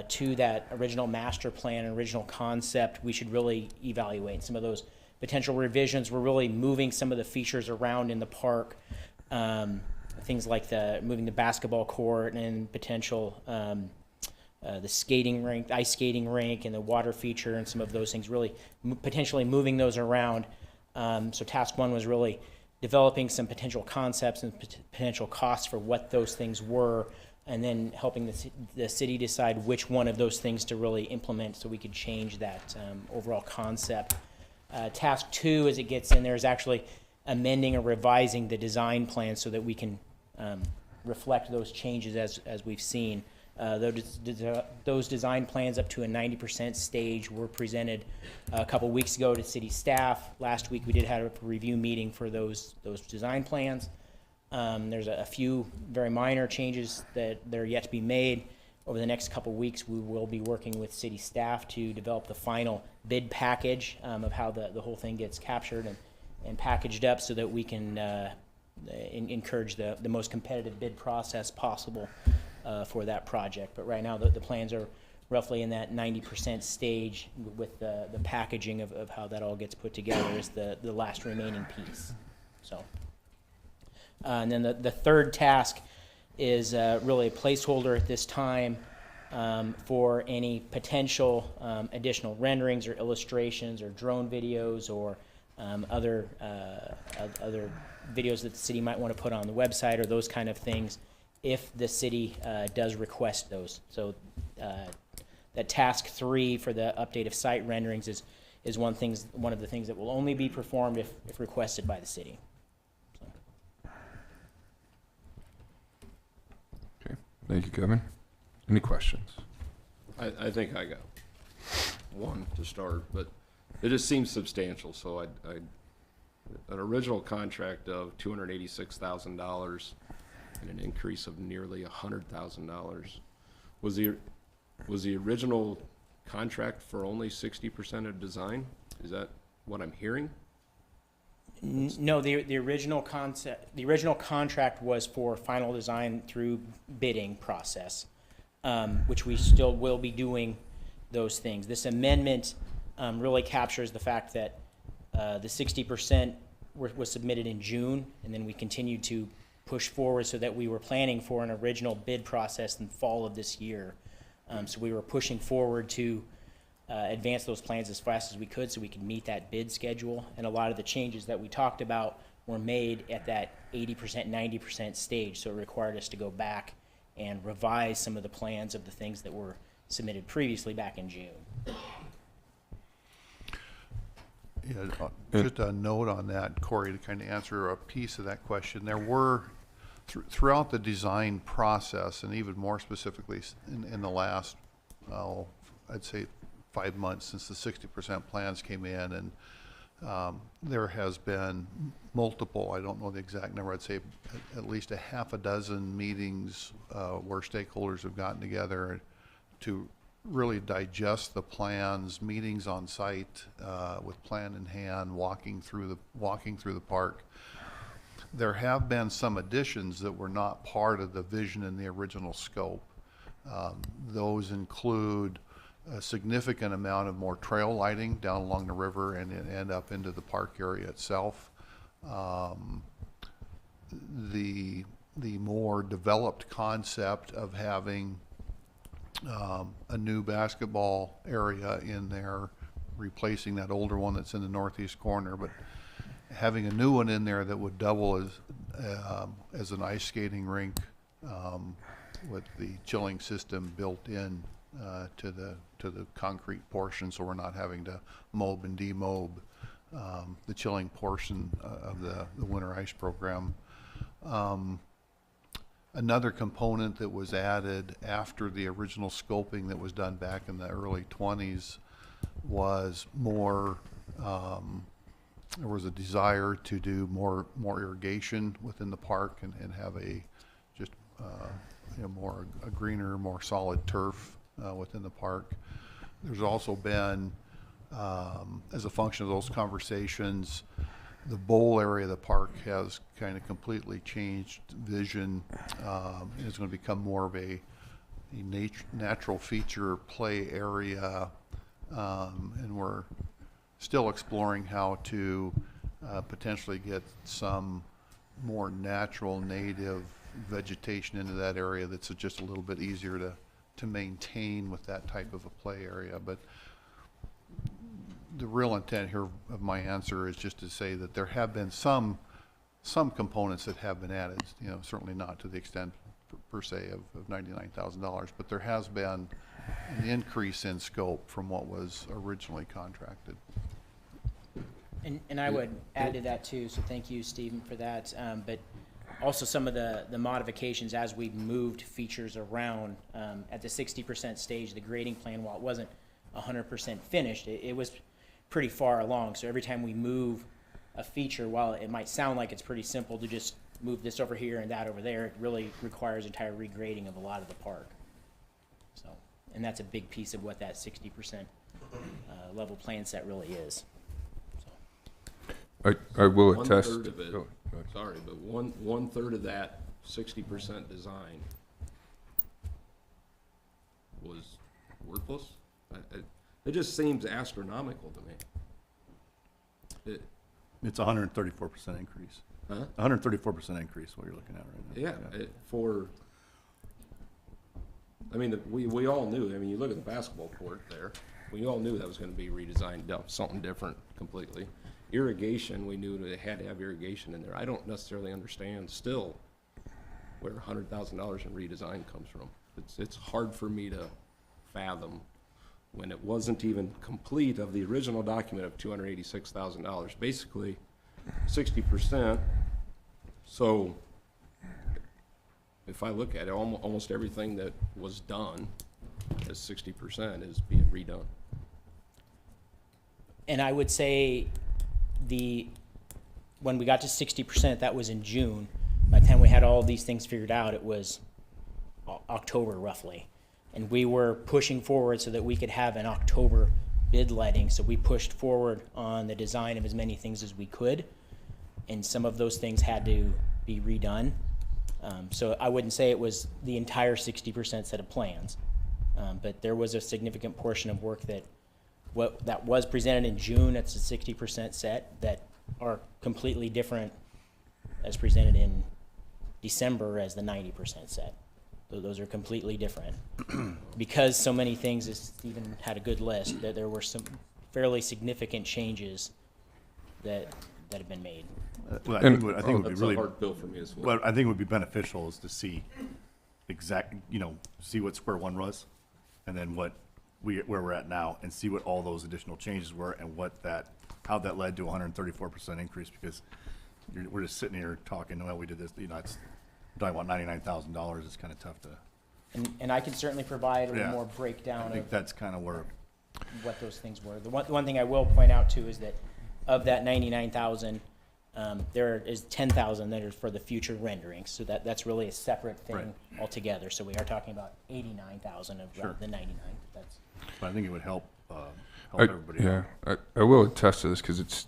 to that original master plan and original concept we should really evaluate. Some of those potential revisions were really moving some of the features around in the park, things like moving the basketball court and potential the skating rink, the ice skating rink, and the water feature, and some of those things, really potentially moving those around. So task 1 was really developing some potential concepts and potential costs for what those things were, and then helping the city decide which one of those things to really implement so we could change that overall concept. Task 2, as it gets in there, is actually amending or revising the design plan so that we can reflect those changes as we've seen. Those design plans up to a 90% stage were presented a couple weeks ago to city staff. Last week we did have a review meeting for those design plans. There's a few very minor changes that are yet to be made. Over the next couple weeks we will be working with city staff to develop the final bid package of how the whole thing gets captured and packaged up so that we can encourage the most competitive bid process possible for that project. But right now the plans are roughly in that 90% stage with the packaging of how that all gets put together is the last remaining piece. So, and then the third task is really a placeholder at this time for any potential additional renderings or illustrations or drone videos or other videos that the city might want to put on the website or those kind of things if the city does request those. So that task 3 for the update of site renderings is one of the things that will only be performed if requested by the city. Okay, thank you, Kevin. Any questions? I think I got one to start, but it just seems substantial, so an original contract of $286,000 and an increase of nearly $100,000. Was the original contract for only 60% of design? Is that what I'm hearing? No, the original contract was for final design through bidding process, which we still will be doing those things. This amendment really captures the fact that the 60% was submitted in June, and then we continued to push forward so that we were planning for an original bid process in fall of this year. So we were pushing forward to advance those plans as fast as we could so we could meet that bid schedule. And a lot of the changes that we talked about were made at that 80%, 90% stage. So it required us to go back and revise some of the plans of the things that were submitted previously back in June. Yeah, just a note on that, Corey, to kind of answer a piece of that question. There were, throughout the design process, and even more specifically in the last, I'd say 5 months since the 60% plans came in, and there has been multiple, I don't know the exact number, I'd say at least a half a dozen meetings where stakeholders have gotten together to really digest the plans, meetings on site with plan in hand, walking through the park. There have been some additions that were not part of the vision in the original scope. Those include a significant amount of more trail lighting down along the river and up into the park area itself. The more developed concept of having a new basketball area in there, replacing that older one that's in the northeast corner, but having a new one in there that would double as an ice skating rink with the chilling system built in to the concrete portion, so we're not having to mob and demob the chilling portion of the winter ice program. Another component that was added after the original scoping that was done back in the early 20s was more, there was a desire to do more irrigation within the park and have a just a greener, more solid turf within the park. There's also been, as a function of those conversations, the bowl area of the park has kind of completely changed vision. It's going to become more of a natural feature play area, and we're still exploring how to potentially get some more natural native vegetation into that area that's just a little bit easier to maintain with that type of a play area. But the real intent here of my answer is just to say that there have been some components that have been added, certainly not to the extent per se of $99,000, but there has been an increase in scope from what was originally contracted. And I would add to that too, so thank you, Stephen, for that. But also some of the modifications as we moved features around at the 60% stage, the grading plan, while it wasn't 100% finished, it was pretty far along. So every time we move a feature, while it might sound like it's pretty simple to just move this over here and that over there, it really requires entire regrading of a lot of the park. So, and that's a big piece of what that 60% level plan set really is. I will attest. 1/3 of it, sorry, but one third of that 60% design was worthless. It just seems astronomical to me. It's a 134% increase. Huh? 134% increase, what you're looking at right now. Yeah, for I mean, we all knew, I mean, you look at the basketball court there, we all knew that was gonna be redesigned, done something different completely. Irrigation, we knew they had to have irrigation in there. I don't necessarily understand still where $100,000 in redesign comes from. It's hard for me to fathom when it wasn't even complete of the original document of $286,000, basically 60%. So if I look at it, almost everything that was done as 60% is being redone. And I would say when we got to 60%, that was in June. By the time we had all of these things figured out, it was October roughly. And we were pushing forward so that we could have an October bid letting. So we pushed forward on the design of as many things as we could. And some of those things had to be redone. So I wouldn't say it was the entire 60% set of plans. But there was a significant portion of work that was presented in June. It's a 60% set that are completely different as presented in December as the 90% set. Those are completely different. Because so many things, as Stephen had a good list, that there were some fairly significant changes that have been made. Well, I think it would be That's really a hard bill for me as well. What I think would be beneficial is to see see what square one was, and then where we're at now, and see what all those additional changes were, and how that led to 134% increase. Because we're just sitting here talking, well, we did this. It's talking about $99,000. It's kind of tough to. And I can certainly provide a little Yeah. more breakdown I think of that's kind of where. what those things were. The one thing I will point out too is that of that 99,000, there is 10,000 that are for the future renderings. So that's really a separate thing Right. altogether. So we are talking about 89,000 of Sure. the 99. But I think it would help everybody. Yeah, I will attest to this because it's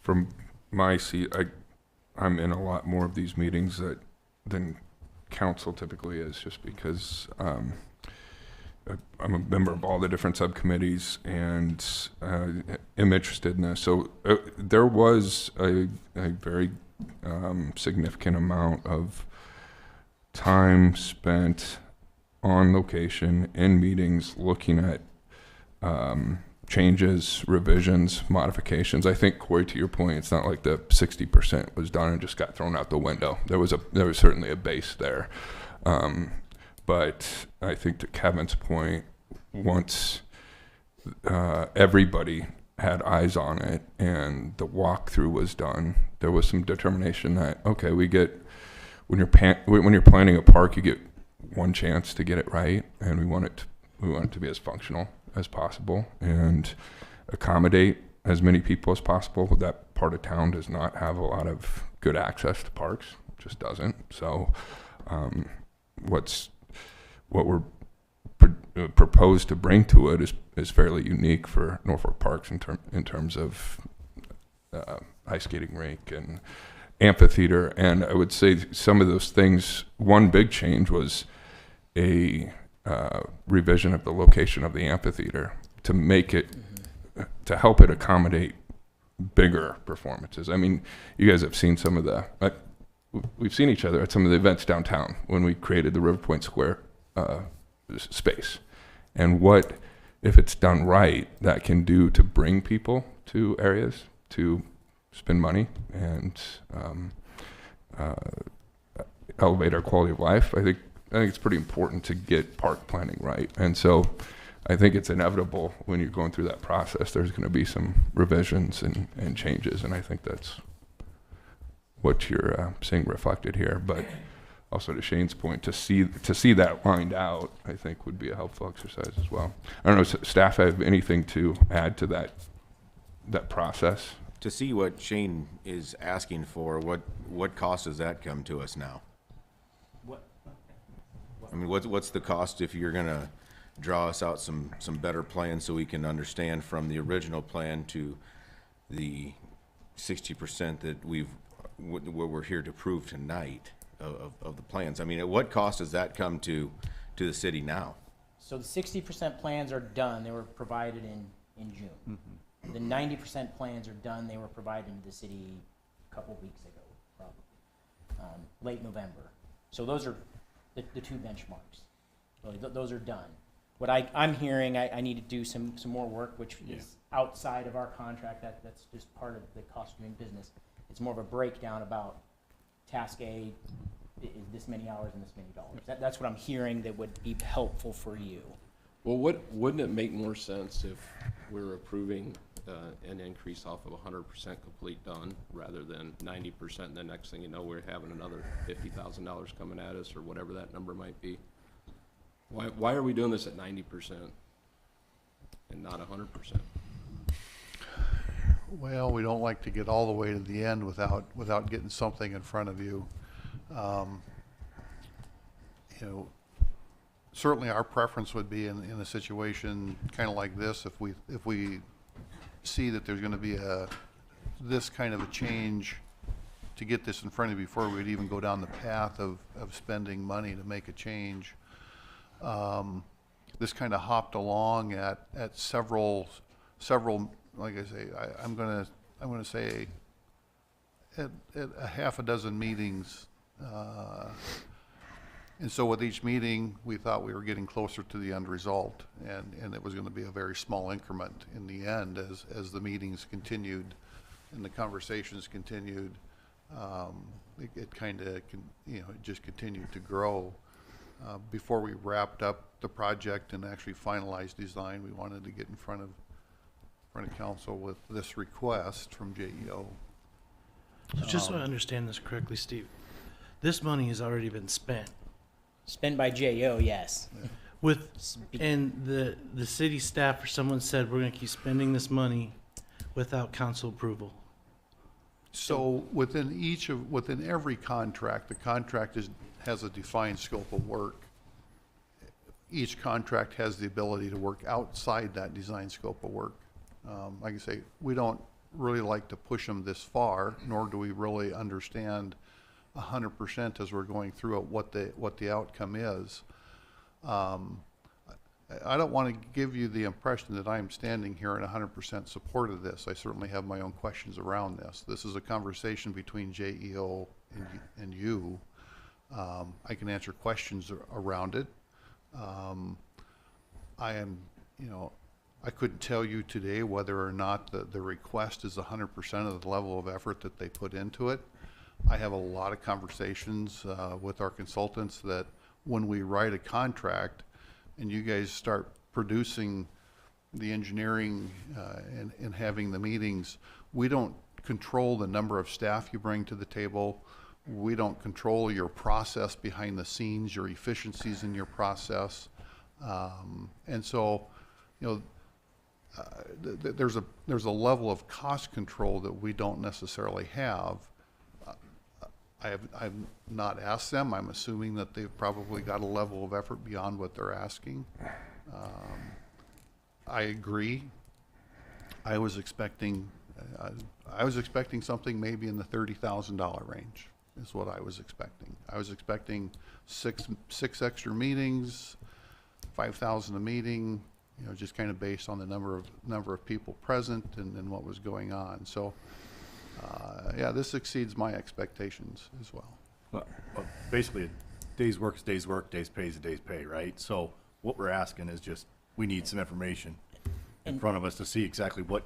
from my seat. I'm in a lot more of these meetings than council typically is, just because I'm a member of all the different subcommittees and am interested in this. So there was a very significant amount of time spent on location in meetings looking at changes, revisions, modifications. I think, Corey, to your point, it's not like the 60% was done and just got thrown out the window. There was certainly a base there. But I think to Kevin's point, once everybody had eyes on it and the walkthrough was done, there was some determination that, okay, when you're planning a park, you get one chance to get it right, and we want it to be as functional as possible and accommodate as many people as possible. That part of town does not have a lot of good access to parks, it just doesn't. So what we're proposed to bring to it is fairly unique for Norfolk Parks in terms of ice skating rink and amphitheater. And I would say some of those things, one big change was a revision of the location of the amphitheater to make it, to help it accommodate bigger performances. I mean, you guys have seen some of we've seen each other at some of the events downtown when we created the River Point Square space. And what, if it's done right, that can do to bring people to areas to spend money and elevate our quality of life. I think it's pretty important to get park planning right. And so I think it's inevitable when you're going through that process, there's going to be some revisions and changes. And I think that's what you're seeing reflected here. But also to Shane's point, to see that lined out, I think would be a helpful exercise as well. I don't know, does staff have anything to add to that process? To see what Shane is asking for, what cost does that come to us now? I mean, what's the cost if you're gonna draw us out some better plans so we can understand from the original plan to the 60% that what we're here to prove tonight of the plans? I mean, at what cost does that come to the city now? So the 60% plans are done. They were provided in June. Mm-hmm. The 90% plans are done. They were provided to the city a couple weeks ago, probably late November. So those are the two benchmarks. Really, those are done. What I'm hearing, I need to do some more work, which is outside of our contract. That's just part of the cost of doing business. It's more of a breakdown about task A is this many hours and this many dollars. That's what I'm hearing that would be helpful for you. Well, wouldn't it make more sense if we're approving an increase off of 100% complete done rather than 90%, and the next thing you know, we're having another $50,000 coming at us or whatever that number might be? Why are we doing this at 90% and not 100%? Well, we don't like to get all the way to the end without getting something in front of you. You know, certainly our preference would be in a situation kind of like this, if we see that there's going to be this kind of a change, to get this in front of you before we'd even go down the path of spending money to make a change. This kind of hopped along at several, like I say, I'm gonna say at a half a dozen meetings, and so with each meeting, we thought we were getting closer to the end result, and it was going to be a very small increment in the end as the meetings continued and the conversations continued. It kind of, you know, it just continued to grow. Before we wrapped up the project and actually finalized design, we wanted to get in front of council with this request from JEO. So just so I understand this correctly, Steve, this money has already been spent. Spent by JEO, yes. And the city staff or someone said we're going to keep spending this money without council approval. So within every contract, the contract has a defined scope of work. Each contract has the ability to work outside that design scope of work. Like I say, we don't really like to push them this far, nor do we really understand 100% as we're going through it what the outcome is. I don't want to give you the impression that I'm standing here in 100% support of this. I certainly have my own questions around this. This is a conversation between JEO and you. I can answer questions around it. I couldn't tell you today whether or not the request is 100% of the level of effort that they put into it. I have a lot of conversations with our consultants that when we write a contract and you guys start producing the engineering and having the meetings, we don't control the number of staff you bring to the table. We don't control your process behind the scenes, your efficiencies in your process. And so, you know, there's a level of cost control that we don't necessarily have. I've not asked them. I'm assuming that they've probably got a level of effort beyond what they're asking. I agree. I was expecting something maybe in the $30,000 range is what I was expecting. I was expecting six extra meetings, 5,000 a meeting, you know, just kind of based on the number of people present and what was going on. So, yeah, this exceeds my expectations as well. Well, basically, a day's work is day's work, day's pay is a day's pay, right? So what we're asking is just, we need some information in front of us to see exactly what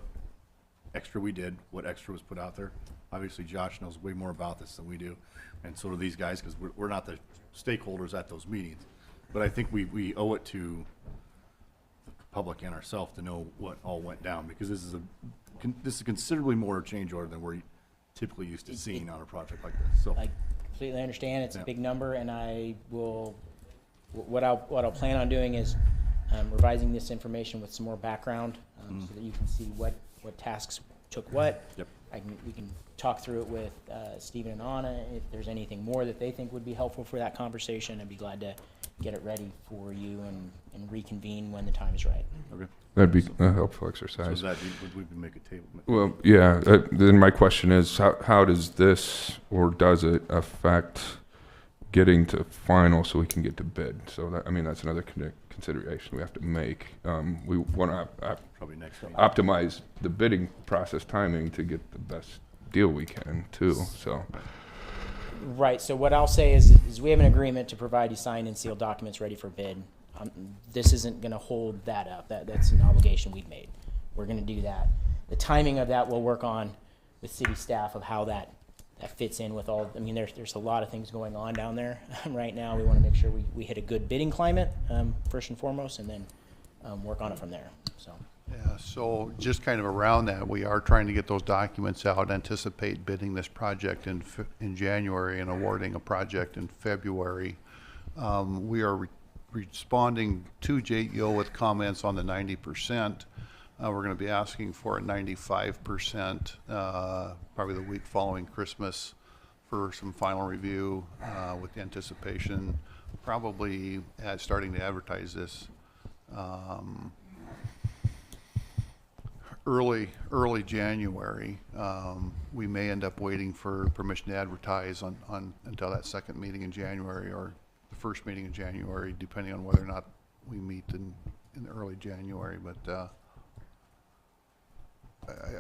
extra we did, what extra was put out there. Obviously, Josh knows way more about this than we do, and so do these guys, because we're not the stakeholders at those meetings. But I think we owe it to the public and ourselves to know what all went down, because this is considerably more change order than we're typically used to seeing on a project like this. So I completely understand. It's a big number, and I will. What I'll plan on doing is revising this information with some more background, so that you can see what tasks took what. Yep. We can talk through it with Stephen and Anna. If there's anything more that they think would be helpful for that conversation, I'd be glad to get it ready for you and reconvene when the time is right. Okay. That'd be a helpful exercise. So would we make a table? Well, yeah. Then my question is, how does this, or does it affect getting to final so we can get to bid? So that, I mean, that's another consideration we have to make. We want to probably next week optimize the bidding process timing to get the best deal we can too. So Right, so what I'll say is we have an agreement to provide you signed and sealed documents ready for bid. This isn't gonna hold that up, that's an obligation we've made. We're gonna do that. The timing of that we'll work on with city staff of how that fits in with all, I mean, there's a lot of things going on down there right now. We wanna make sure we hit a good bidding climate, first and foremost, and then work on it from there, so. Yeah, so just kind of around that, we are trying to get those documents out, anticipate bidding this project in January and awarding a project in February. We are responding to JEO with comments on the 90%. We're going to be asking for a 95%, probably the week following Christmas, for some final review with the anticipation, probably starting to advertise this early January. We may end up waiting for permission to advertise on until that second meeting in January or the first meeting in January, depending on whether or not we meet in early January. But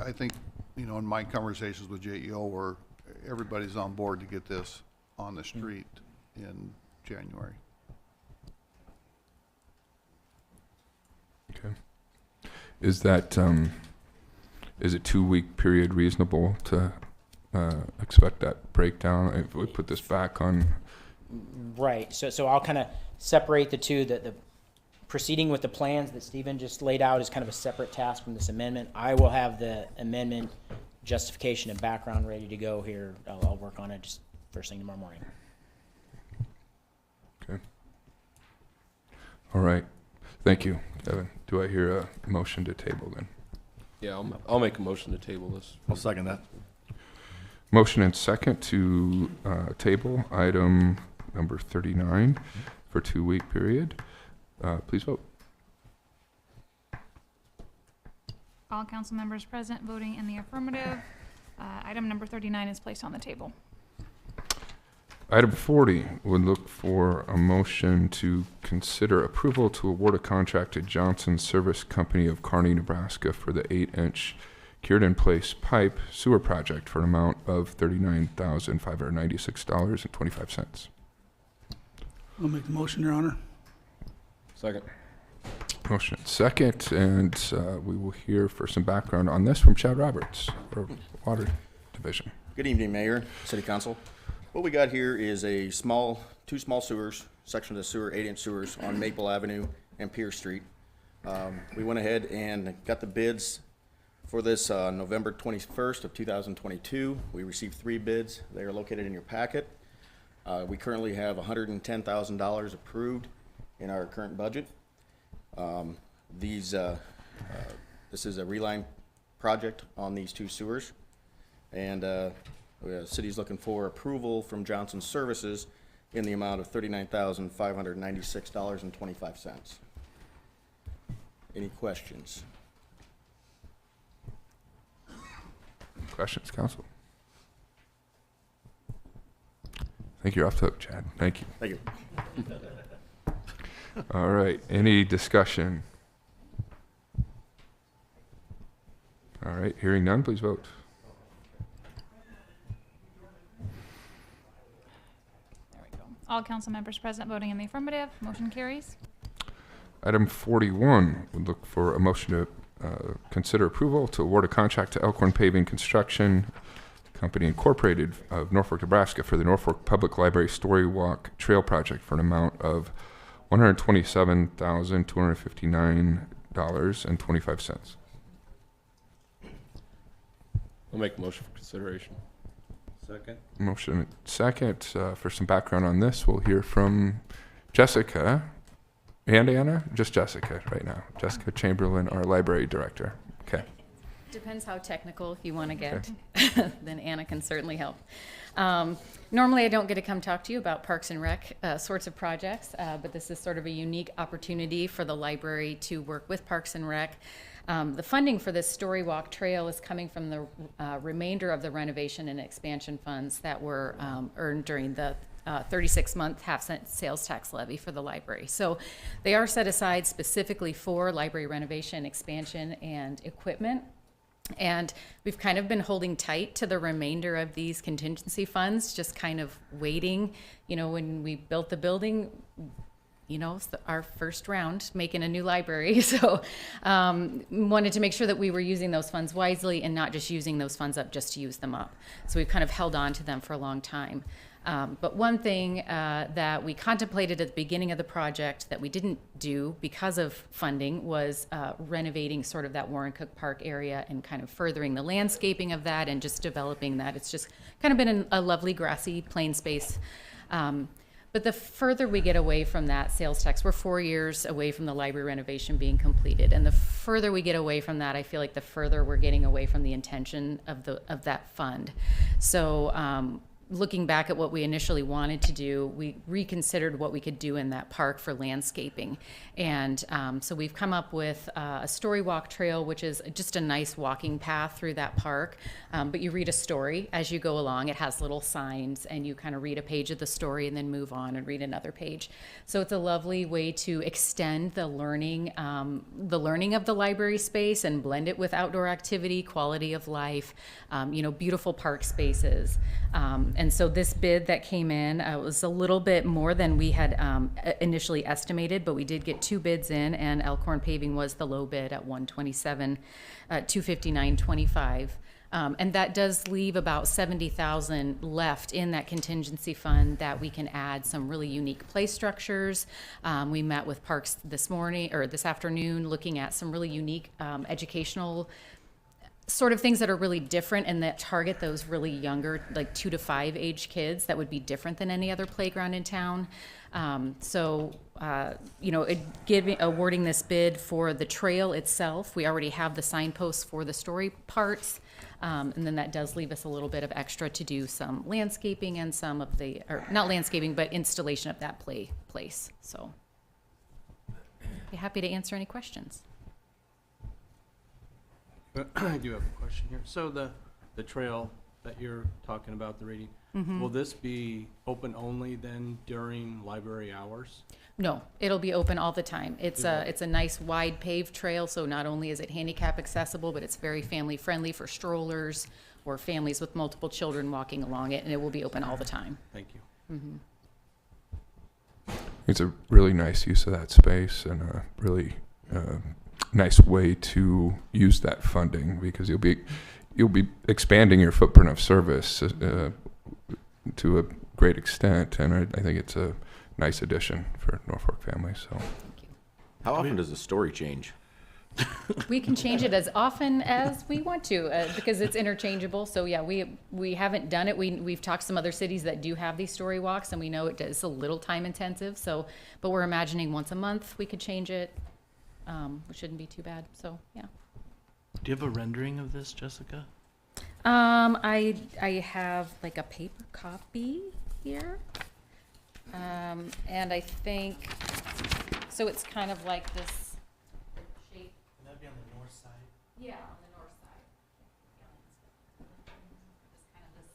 I think, you know, in my conversations with JEO, everybody's on board to get this on the street in January. Okay. Is that, is a 2-week period reasonable to expect that breakdown? If we put this back on. Right, so I'll kind of separate the two. The proceeding with the plans that Stephen just laid out is kind of a separate task from this amendment. I will have the amendment justification and background ready to go here. I'll work on it just first thing tomorrow morning. Okay. All right. Thank you, Kevin. Do I hear a motion to table then? Yeah, I'll make a motion to table this. I'll second that. Motion and second to table item number 39 for 2-week period. Please vote. All council members present voting in the affirmative. Item number 39 is placed on the table. Item 40 would look for a motion to consider approval to award a contract to Johnson Service Company of Kearney, Nebraska for the 8-inch cured-in-place pipe sewer project for an amount of $39,596.25. I'll make the motion, Your Honor. Second. Motion and second, and we will hear for some background on this from Chad Roberts, or Water Division. Good evening, Mayor, City Council. What we got here is two small sewers, section of the sewer, 8-inch sewers on Maple Avenue and Pierce Street. We went ahead and got the bids for this November 21st of 2022. We received 3 bids. They are located in your packet. We currently have $110,000 approved in our current budget. This is a reline project on these 2 sewers, and the city's looking for approval from Johnson Services in the amount of $39,596.25. Any questions? Questions, council? I think you're off the hook, Chad. Thank you. Thank you. All right, any discussion? All right, hearing none, please vote. There we go. All council members present voting in the affirmative. Motion carries. Item 41 would look for a motion to consider approval to award a contract to Elkhorn Paving Construction Company Incorporated of Norfolk, Nebraska for the Norfolk Public Library Story Walk Trail Project for an amount of $127,259.25. I'll make a motion for consideration. Second. Motion second. For some background on this, we'll hear from Jessica and Anna. Just Jessica right now. Jessica Chamberlain, our library director. Okay. Depends how technical you want to get. Okay. Then Anna can certainly help. Normally I don't get to come talk to you about Parks and Rec sorts of projects, but this is sort of a unique opportunity for the library to work with Parks and Rec. The funding for this Story Walk Trail is coming from the remainder of the renovation and expansion funds that were earned during the 36-month half-cent sales tax levy for the library. So they are set aside specifically for library renovation, expansion, and equipment. And we've kind of been holding tight to the remainder of these contingency funds, just kind of waiting. You know, when we built the building, you know, it's our first round making a new library. So wanted to make sure that we were using those funds wisely and not just using those funds up just to use them up. So we've kind of held on to them for a long time. But one thing that we contemplated at the beginning of the project that we didn't do because of funding was renovating sort of that Warren Cook Park area and kind of furthering the landscaping of that and just developing that. It's just kind of been a lovely grassy plain space. But the further we get away from that sales tax, we're 4 years away from the library renovation being completed. And the further we get away from that, I feel like the further we're getting away from the intention of that fund. So looking back at what we initially wanted to do, we reconsidered what we could do in that park for landscaping. And so we've come up with a story walk trail, which is just a nice walking path through that park. But you read a story as you go along. It has little signs, and you kind of read a page of the story and then move on and read another page. So it's a lovely way to extend the learning of the library space and blend it with outdoor activity, quality of life, you know, beautiful park spaces. And so this bid that came in was a little bit more than we had initially estimated, but we did get 2 bids in, and Elkhorn Paving was the low bid at $259.25. And that does leave about $70,000 left in that contingency fund that we can add some really unique play structures. We met with Parks this afternoon, looking at some really unique educational sort of things that are really different and that target those really younger, like 2 to 5 age kids that would be different than any other playground in town. You know, awarding this bid for the trail itself, we already have the signposts for the story parts. And then that does leave us a little bit of extra to do some landscaping and some of the, or not landscaping, but installation of that place. So be happy to answer any questions. I do have a question here. So the trail that you're talking about, the reading, will this be open only then during library hours? No, it'll be open all the time. It's a nice wide paved trail, so not only is it handicap accessible, but it's very family friendly for strollers or families with multiple children walking along it, and it will be open all the time. Thank you. It's a really nice use of that space and a really nice way to use that funding, because you'll be expanding your footprint of service to a great extent, and I think it's a nice addition for Norfolk families. So, how often does the story change? We can change it as often as we want to because it's interchangeable. So yeah, we haven't done it. We've talked to some other cities that do have these story walks, and we know it's a little time intensive. So, but we're imagining once a month we could change it. Which shouldn't be too bad. So yeah. Do you have a rendering of this, Jessica? I have like a paper copy here, and I think so. It's kind of like this shape. Can that be on the north side? Yeah, on the north side. Just kind of this,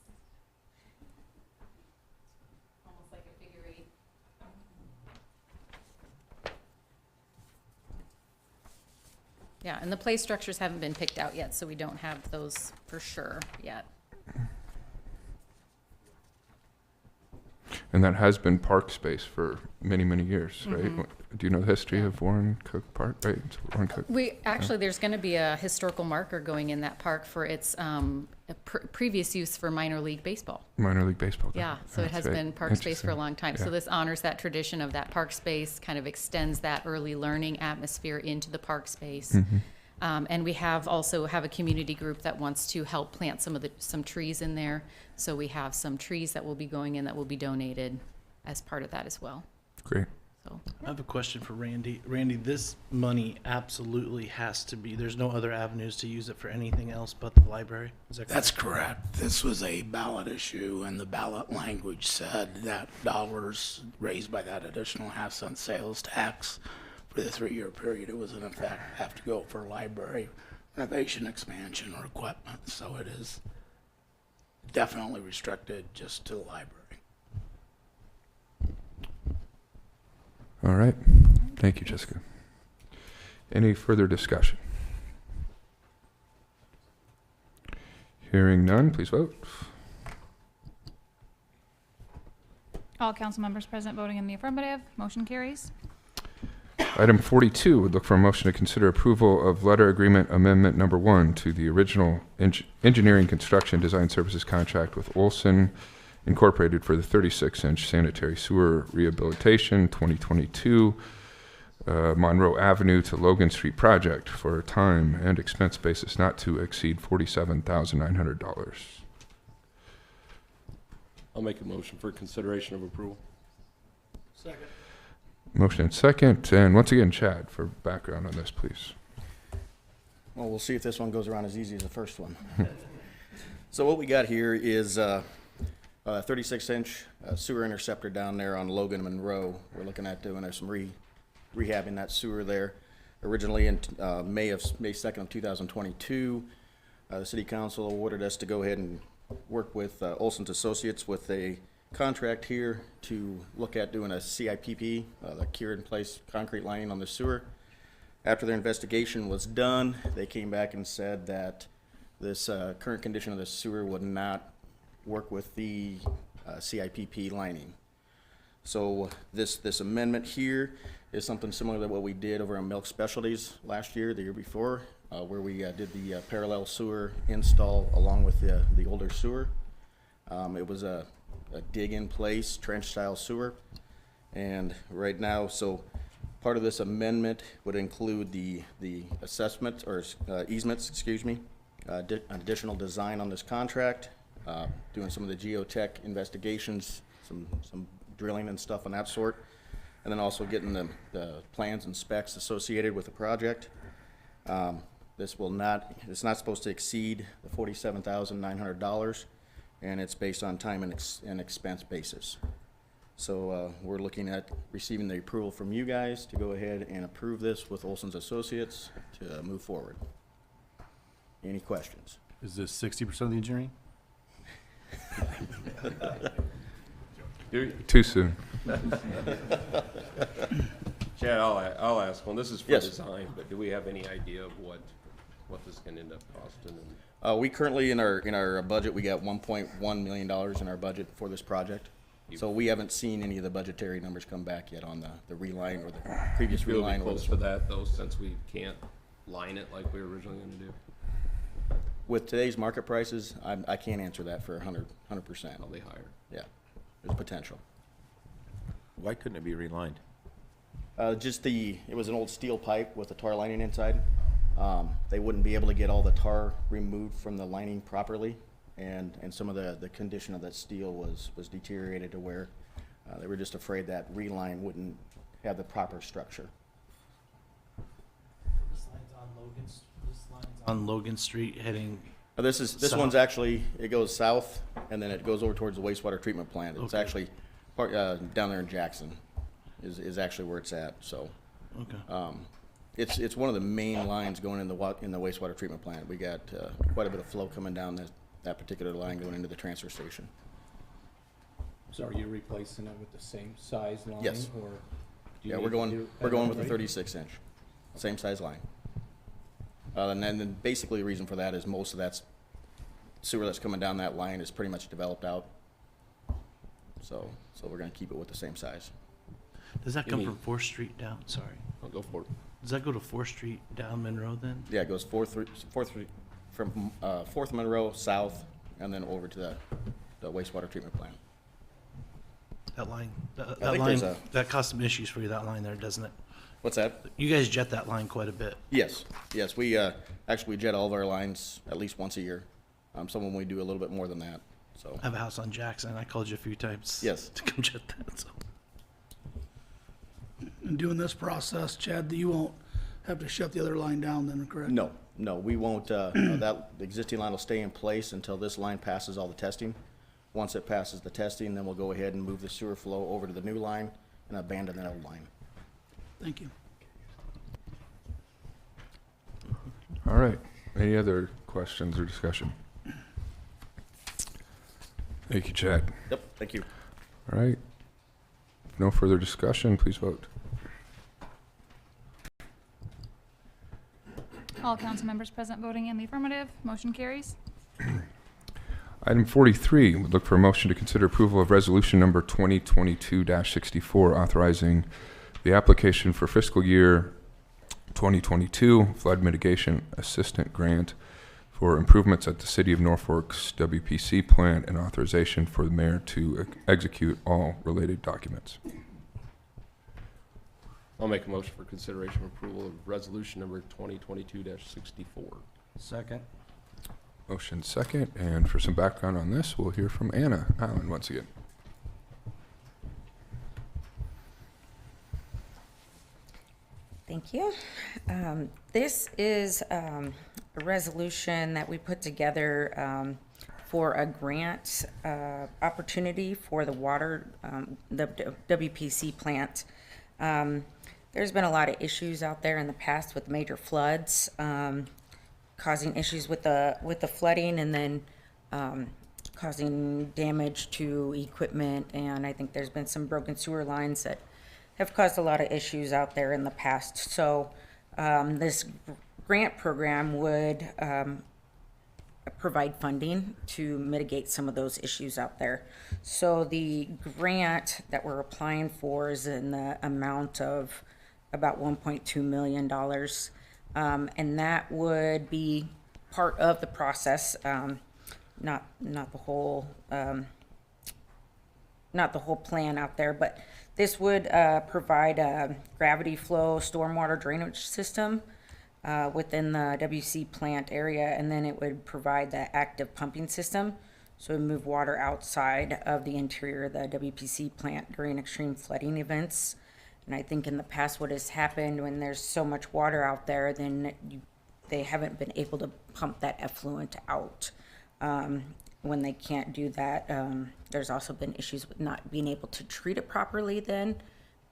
almost like a figure 8. Yeah, and the play structures haven't been picked out yet, so we don't have those for sure yet. and that has been park space for many, many years, right? Mm-hmm. Do you know the history of Warren Cook Park, right? It's Warren Cook. There's going to be a historical marker going in that park for its previous use for minor league baseball. Minor league baseball. Yeah, so it has been park space for a long time. Yeah. So this honors that tradition of that park space, kind of extends that early learning atmosphere into the park space. Mm-hmm. And we also have a community group that wants to help plant some trees in there. So we have some trees that will be going in that will be donated as part of that as well. Great. So I have a question for Randy. Randy, this money absolutely has to be, there's no other avenues to use it for anything else but the library? Is that correct? That's correct. This was a ballot issue, and the ballot language said that dollars raised by that additional half-cent sales tax for the 3-year period, it was in effect have to go for library renovation, expansion, or equipment. So it is definitely restricted just to the library. All right. Thank you, Jessica. Any further discussion? Hearing none, please vote. All council members present voting in the affirmative, motion carries. Item 42, would look for a motion to consider approval of letter agreement amendment number 1 to the original engineering construction design services contract with Olson Incorporated for the 36-inch sanitary sewer rehabilitation 2022 Monroe Avenue to Logan Street project for a time and expense basis not to exceed $47,900. I'll make a motion for consideration of approval. Second. Motion and second, and once again, Chad, for background on this, please. Well, we'll see if this one goes around as easy as the first one. So what we got here is a 36-inch sewer interceptor down there on Logan Monroe. We're looking at doing some rehabbing that sewer there. Originally in May 2nd of 2022, the city council awarded us to go ahead and work with Olson's Associates with a contract here to look at doing a CIPP, the cured in place concrete lining on the sewer. After their investigation was done, they came back and said that this current condition of the sewer would not work with the CIPP lining. So this amendment here is something similar to what we did over on Milk Specialties last year, the year before, where we did the parallel sewer install along with the older sewer. It was a dig-in-place trench-style sewer, and right now, so part of this amendment would include the assessment or easements, excuse me, additional design on this contract, doing some of the geotech investigations, some drilling and stuff on that sort, and then also getting the plans and specs associated with the project. It's not supposed to exceed the $47,900, and it's based on time and expense basis. So we're looking at receiving the approval from you guys to go ahead and approve this with Olson's Associates to move forward. Any questions? Is this 60% of the engineering? Too soon. Chad, I'll ask one. This is for Yes. design, but do we have any idea of what this can end up costing? We currently, in our budget, we got $1.1 million in our budget for this project. So we haven't seen any of the budgetary numbers come back yet on the reline or the previous You feel reline. we'll be close to that, though, since we can't line it like we were originally going to do? With today's market prices, I can't answer that for 100%. Probably higher. Yeah, there's potential. Why couldn't it be relined? It was an old steel pipe with a tar lining inside. They wouldn't be able to get all the tar removed from the lining properly, and some of the condition of that steel was deteriorated to where they were just afraid that reline wouldn't have the proper structure. This line's on Logan Street heading. This south. one's actually, it goes south and then it goes over towards the wastewater treatment plant. It's Okay. actually down there in Jackson is actually where it's at. So Okay. it's one of the main lines going in the wastewater treatment plant. We got quite a bit of flow coming down that particular line going into the transfer station. So are you replacing it with the same size line? Yes. Or do you Yeah, need we're to going do with a that 36-inch, same size line. And then basically the reason for that is most of that sewer that's coming down that line is pretty much developed out. So we're going to keep it with the same size. Does that come from 4th Street down? Sorry. I'll go for it. Does that go to 4th Street down Monroe then? Yeah, it goes from 4th Monroe south and then over to the wastewater treatment plant. That line, that I think line, there's that caused some issues for you, that line there, doesn't it? What's that? You guys jet that line quite a bit. Yes. We actually jet all of our lines at least once a year. Some of them we do a little bit more than that. So I have a house on Jackson. I called you a few times. Yes. To come jet that. So. In doing this process, Chad, you won't have to shut the other line down then, correct? No, we won't. That existing line will stay in place until this line passes all the testing. Once it passes the testing, then we'll go ahead and move the sewer flow over to the new line and abandon that old line. Thank you. All right. Any other questions or discussion? Thank you, Chad. Yep, thank you. All right. No further discussion, please vote. All council members present voting in the affirmative, motion carries. Item 43, would look for a motion to consider approval of resolution number 2022-64, authorizing the application for fiscal year 2022 flood mitigation assistant grant for improvements at the City of Norfolk's WPC plant and authorization for the mayor to execute all related documents. I'll make a motion for consideration and approval of resolution number 2022-64. Second. Motion second, and for some background on this, we'll hear from Anna Allen once again. Thank you. This is a resolution that we put together for a grant opportunity for the water, the WPC plant. There's been a lot of issues out there in the past with major floods, causing issues with the flooding, and then causing damage to equipment. And I think there's been some broken sewer lines that have caused a lot of issues out there in the past. So this grant program would provide funding to mitigate some of those issues out there. So the grant that we're applying for is in the amount of about $1.2 million. And that would be part of the process, not the whole plan out there, but this would provide a gravity flow stormwater drainage system within the WC plant area, and then it would provide the active pumping system, so it would move water outside of the interior of the WPC plant during extreme flooding events. And I think in the past what has happened when there's so much water out there, then they haven't been able to pump that effluent out. When they can't do that, there's also been issues with not being able to treat it properly then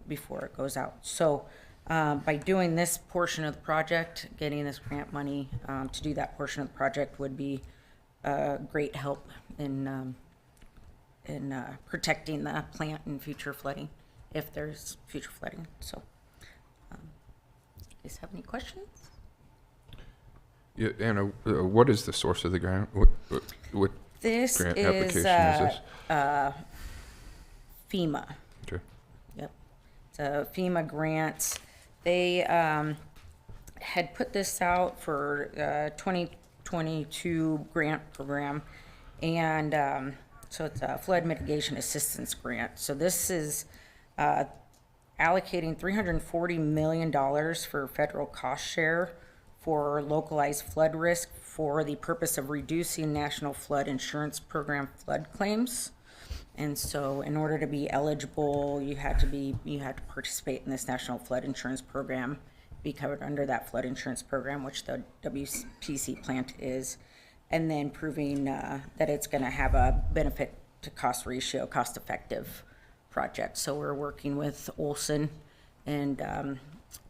before it goes out. So by doing this portion of the project, getting this grant money to do that portion of the project would be a great help in protecting the plant in future flooding, if there's future flooding. So, you guys have any questions? Yeah, Anna, what is the source of the grant? What This grant is, application is this? FEMA. Okay. Yep. It's a FEMA grant. They had put this out for 2022 grant program, and so it's a flood mitigation assistance grant. So this is allocating $340 million for federal cost share for localized flood risk for the purpose of reducing National Flood Insurance Program flood claims. And so in order to be eligible, you had to participate in this National Flood Insurance Program, be covered under that flood insurance program, which the WPC plant is, and then proving that it's going to have a benefit to cost ratio, cost effective project. So we're working with Olson and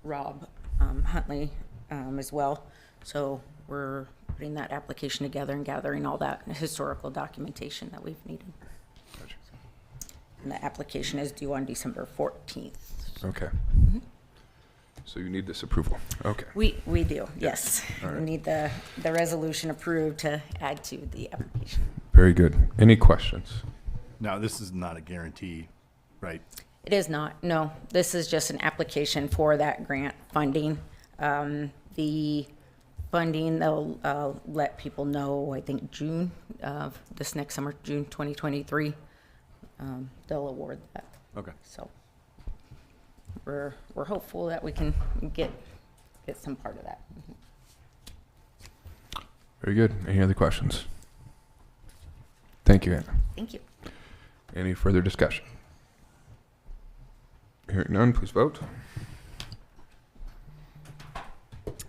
Rob Huntley as well. So we're putting that application together and gathering all that historical documentation that we've needed. Gotcha. And the application is due on December 14th. Okay. So you need this approval. Okay. We do, yes. All right. We need the resolution approved to add to the application. Very good. Any questions? Now, this is not a guarantee, right? It is not, no. This is just an application for that grant funding. The funding, they'll let people know, I think, June of this next summer, June 2023. They'll award that. Okay. So we're hopeful that we can get some part of that. Very good. Any other questions? Thank you, Anna. Thank you. Any further discussion? Hearing none, please vote.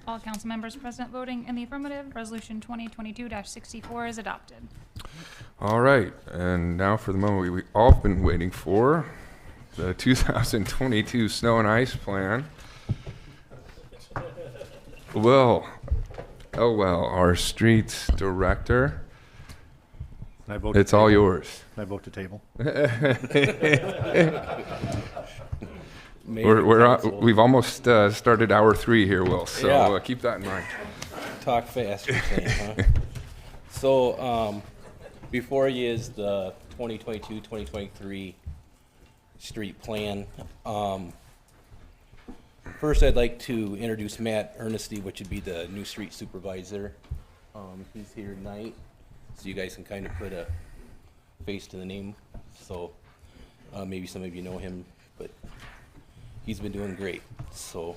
All council members present voting in the affirmative. Resolution 2022-64 is adopted. All right, and now for the moment we all been waiting for, the 2022 snow and ice plan. Will Elwell, our streets director, Can I vote it's to all table? yours. Can I vote to table? We've almost started hour 3 here, Will, so Yeah. keep that in mind. Talk fast, you're saying, huh? So, Before you is the 2022-2023 street plan. First, I'd like to introduce Matt Ernesty, which would be the new street supervisor. He's here tonight, so you guys can kind of put a face to the name. So maybe some of you know him, but he's been doing great. So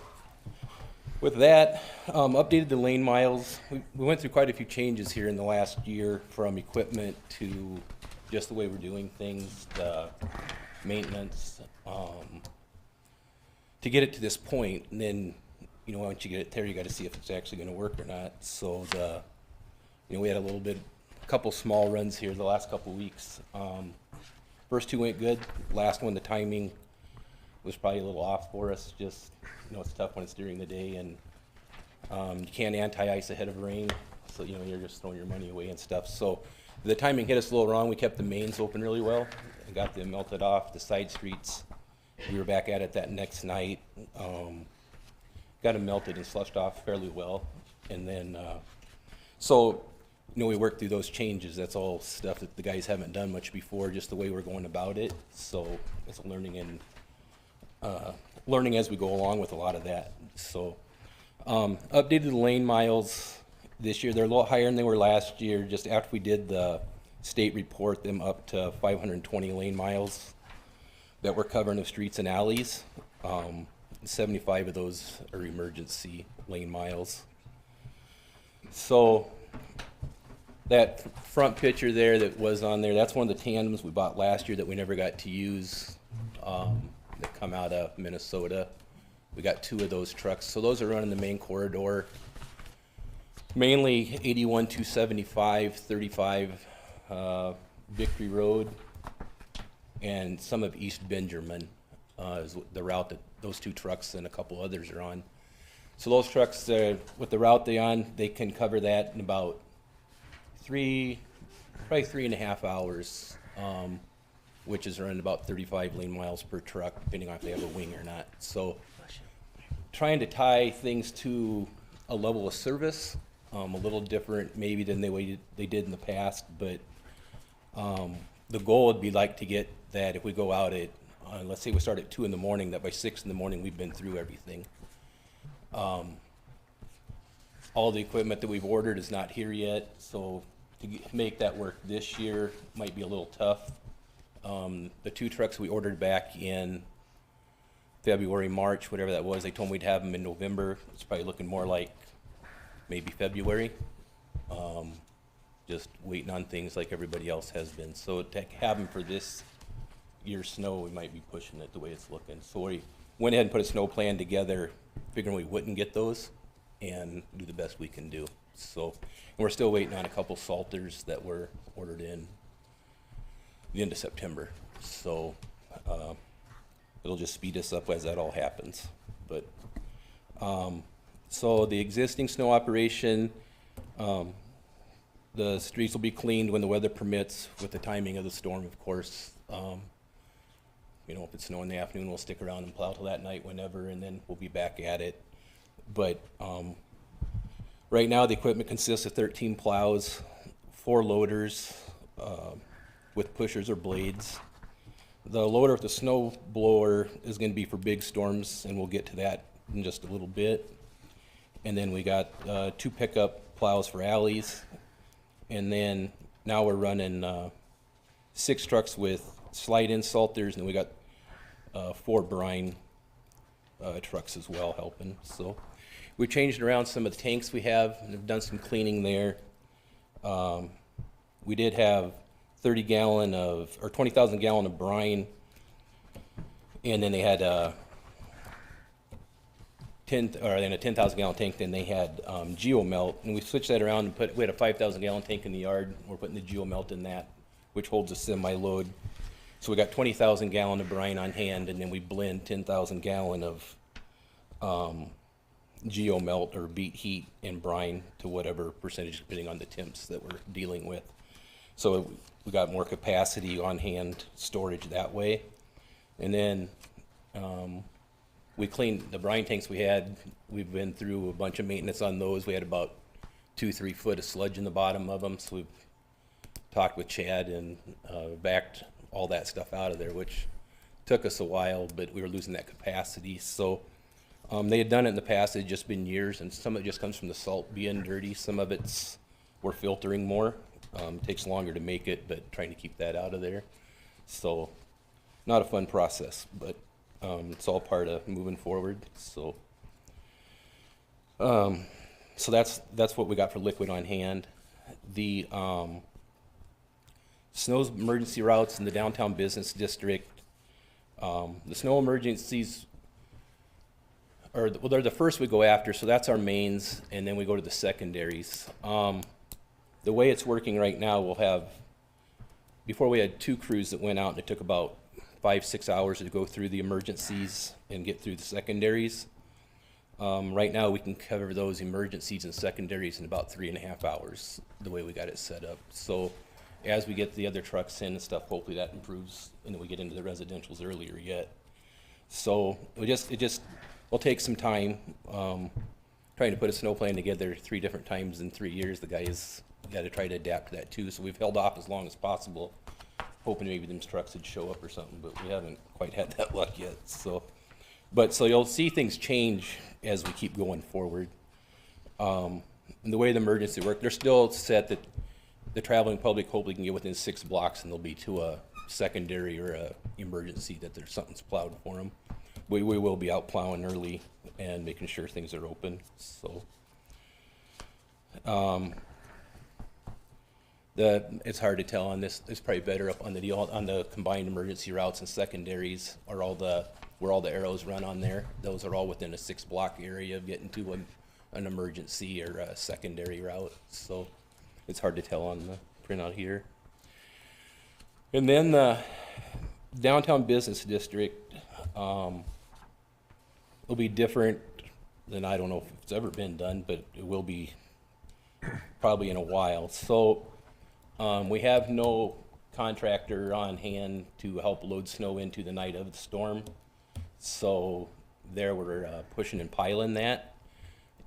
with that, updated the lane miles. We went through quite a few changes here in the last year, from equipment to just the way we're doing things, the maintenance, to get it to this point. And then, once you get it there, you got to see if it's actually going to work or not. So we had a couple small runs here the last couple weeks. First two went good. Last one, the timing was probably a little off for us. Just, it's tough when it's during the day, and you can't anti-ice ahead of rain, so you're just throwing your money away and stuff. So the timing hit us a little wrong. We kept the mains open really well and got them melted off. The side streets, we were back at it that next night. Got them melted and slushed off fairly well, and then we worked through those changes. That's all stuff that the guys haven't done much before, just the way we're going about it. So it's learning as we go along with a lot of that. So updated the lane miles this year. They're a little higher than they were last year. Just after we did the state report, them up to 520 lane miles that we're covering of streets and alleys. 75 of those are emergency lane miles. So that front picture there that was on there, that's one of the tandems we bought last year that we never got to use, that come out of Minnesota. We got 2 of those trucks. So those are running the main corridor, mainly 81 275, 35 Victory Road, and some of East Benjamin is the route that those 2 trucks and a couple others are on. So those trucks, with the route they're on, they can cover that in about probably 3.5 hours, which is running about 35 lane miles per truck, depending on if they have a wing or not. So trying to tie things to a level of service, a little different maybe than they did in the past, but the goal would be to get that if we go out at, let's say we start at 2 in the morning, that by 6 in the morning we've been through everything. All the equipment that we've ordered is not here yet, so to make that work this year might be a little tough. The 2 trucks we ordered back in February, March, whatever that was, they told me we'd have them in November. It's probably looking more like maybe February. Just waiting on things like everybody else has been. So to have them for this year's snow, we might be pushing it the way it's looking. So we went ahead and put a snow plan together, figuring we wouldn't get those, and do the best we can do. So, and we're still waiting on a couple salters that were ordered in the end of September. So it'll just speed us up as that all happens. But so the existing snow operation, the streets will be cleaned when the weather permits, with the timing of the storm, of course. If it's snowing in the afternoon, we'll stick around and plow till that night whenever, and then we'll be back at it. But right now, the equipment consists of 13 plows, 4 loaders with pushers or blades. The loader with the snow blower is going to be for big storms, and we'll get to that in just a little bit. And then we got 2 pickup plows for alleys. And then now we're running 6 trucks with slide-in salters, and we got 4 brine trucks as well helping. So we changed around some of the tanks we have and have done some cleaning there. We did have 20,000 gallon of brine, and then they had a 10,000 gallon tank. Then they had geomelt, and we switched that around and we had a 5,000 gallon tank in the yard. We're putting the geomelt in that, which holds a semi load. So we got 20,000 gallon of brine on hand, and then we blend 10,000 gallon of geomelt or beat heat and brine to whatever percentage, depending on the temps that we're dealing with. So we got more capacity on hand storage that way. And then we cleaned the brine tanks we had. We've been through a bunch of maintenance on those. We had about 2-3 foot of sludge in the bottom of them, so we've talked with Chad and backed all that stuff out of there, which took us a while, but we were losing that capacity. So they had done it in the past. It had just been years, and some of it just comes from the salt being dirty. Some of it's we're filtering more. Takes longer to make it, but trying to keep that out of there. So not a fun process, but it's all part of moving forward. So so that's what we got for liquid on hand. The snow emergency routes in the downtown business district. The snow emergencies are, well, they're the first we go after, so that's our mains, and then we go to the secondaries. The way it's working right now, we'll have, before we had 2 crews that went out, and it took about 5-6 hours to go through the emergencies and get through the secondaries. Right now, we can cover those emergencies and secondaries in about 3.5 hours, the way we got it set up. So as we get the other trucks in and stuff, hopefully that improves, and then we get into the residentials earlier yet. So it just will take some time. Trying to put a snow plan together 3 different times in 3 years, the guys got to try to adapt to that too. So we've held off as long as possible, hoping maybe them trucks would show up or something, but we haven't quite had that luck yet. So you'll see things change as we keep going forward. And the way the emergency work, they're still set that the traveling public hopefully can get within 6 blocks and they'll be to a secondary or a emergency that there's something's plowed for them. We will be out plowing early and making sure things are open. So it's hard to tell on this. It's probably better up on the combined emergency routes and secondaries are where all the arrows run on there. Those are all within a 6-block area of getting to an emergency or a secondary route. So it's hard to tell on the printout here. And then the downtown business district will be different than, I don't know if it's ever been done, but it will be probably in a while. So we have no contractor on hand to help load snow into the night of the storm. So there we're pushing and piling that.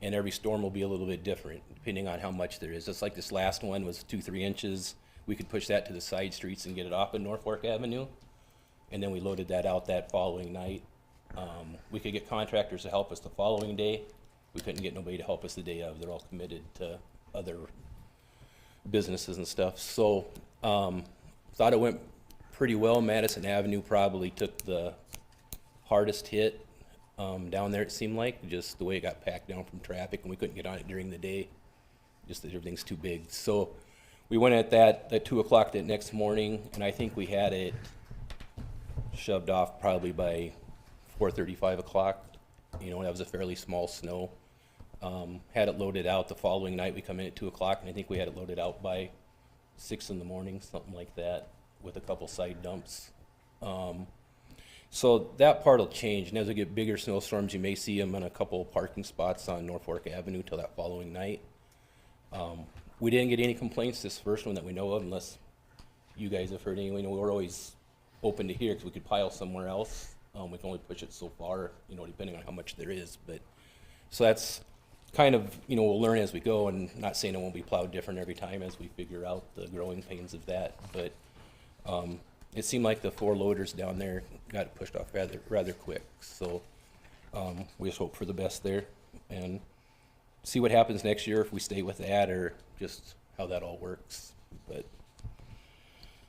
And every storm will be a little bit different depending on how much there is. Just like this last one was 2-3 inches. We could push that to the side streets and get it off of Norfolk Avenue. And then we loaded that out that following night. We could get contractors to help us the following day. We couldn't get nobody to help us the day of. They're all committed to other businesses and stuff. So thought it went pretty well. Madison Avenue probably took the hardest hit down there, it seemed like, just the way it got packed down from traffic, and we couldn't get on it during the day, just that everything's too big. So we went at that at 2 o'clock that next morning, and I think we had it shoved off probably by 4:30, 5 o'clock. You know, that was a fairly small snow. Had it loaded out the following night. We come in at 2 o'clock, and I think we had it loaded out by 6 in the morning, something like that, with a couple side dumps. So that part will change, and as we get bigger snowstorms, you may see them in a couple parking spots on Norfolk Avenue till that following night. We didn't get any complaints this first one that we know of, unless you guys have heard any. You know, we're always open to hear, because we could pile somewhere else. We can only push it so far, you know, depending on how much there is. But so that's kind of, you know, we'll learn as we go, and not saying it won't be plowed different every time as we figure out the growing pains of that. But it seemed like the 4 loaders down there got it pushed off rather quick. So we just hope for the best there and see what happens next year, if we stay with that or just how that all works. But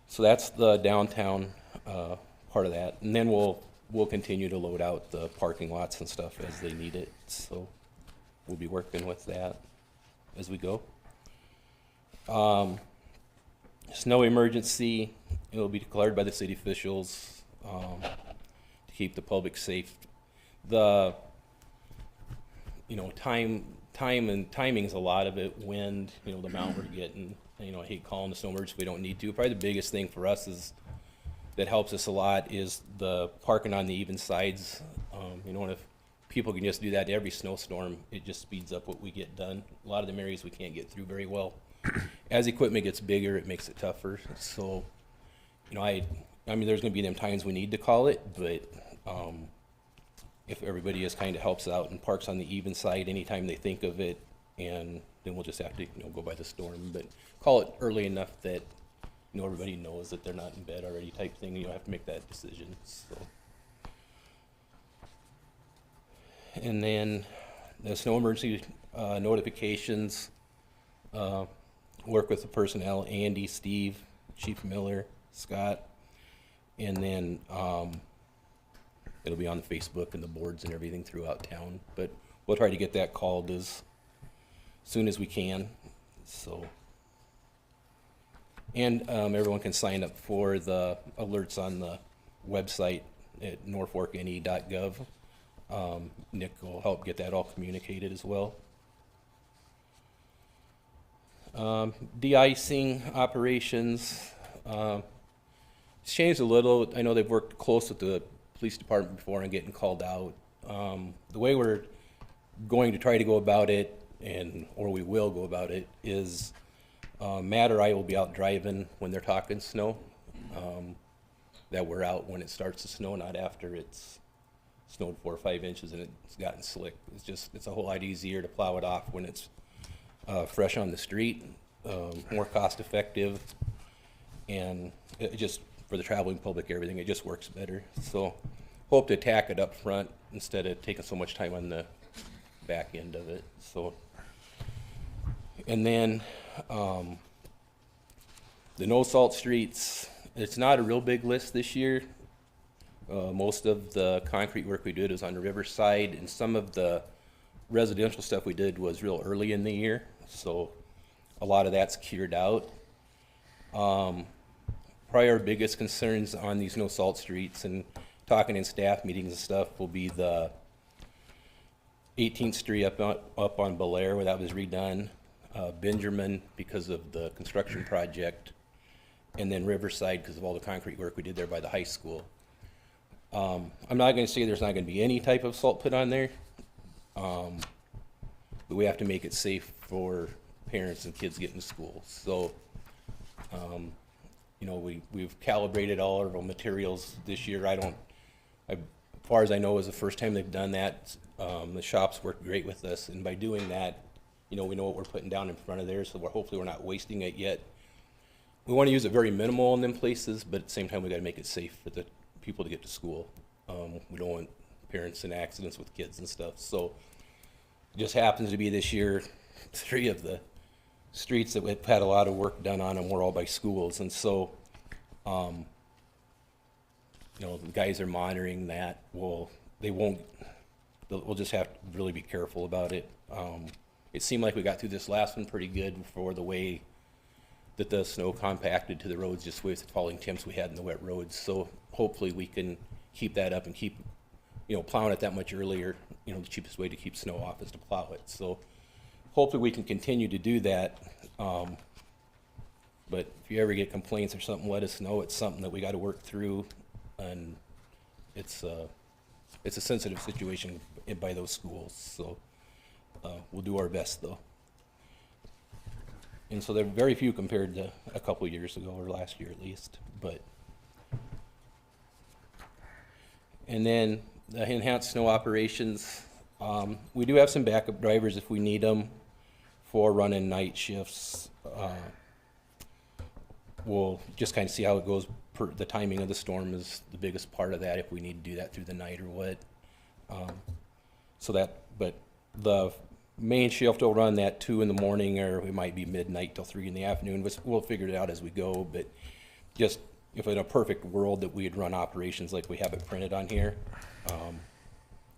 so that's the downtown part of that, and then we'll continue to load out the parking lots and stuff as they need it. So we'll be working with that as we go. Snow emergency, it will be declared by the city officials to keep the public safe. The, you know, timing is a lot of it. Wind, you know, the amount we're getting. You know, I hate calling the snow emergency if we don't need to. Probably the biggest thing for us is that helps us a lot is the parking on the even sides. You know, and if people can just do that every snowstorm, it just speeds up what we get done. A lot of them areas we can't get through very well. As equipment gets bigger, it makes it tougher. So, you know, I mean, there's going to be them times we need to call it, but if everybody just kind of helps out and parks on the even side anytime they think of it, and then we'll just have to, you know, go by the storm. But call it early enough that you know, everybody knows that they're not in bed already type thing. You don't have to make that decision, so. And then the snow emergency notifications, work with the personnel, Andy, Steve, Chief Miller, Scott, and then it'll be on the Facebook and the boards and everything throughout town. But we'll try to get that called as soon as we can. So, and everyone can sign up for the alerts on the website at norfolkne.gov. Nick will help get that all communicated as well. De-icing operations, it's changed a little. I know they've worked close with the police department before and getting called out. The way we're going to try to go about it, or we will go about it, is Matt or I will be out driving when they're talking snow. That we're out when it starts to snow, not after it's snowed 4 or 5 inches and it's gotten slick. It's a whole lot easier to plow it off when it's fresh on the street, more cost effective, and it just, for the traveling public, everything, it just works better. So hope to attack it up front instead of taking so much time on the back end of it. So, and then the no salt streets, it's not a real big list this year. Most of the concrete work we did was on the riverside, and some of the residential stuff we did was real early in the year, so a lot of that's cured out. Probably our biggest concerns on these no salt streets, and talking in staff meetings and stuff, will be the 18th Street up on Belair, where that was redone, Benjamin because of the construction project, and then Riverside because of all the concrete work we did there by the high school. I'm not going to say there's not going to be any type of salt put on there, but we have to make it safe for parents and kids getting to school. So, you know, we've calibrated all of our materials this year. As far as I know, it was the first time they've done that. The shops worked great with us, and by doing that, you know, we know what we're putting down in front of there, so hopefully we're not wasting it yet. We want to use it very minimal in them places, but at the same time, we got to make it safe for the people to get to school. We don't want parents in accidents with kids and stuff. So it just happens to be this year, 3 of the streets that we've had a lot of work done on them were all by schools. And so, you know, the guys are monitoring that. We'll just have to really be careful about it. It seemed like we got through this last one pretty good for the way that the snow compacted to the roads just with the falling temps we had in the wet roads. So hopefully we can keep that up and keep, you know, plowing it that much earlier. You know, the cheapest way to keep snow off is to plow it. So hopefully we can continue to do that. But if you ever get complaints or something, let us know. It's something that we got to work through, and it's a sensitive situation by those schools. So we'll do our best though. And so they're very few compared to a couple of years ago, or last year at least. But, and then the enhanced snow operations, we do have some backup drivers if we need them for running night shifts. We'll just kind of see how it goes. The timing of the storm is the biggest part of that, if we need to do that through the night or what. But the main shift will run that 2 in the morning, or we might be midnight till 3 in the afternoon. We'll figure it out as we go. But just, if in a perfect world that we'd run operations like we have it printed on here,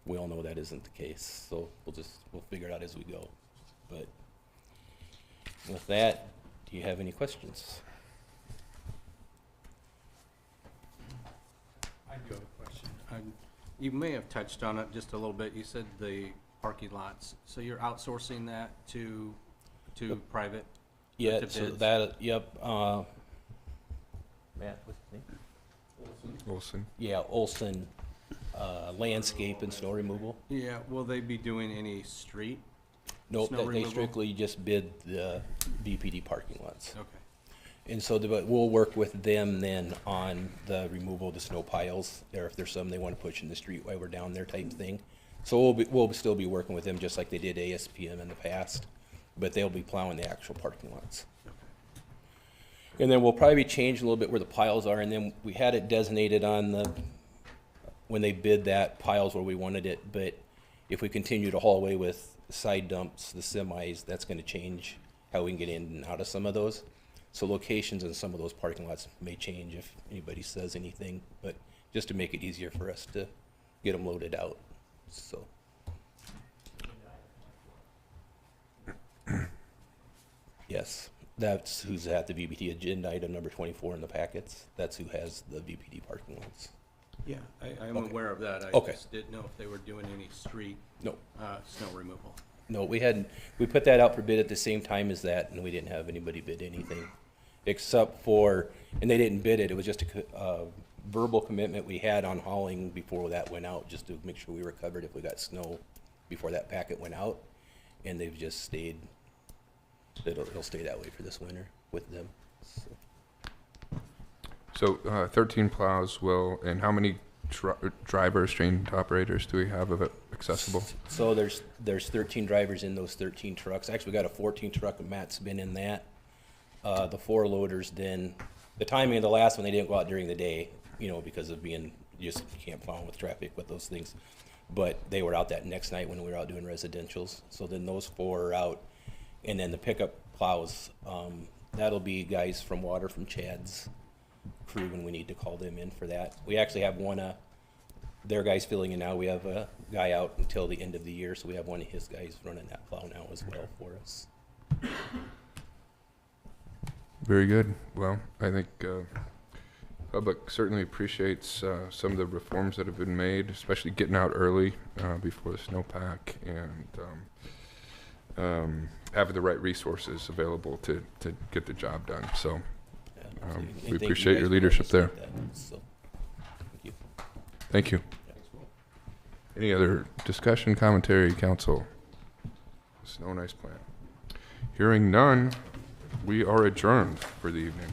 we all know that isn't the case. So we'll figure it out as we go. But with that, do you have any questions? I do have a question. You may have touched on it just a little bit. You said the parking lots. So you're outsourcing that to private? Yeah, to so bids? that, yep. Matt, what's his name? Olson. Yeah, Olson, landscape and snow removal. Yeah, will they be doing any street? Nope, snow they removal? strictly just bid the BPD parking lots. Okay. And so we'll work with them then on the removal of the snow piles, or if there's some they want to push in the street while we're down there type thing. So we'll still be working with them just like they did ASPM in the past, but they'll be plowing the actual parking lots. And then we'll probably change a little bit where the piles are, and then we had it designated on the, when they bid that, piles where we wanted it, but if we continue to haul away with side dumps, the semis, that's gonna change how we can get in and out of some of those. So locations in some of those parking lots may change if anybody says anything, but just to make it easier for us to get them loaded out, so. Yes, that's who's at the VPD agenda item number 24 in the packets. That's who has the VPD parking lots. Yeah, I'm Okay. aware of that. I Okay. just didn't know if they were doing any street No. snow removal. No, we put that out for bid at the same time as that, and we didn't have anybody bid anything. Except for, and they didn't bid it, it was just a verbal commitment we had on hauling before that went out, just to make sure we were covered if we got snow before that packet went out. And they've just stayed, it'll stay that way for this winter with them. So 13 plows will, and how many drivers, trained operators do we have of it accessible? So there's 13 drivers in those 13 trucks. Actually, we got a 14 truck, and Matt's been in that. The 4 loaders, then, the timing of the last one, they didn't go out during the day, you know, because of being, you just can't plow with traffic with those things. But they were out that next night when we were out doing residentials. So then those 4 are out. And then the pickup plows, that'll be guys from water from Chad's crew when we need to call them in for that. We actually have one, their guys filling in now. We have a guy out until the end of the year, so we have one of his guys running that plow now as well for us. Very good. Well, I think public certainly appreciates some of the reforms that have been made, especially getting out early before the snowpack, and having the right resources available to get the job done. So we appreciate your leadership there. Thank you. Any other discussion, commentary, council? Snow and ice plan. Hearing none, we are adjourned for the evening.